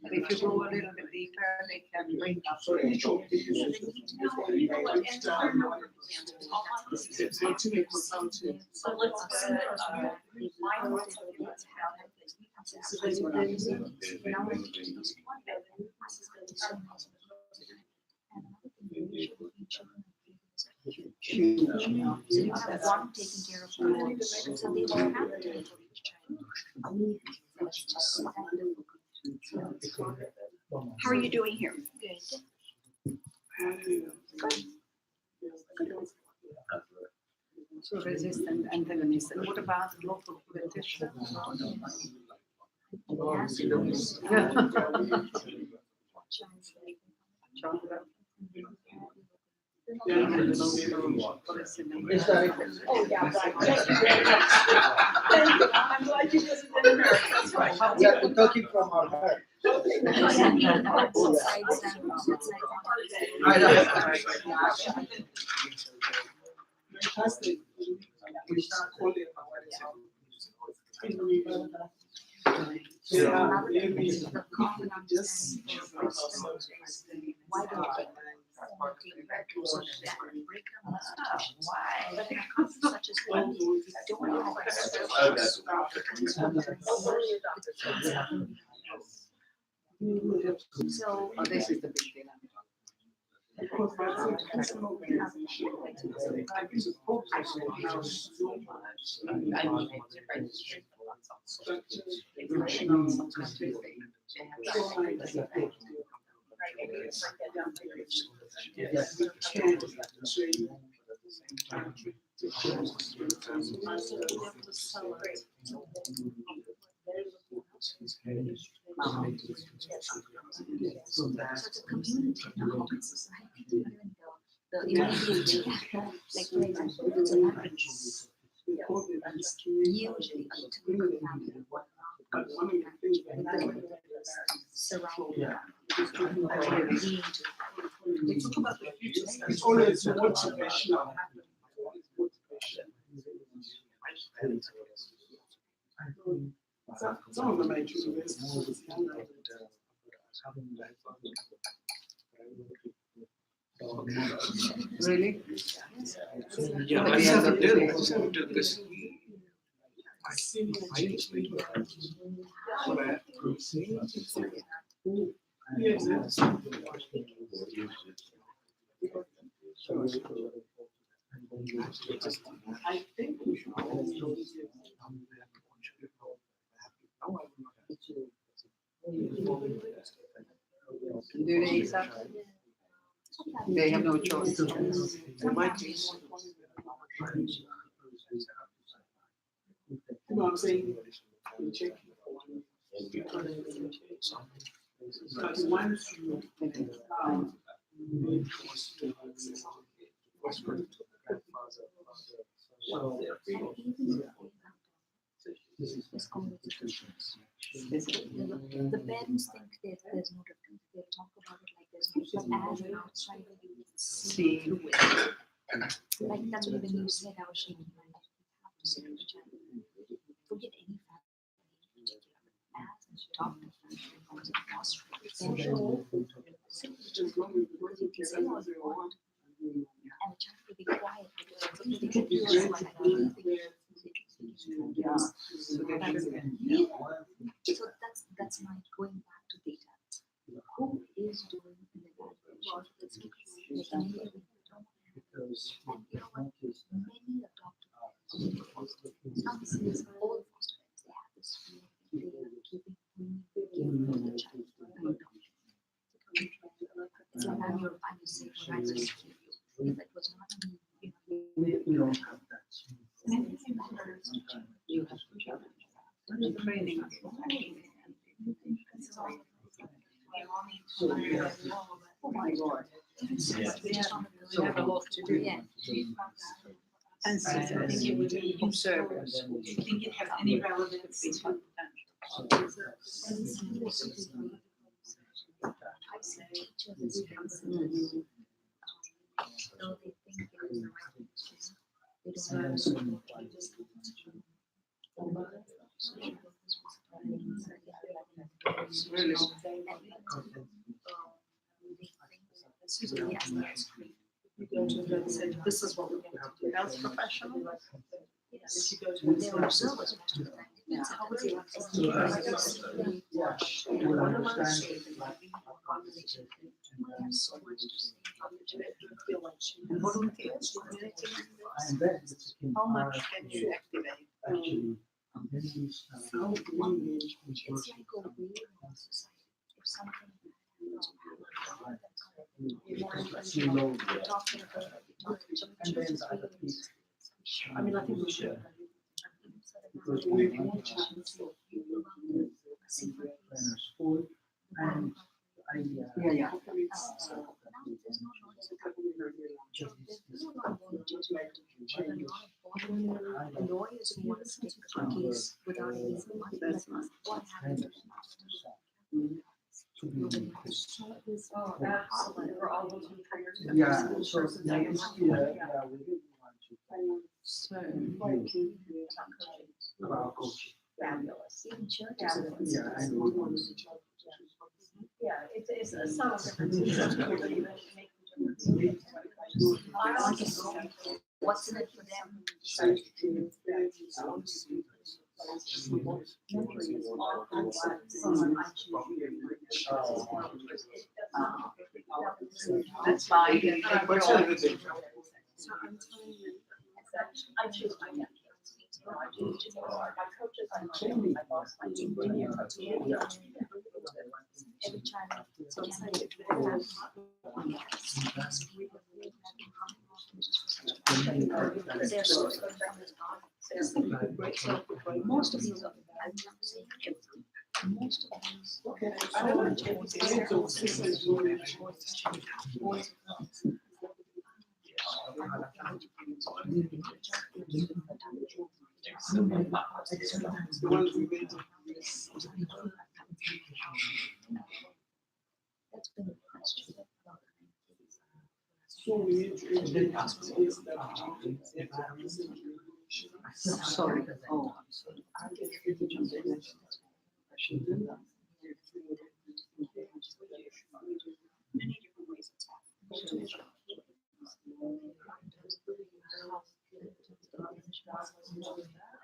But if you go a little bit deeper, they can bring up. You have one taking care of the other, so they don't have to take care of each child. Let's just sit down and look. How are you doing here? So resistant antagonist. And what about local politicians? Is that it? Oh, yeah, right. Thank you very much. Thank you. I'm glad you visited America. That's right. We are talking from our heart. Fantastic. We start calling Another thing is the common understanding of wisdom is why don't they break up institutions? Why? But in a country such as India, don't have institutions. So This is the big thing. So it's a community, not a society. Even the immediate, like for example, if it's a marriage, usually a typical family surrounding we talk about the future. It's always motivational. Some of the major universities. Really? Yeah, I just have to tell, I just have to tell this. I think we should Do they accept? They have no choice. in my case. You know what I'm saying? We check but once you this conversations. The parents think that there's no difference. They talk about it like there's no difference. But as an outsider, you can see through it. Like that's what when you said how she have to sit with the child. Forget any family. As a doctor, becomes a foster care. Sit with the child because you can say all you want. And the child will be quiet because they can do anything. Yeah. So that's my going back to data. Who is doing an evaluation? Let's keep like maybe we don't have. And you know what? Many adopted some cities, all foster parents, they have this feeling that they are giving the child. It's like I'm saying, I just keep you. If it was not me, We don't have that. everything matters to change. You have to challenge that. The training. Oh my God. We have a lot to do. Yeah. And so I think it would be observers. Do you think it has any relevance to I see teachers consider though they think it is the right thing to do, they don't have support. Really? You go to them and say, this is what we want to do. Health professional? Yes. You go to them and They say, were observers most of the time. Yeah. So much to say. And volunteers, community And members, that how much can you activate? actually, communities, It's like a wave in society. If something We're talking about And then the other piece. I mean, I think we should. Because we want to school and I, Yeah. Lawyers who want to take the case without any money, that's not what happens. to be. Oh, absolutely, for all those who trainers. Yeah, so, yeah, we really want to. So, About coaching. fabulous. Even churches. Yeah, I know. Yeah, it's a subtle difference. What's in it for them? That's fine. So I'm telling you, I choose my young kids. I choose my coaches, I'm training my boss, my team. Every child. So most of these are, I'm not saying everything, most of these. I don't know if That's been a question. Sorry. Oh, I'm sorry. Many different ways it's happening.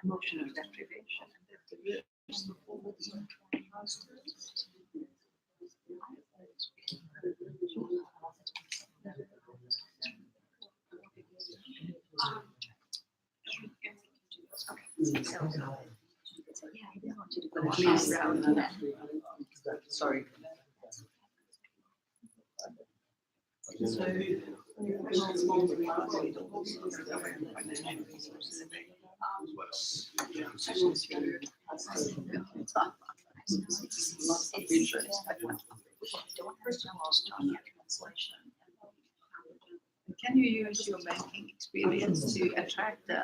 Emotional deprivation. Yeah, I didn't want you to go around that. Sorry. Can you use your banking experience to attract the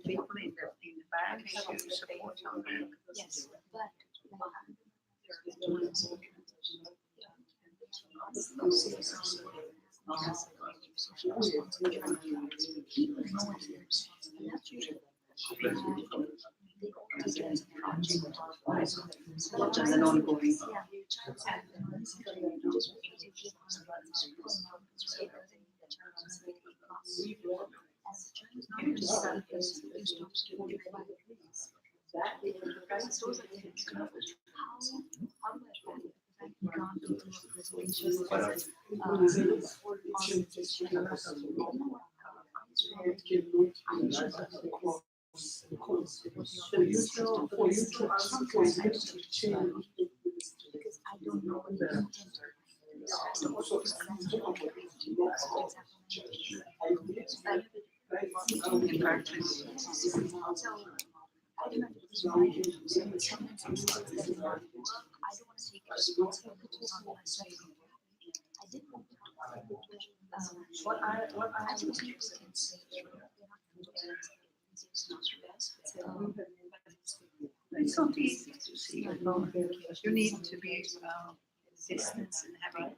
people in the bank to support your work? Yes, but people know it. And that's usually they all take it as a project. Not as an ongoing. So you know, for you to ask for them to change. Because I don't know what the intent In practice. I don't know if it's right. I don't want to take responsibility on myself. I didn't want to. What I I think people can say it's not best. It's not easy to see. You need to be distance and having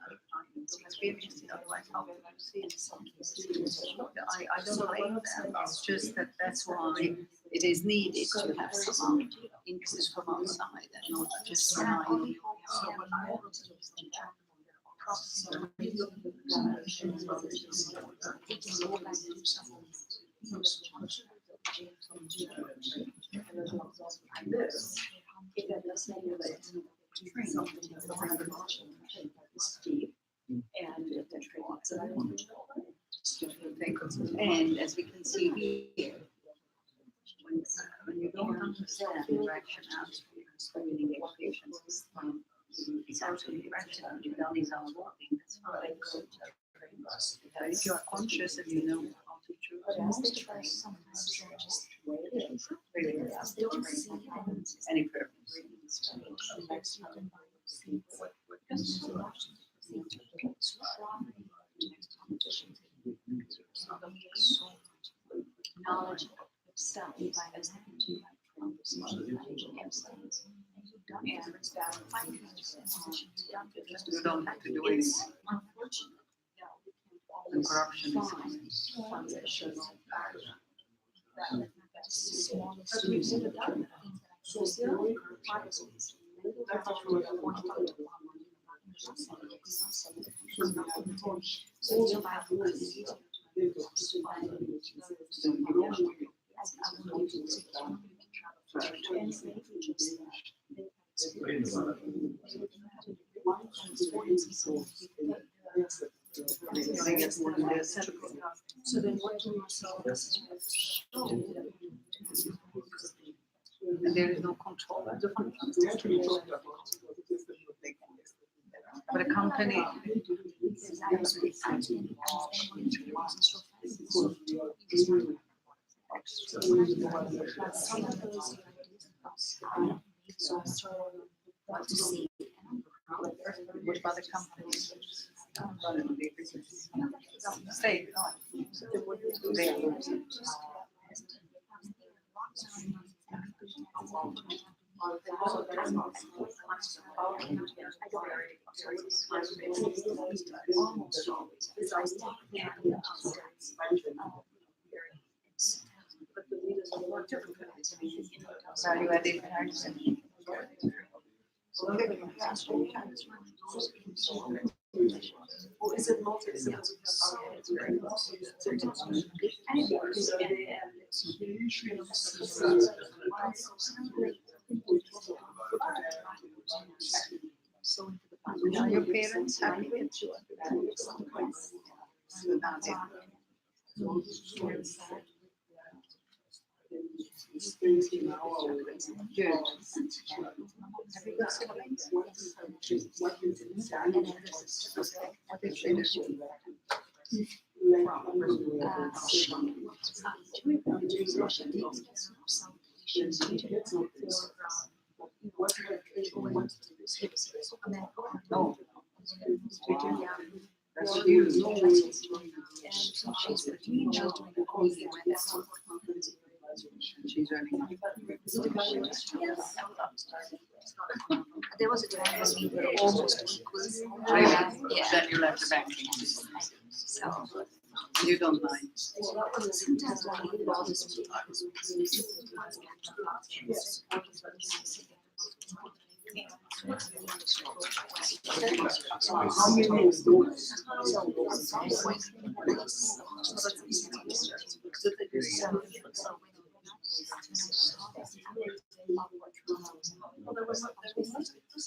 experience in otherwise how can you see it? I don't blame them. It's just that that's why it is needed to have some input from outside and not just relying. And as we can see here, when you don't understand the rationale for communications, it's out of the rationale. Your belly's all working. That's fine. If you are conscious and you know how to choose. Most of us sometimes are just they don't see Any preference. knowledge of stuff by the You don't have to do anything. And corruption is So then what do you say? and there is no control. But a company what about the companies? Stay on. They are losing. Value added energy. Or is it not? Are your parents happy with you? Good. Have you got siblings? What if they Oh. That's huge. She's earning. There was a time when we were almost equal. Then you left the banking. So You don't mind. sometimes I really bothers me. How many is those?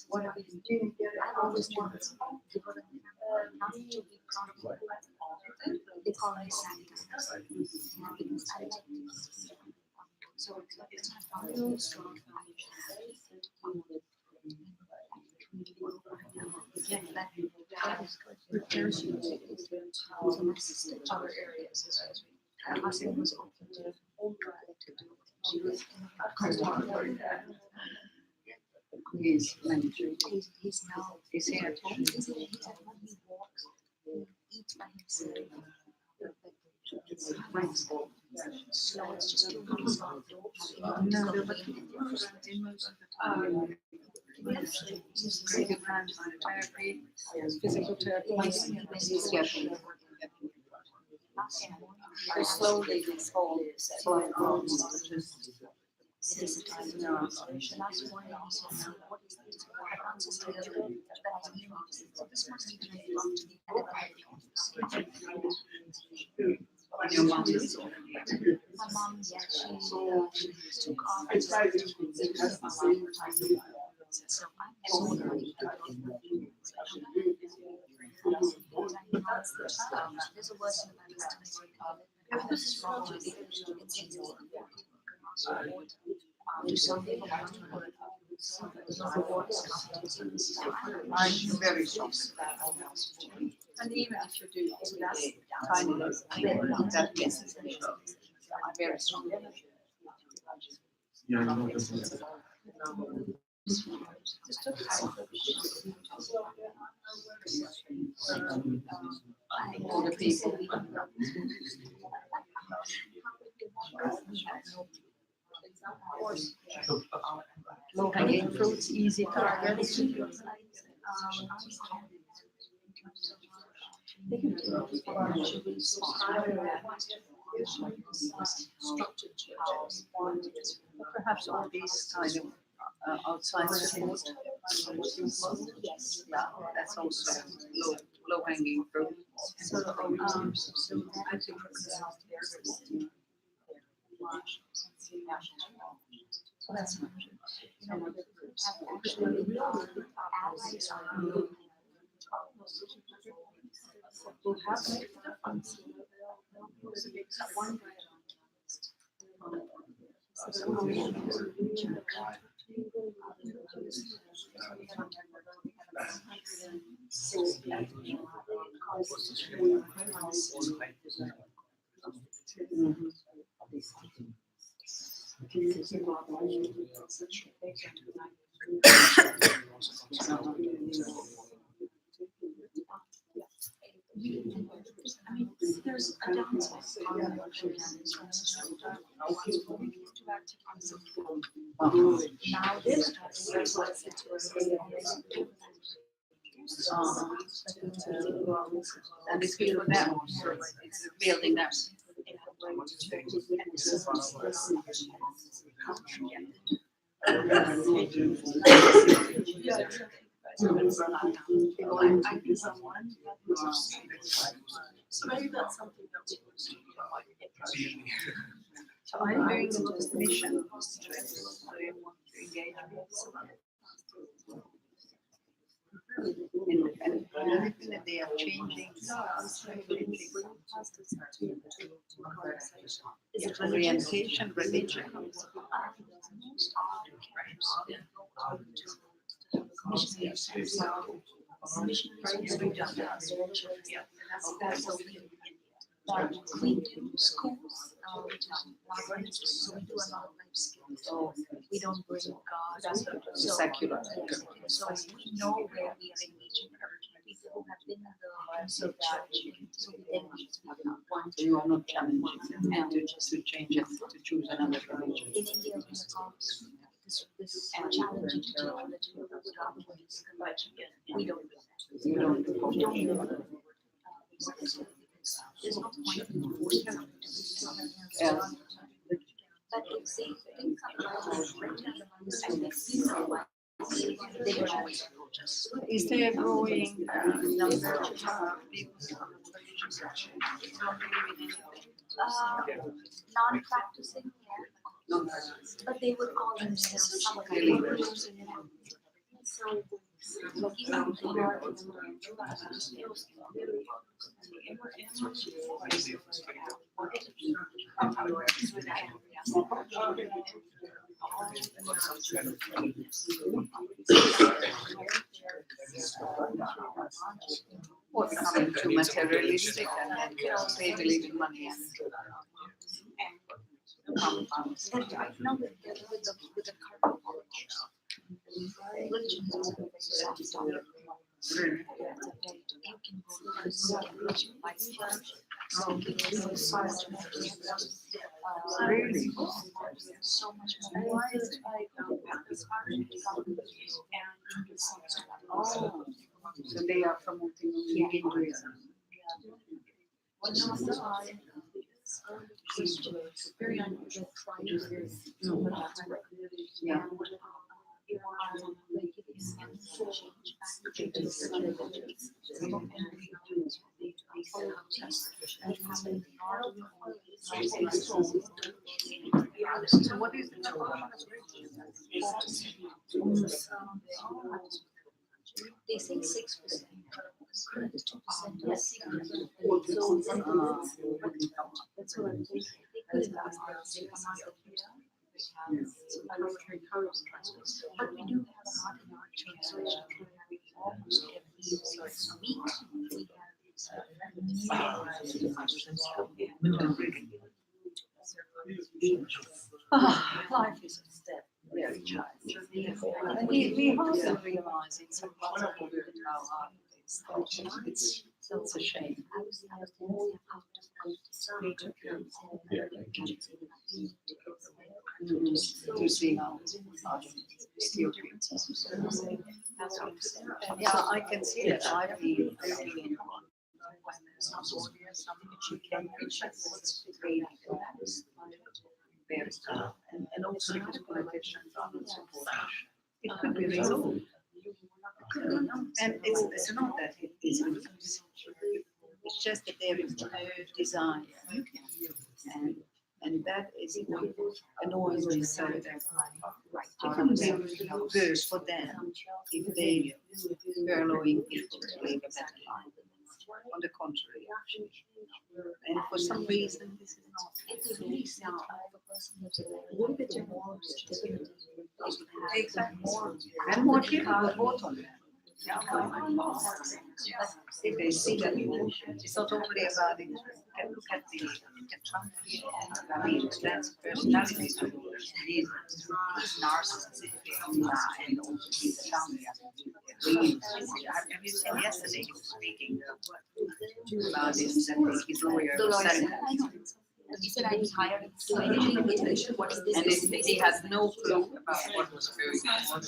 What I didn't get, I always wanted to go to not to be they call me sanitizer. Because I like this. So it's not really strong. Again, that is good. Prepares you to other areas as well. My husband was open to He's managing. He's now He's here at home. he's at home, he walks, he eats by himself. Right. Slow, it's just too much. No, but most of the time. He's very good hands on therapy, physical therapy. He's getting. So slowly this whole your mom is My mom, yeah, she took off. So I'm there's a word about this is wrong with it. Do something I'm very soft. And even if you do less tiny, that gets very strong. Yeah, I know this is. All the people. Low hanging fruits, easy targets. They can do structured Perhaps all these kind of outside support. Yes. Yeah, that's also low hanging fruit. So, I think so that's not true. Actually, allies are who have made a difference. One I mean, there's a downside. Now this And it's good for them, so it's building them. So maybe that's something that So I'm doing the mission trips, so you want to engage and they are changing. Is it orientation, religion? But we do schools, which is libraries, so we do a lot of life skills. So we don't bring God. So Secular. So we know where we are engaging people who have been in the church. So we then Want you are not challenging them and to change it, to choose another religion. in India, we have called this challenging to technology with other ways, but we don't do that. You don't do We don't do that. There's no point in forcing them to do something. But if they think and they feel like they don't always approach us. Is there a growing number of people? Non-practicing, yeah. But they would call themselves some Really? So, even they are Or becoming too materialistic and then they believe in money and compounds. and right now with the current religion is a very soft topic. You can go to this religion like so so much more. Really? So much more. Oh, so they are promoting Hinduism. Very unusual tribes. Yeah. So what is the They say 6%. 2% is secret. That's what I'm thinking. They could invest in but we do have a lot in our church. So almost every week we have Life is very challenging. And we also realize it's a possible with our life. It's a shame. To see how still yeah, I can see that. I've been living in one when there's not audience, something that you can reach what's really very tough. And also because politicians are not supporting. It could be resolved. And it's not that it isn't. It's just that there is no desire. And that is what annoys me so that it would be worse for them if they were allowing people to live a better life. On the contrary, and for some reason this is not. Exactly. And more people would vote on that. If they see that it's not only about it, and look at Trump here. I mean, that's personality. He's narcissistic and also he's a family. Have you seen yesterday he was speaking about this, that his lawyer said he said I was hired. What is this? and he has no clue about what was going on.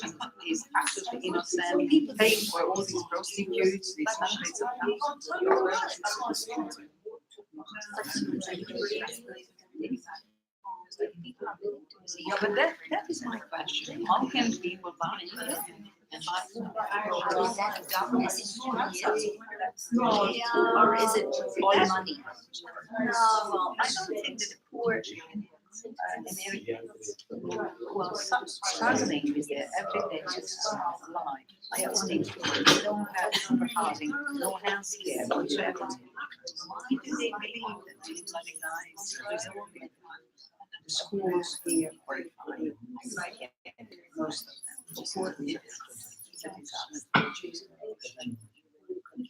He's absolutely innocent. He paid for all these prostitutes, these hundreds of thousands of euros. Yeah, but that is my question. How can people buy it? Is that government or is it all money? No, well, I don't think that the poor Americans who are struggling with their everyday life, I don't think they don't have proper housing, no health care, no travel. Why do they believe that these bloody guys resolving the schools here are fine? Most of them.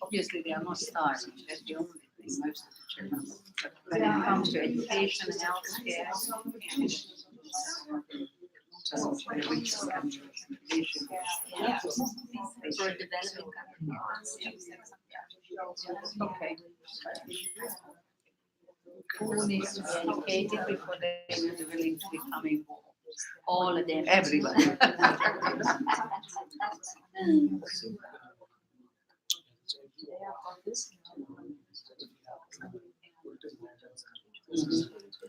Obviously, they are not starving. That's the only thing. Most of the children. But when it comes to education, health care, for the rich countries, they should be. For a developing country. Okay. Who needs to be educated before they will be willing to become involved? All of them. Everybody.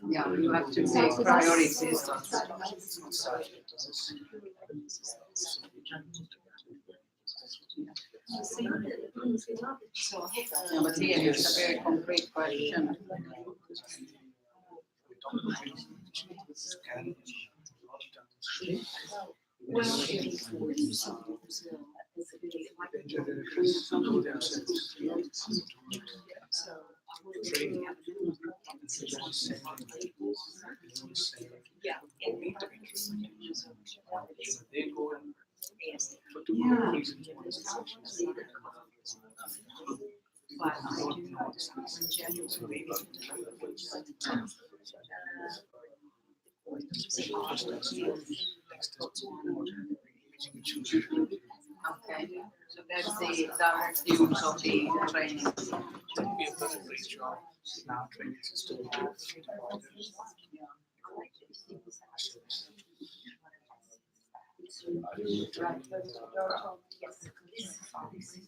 Yeah, you have to make priorities. Yeah, but here it's a very concrete question. Okay, so that's the direct use of the training. We have done a great job in our training system.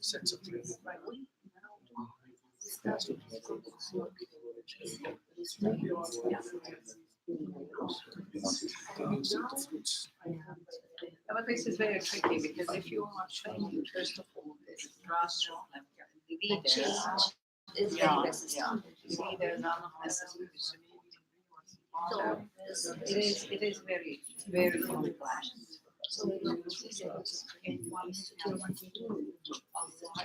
Sets of training. But this is very tricky because if you are training, first of all, this grassroots level, the leaders, Is very yeah, resistant. the leaders are not necessarily so it is very, very complex. So we don't see that in one to one to two. They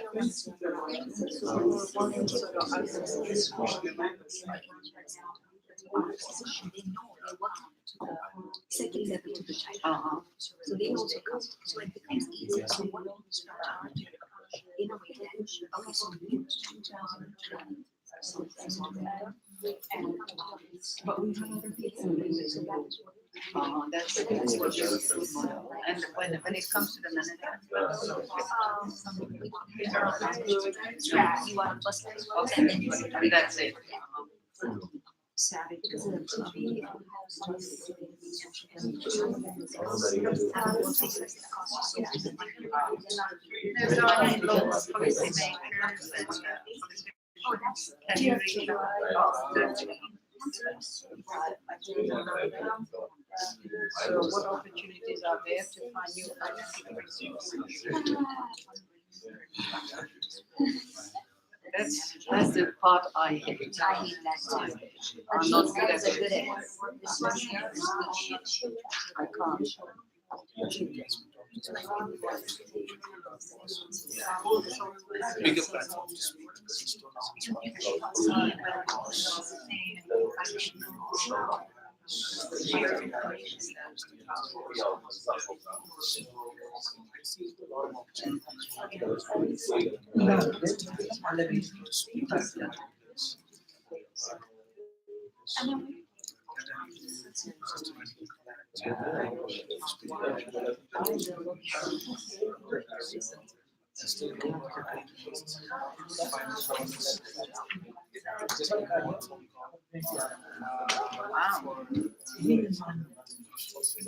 know they want second level to the child. So they also come. So it becomes easier. So what we start in a way that okay, so we use 2020 is altogether. And, but we have other people, so that is what. That's what you're good model. And when it comes to the management. You are a bus, and then you are. That's it. Savvy to There's no policymakers and Oh, that's. can you read So what opportunities are there to find new financial resources? That's the part I hate. I hate that too. I'm not good at But it. good at this one here is good. I can't. Bigger platforms.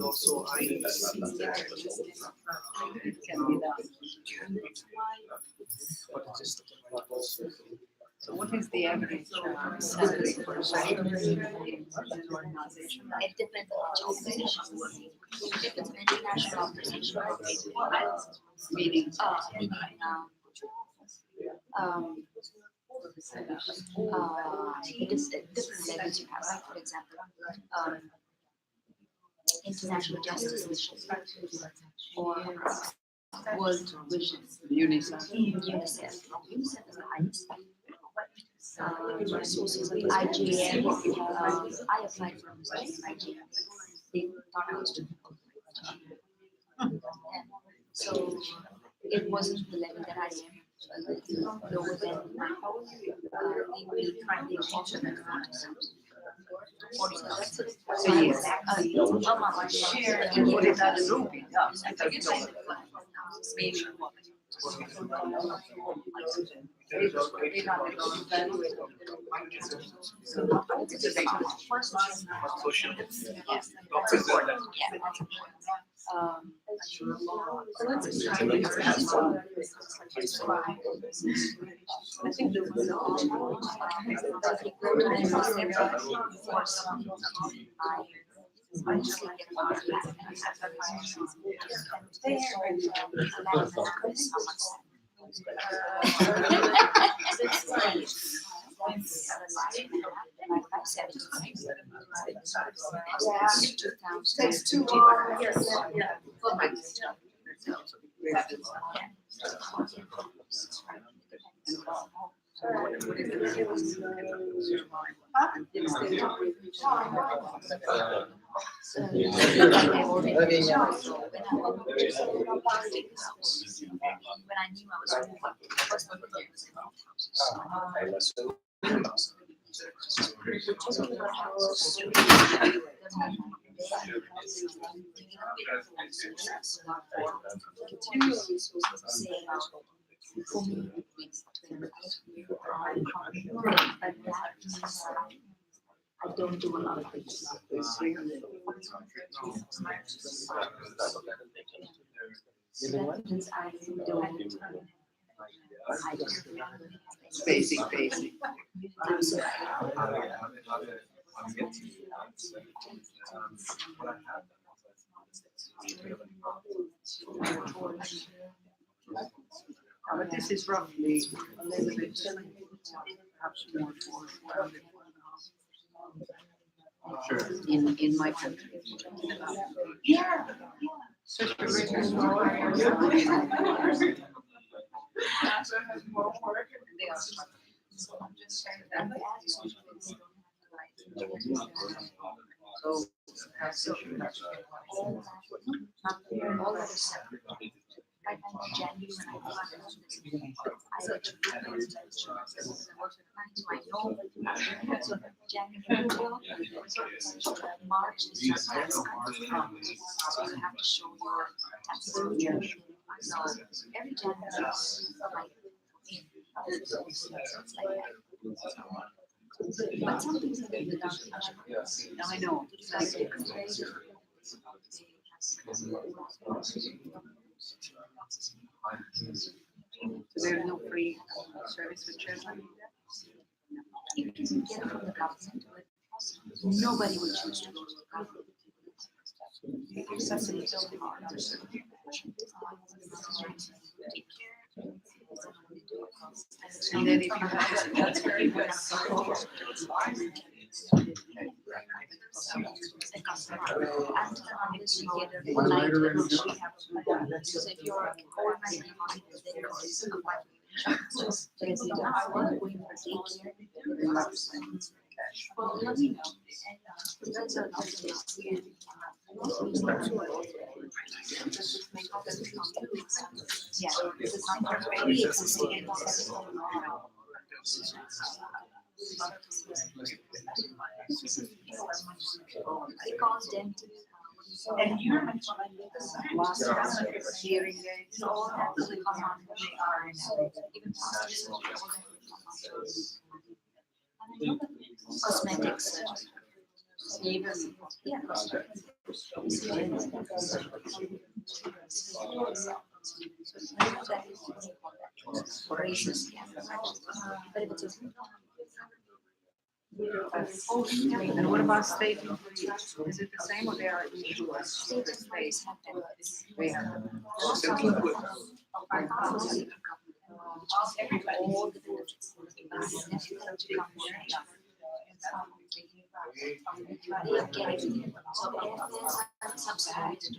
Also, I see that It can be done. So what is the average salary for a social organization? It depends on which organization you're working. If it's an international organization, Meaning, it is different levels you have, right? For example, international justice mission or World Vision, UNICEF. UNICEF. UNICEF is the highest. IGM, I applied for a position in IGM. They thought I was too difficult. So it wasn't the level that I am, a little lower than we will try to also make So yes. What is that grouping? Maybe. I think there was Takes too long, yes, yeah. When I knew I was moving, the first one was continually saying for me it's but that means I don't do a lot of things. That means I don't. Basic. But this is roughly a little bit, perhaps more for in my country. Yeah. Such a rich They are So I'm just saying that all that is separate. Right now in January when I March is just tax time. So you have to show your tax return. So every January, like, it's like that. But some things are done without the I know. like So there's no free service with children? you can get it from the government, but nobody would choose to go to the government. Subsidies don't hard. And then if you have, that's very good. One night and so if you're old man, then there's a wife. So if you don't want going for daycare, well, let me know. That's a yeah, this is not very existing. It calls them to and you're hearing aids, all that really come on when they are even cosmetics. Even, yeah. Braces, yeah. But if it's And what about state employees? Is it the same or they are insured? state employees have to. They are. All the benefits. They are getting, so if subsidized,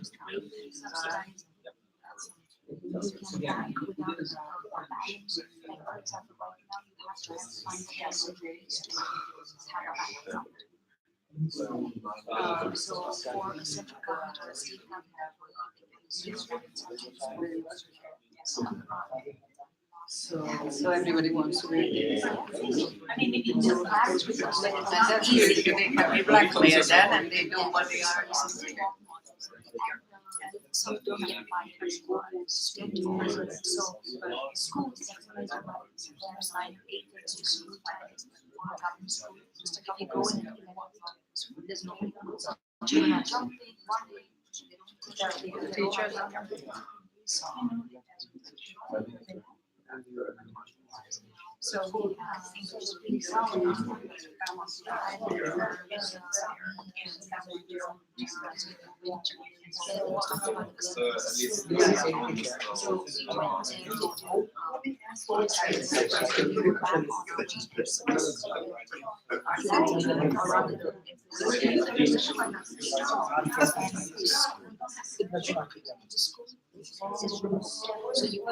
subsidized. You can bank without a balance. Like for example, right now you have to find the facilities to have a bank account. So for a central government or a state government, So everybody wants to be. I mean, maybe the marriage was also And that's easy, they can be blackmailed then and they know what they are. Some don't get fired, so schools, there's like 8 schools, government school. If you go in, there's no children are jumping, one day, Teachers. So we have English really solid. So you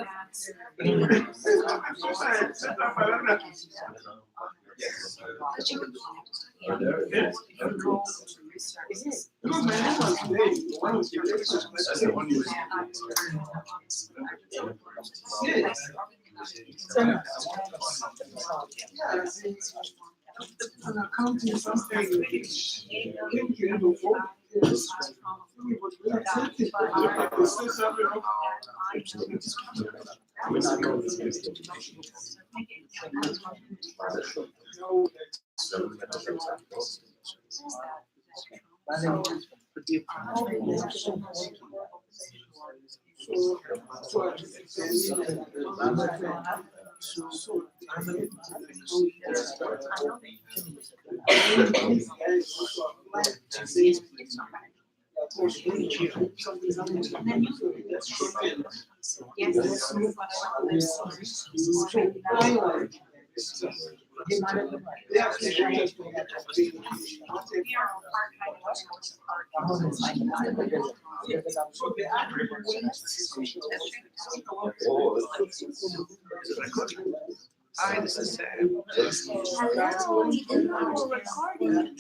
Hi, this is Sam. hello, we didn't know we were recording.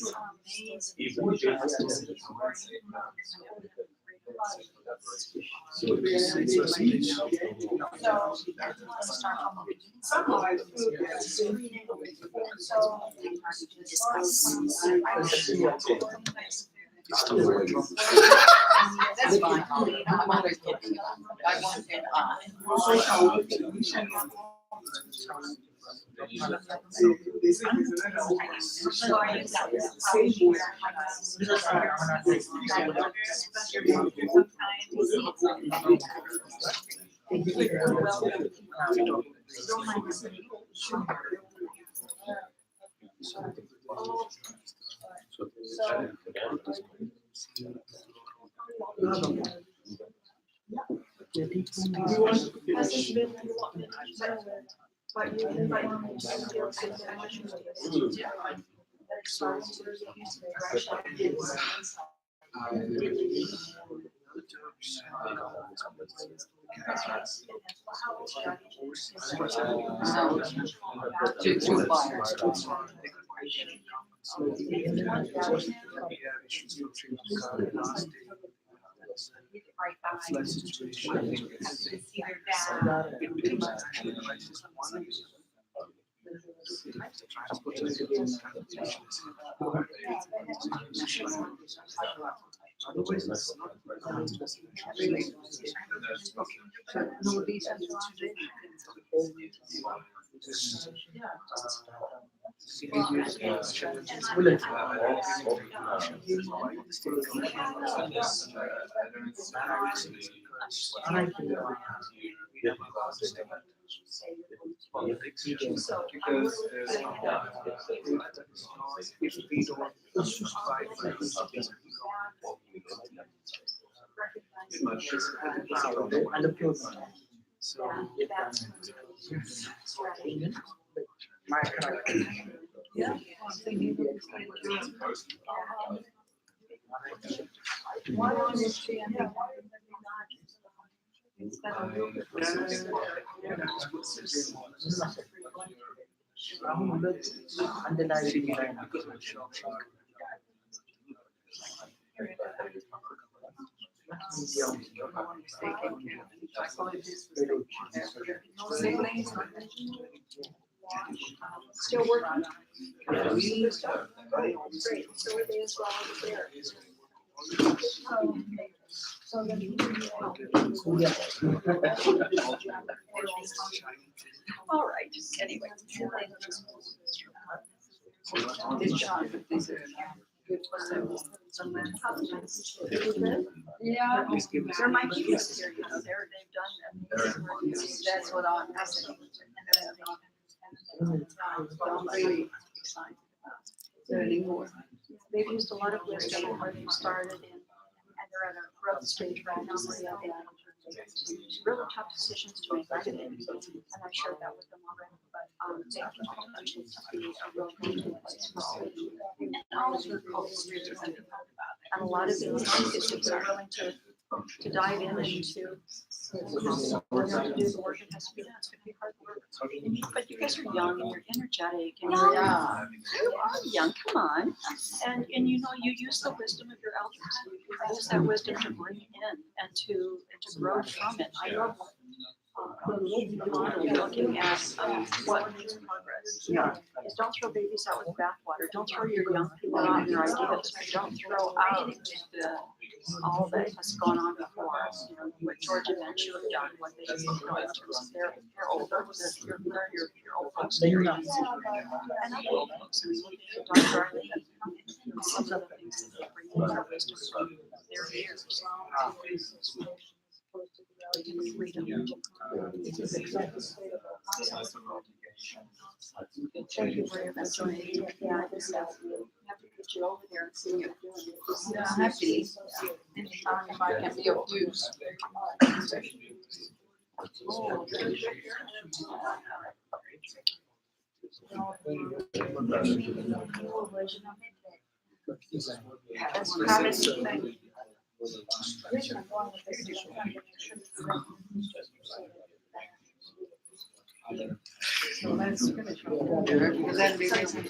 So Somehow food is That's fine. I'm not a kid. I want But you invite me to deal with Two buyers. No, these are Still working? Great, so are they as well over there. All right, anyway. Yeah. There might be kids here, you know, they've done amazing work. That's what I'm asking. I'm really excited about learning more. They've used a lot of wisdom where they started and they're at a growth stage right now where they have really tough decisions to make. And I shared that with them already, but they continue to be a real go-to place for all. And all of their cultures and a lot of these are willing to dive in and to learn how to do the work. It has to be hard work. But you guys are young and you're energetic and you are young, come on. And you know, you use the wisdom of your elders. You use that wisdom to bring in and to grow from it. I love looking at what makes progress. Is don't throw babies out with the bathwater. Don't throw your young people out and their ideas. Don't throw out all that has gone on before us. You know, what George and Ben should have done, what they in terms of their older, your old folks experience. And other old folks, I mean, what they have done for our nation. Some of the things that they bring in their wisdom from their years. Thank you very much. Yeah, I just have to put you over there and see what you're doing. Yeah, happily. Anytime if I can be of use. So let's finish up there, because that'd be funny.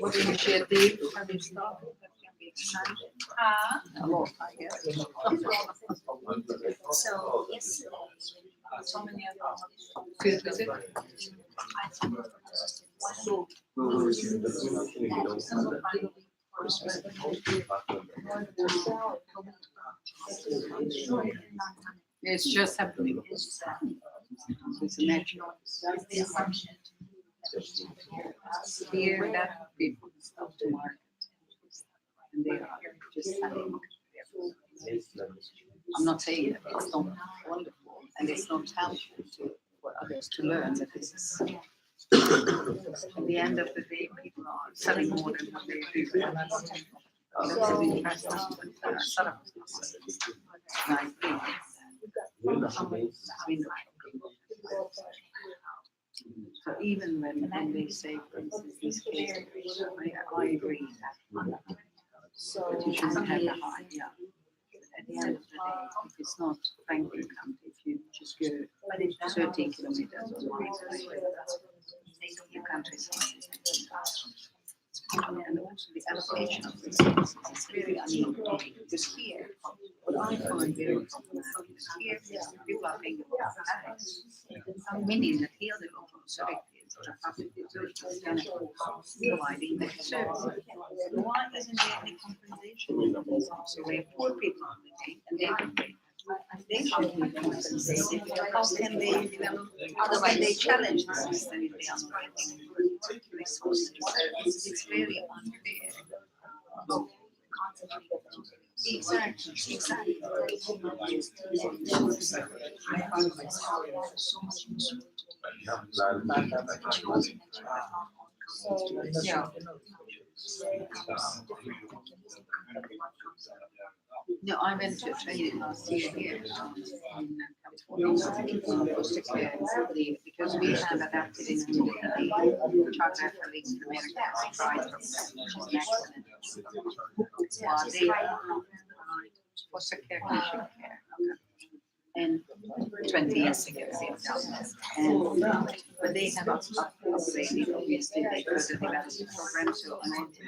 What initiative have you started? A lot, I guess. So yes, so many of them. Field visit. It's just happening. It's a natural. Here, that people stop to market. And they are just selling. I'm not saying that it's not wonderful and it's not helpful for others to learn that this is. At the end of the day, people are selling more than what they do. That's an interesting setup. And I think so even when they say, for instance, these cases, I agree that you shouldn't have a high, yeah. At the end of the day, if it's not banking account, if you just go 13 kilometers or your countryside. And also the allocation of resources is very unequal. Because here, what I find very problematic is here, people are paying a lot of tax, meaning that here the local authorities are public utilities providing their services. Why isn't there any compensation? So where poor people are living and they don't pay. They should be compensated. How can they develop? How can they challenge the system if they are not getting resources? So it's very unfair. Exactly. Yeah. No, I went to a training last year here in California, foster care, because we have adapted in the child referees in America as a trial program, which is excellent. While they foster care, kinship care, and 20 years ago they have done this. And but they have upgraded, obviously, they further developed the program, so I wanted to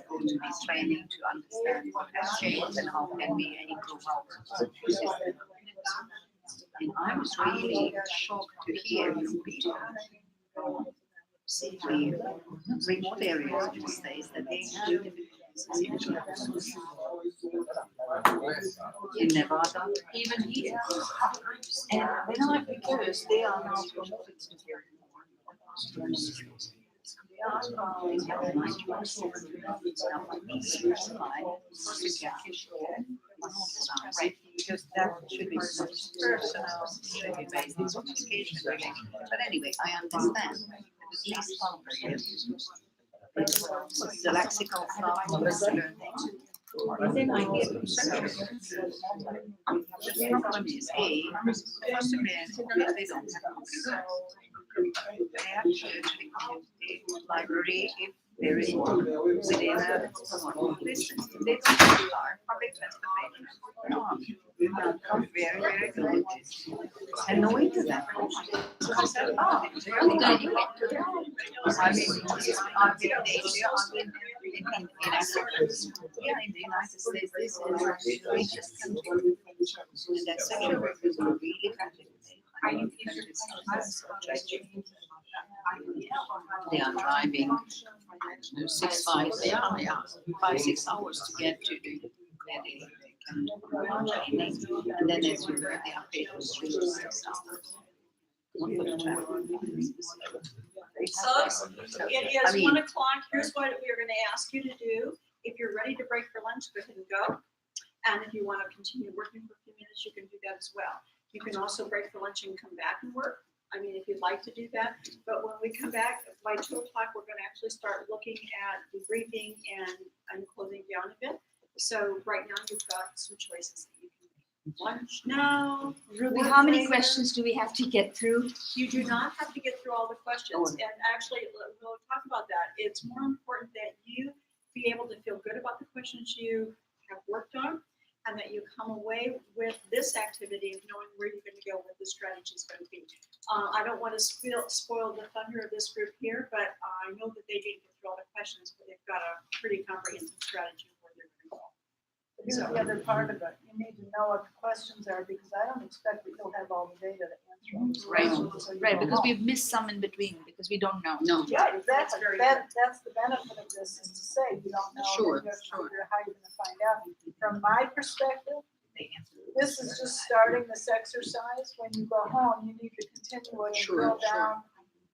go to this training to understand what has changed and how can we improve our system. And I was really shocked to hear from people the remote areas of the states that they have difficulties in Nevada, even here. And when I, because they are now conflicts with their because that should be personal, should be based on communication, but anyway, I understand that at least one the lexical stuff was to learn things. And then I hear from centers. The problem is, A, foster parents obviously don't have computers. They have church, community, library, if there is one, within a listen. They don't have a car, public transportation. I'm very, very good. And knowing to that, so I said, oh, I mean, I've been in the United States, this is the richest country. And that social workers are really they are driving 6 hours to get to where they can training, and then as you learn, they are paid for streets and stuff. So it is 1 o'clock. Here's what we're going to ask you to do. If you're ready to break for lunch, go ahead and go. And if you want to continue working for a few minutes, you can do that as well. You can also break for lunch and come back and work. I mean, if you'd like to do that. But when we come back by 2 o'clock, we're going to actually start looking at debriefing and closing down a bit. So right now you've got some choices that you can make. Lunch now. Ruby, how many questions do we have to get through? You do not have to get through all the questions. And actually, we'll talk about that. It's more important that you be able to feel good about the questions you have worked on, and that you come away with this activity of knowing where you're going to go, what the strategy is going to be. I don't want to spoil the thunder of this group here, but I know that they didn't get through all the questions, but they've got a pretty comprehensive strategy of where they're going to go. Here's the other part of it, you need to know what the questions are, because I don't expect that you'll have all the data to answer all these Right. questions. so you Right, don't because know. we've missed some in between, because we don't know. No. Yeah, exactly, very that's the benefit of this, is to say, you don't know, Sure, and you have to sure. figure out how you're gonna find out. From my perspective, this is just starting this exercise, when you go home, you need to continue it and Sure, drill sure. down,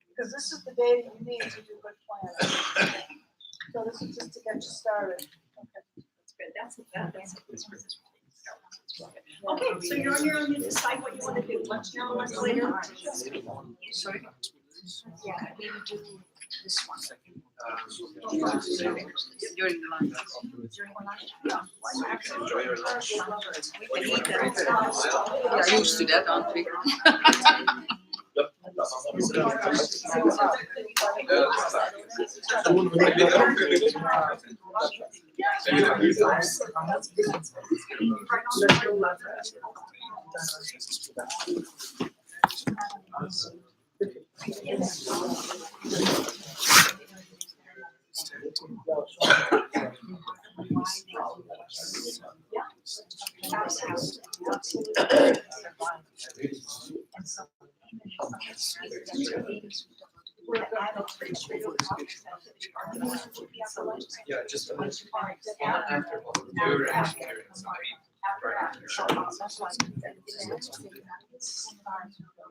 because this is the data you need to do good planning. So this is just to get you started. Okay. That's good, that's okay, so you're on your own, you decide what you want to do, lunch now, lunch later. Sorry? Yeah, we will do this one. During the lunch. During lunch? Yeah. Enjoy your lunch. We can eat that. We are used to that, aren't we? Yeah, just a minute. After your experience, I mean, right after your shot.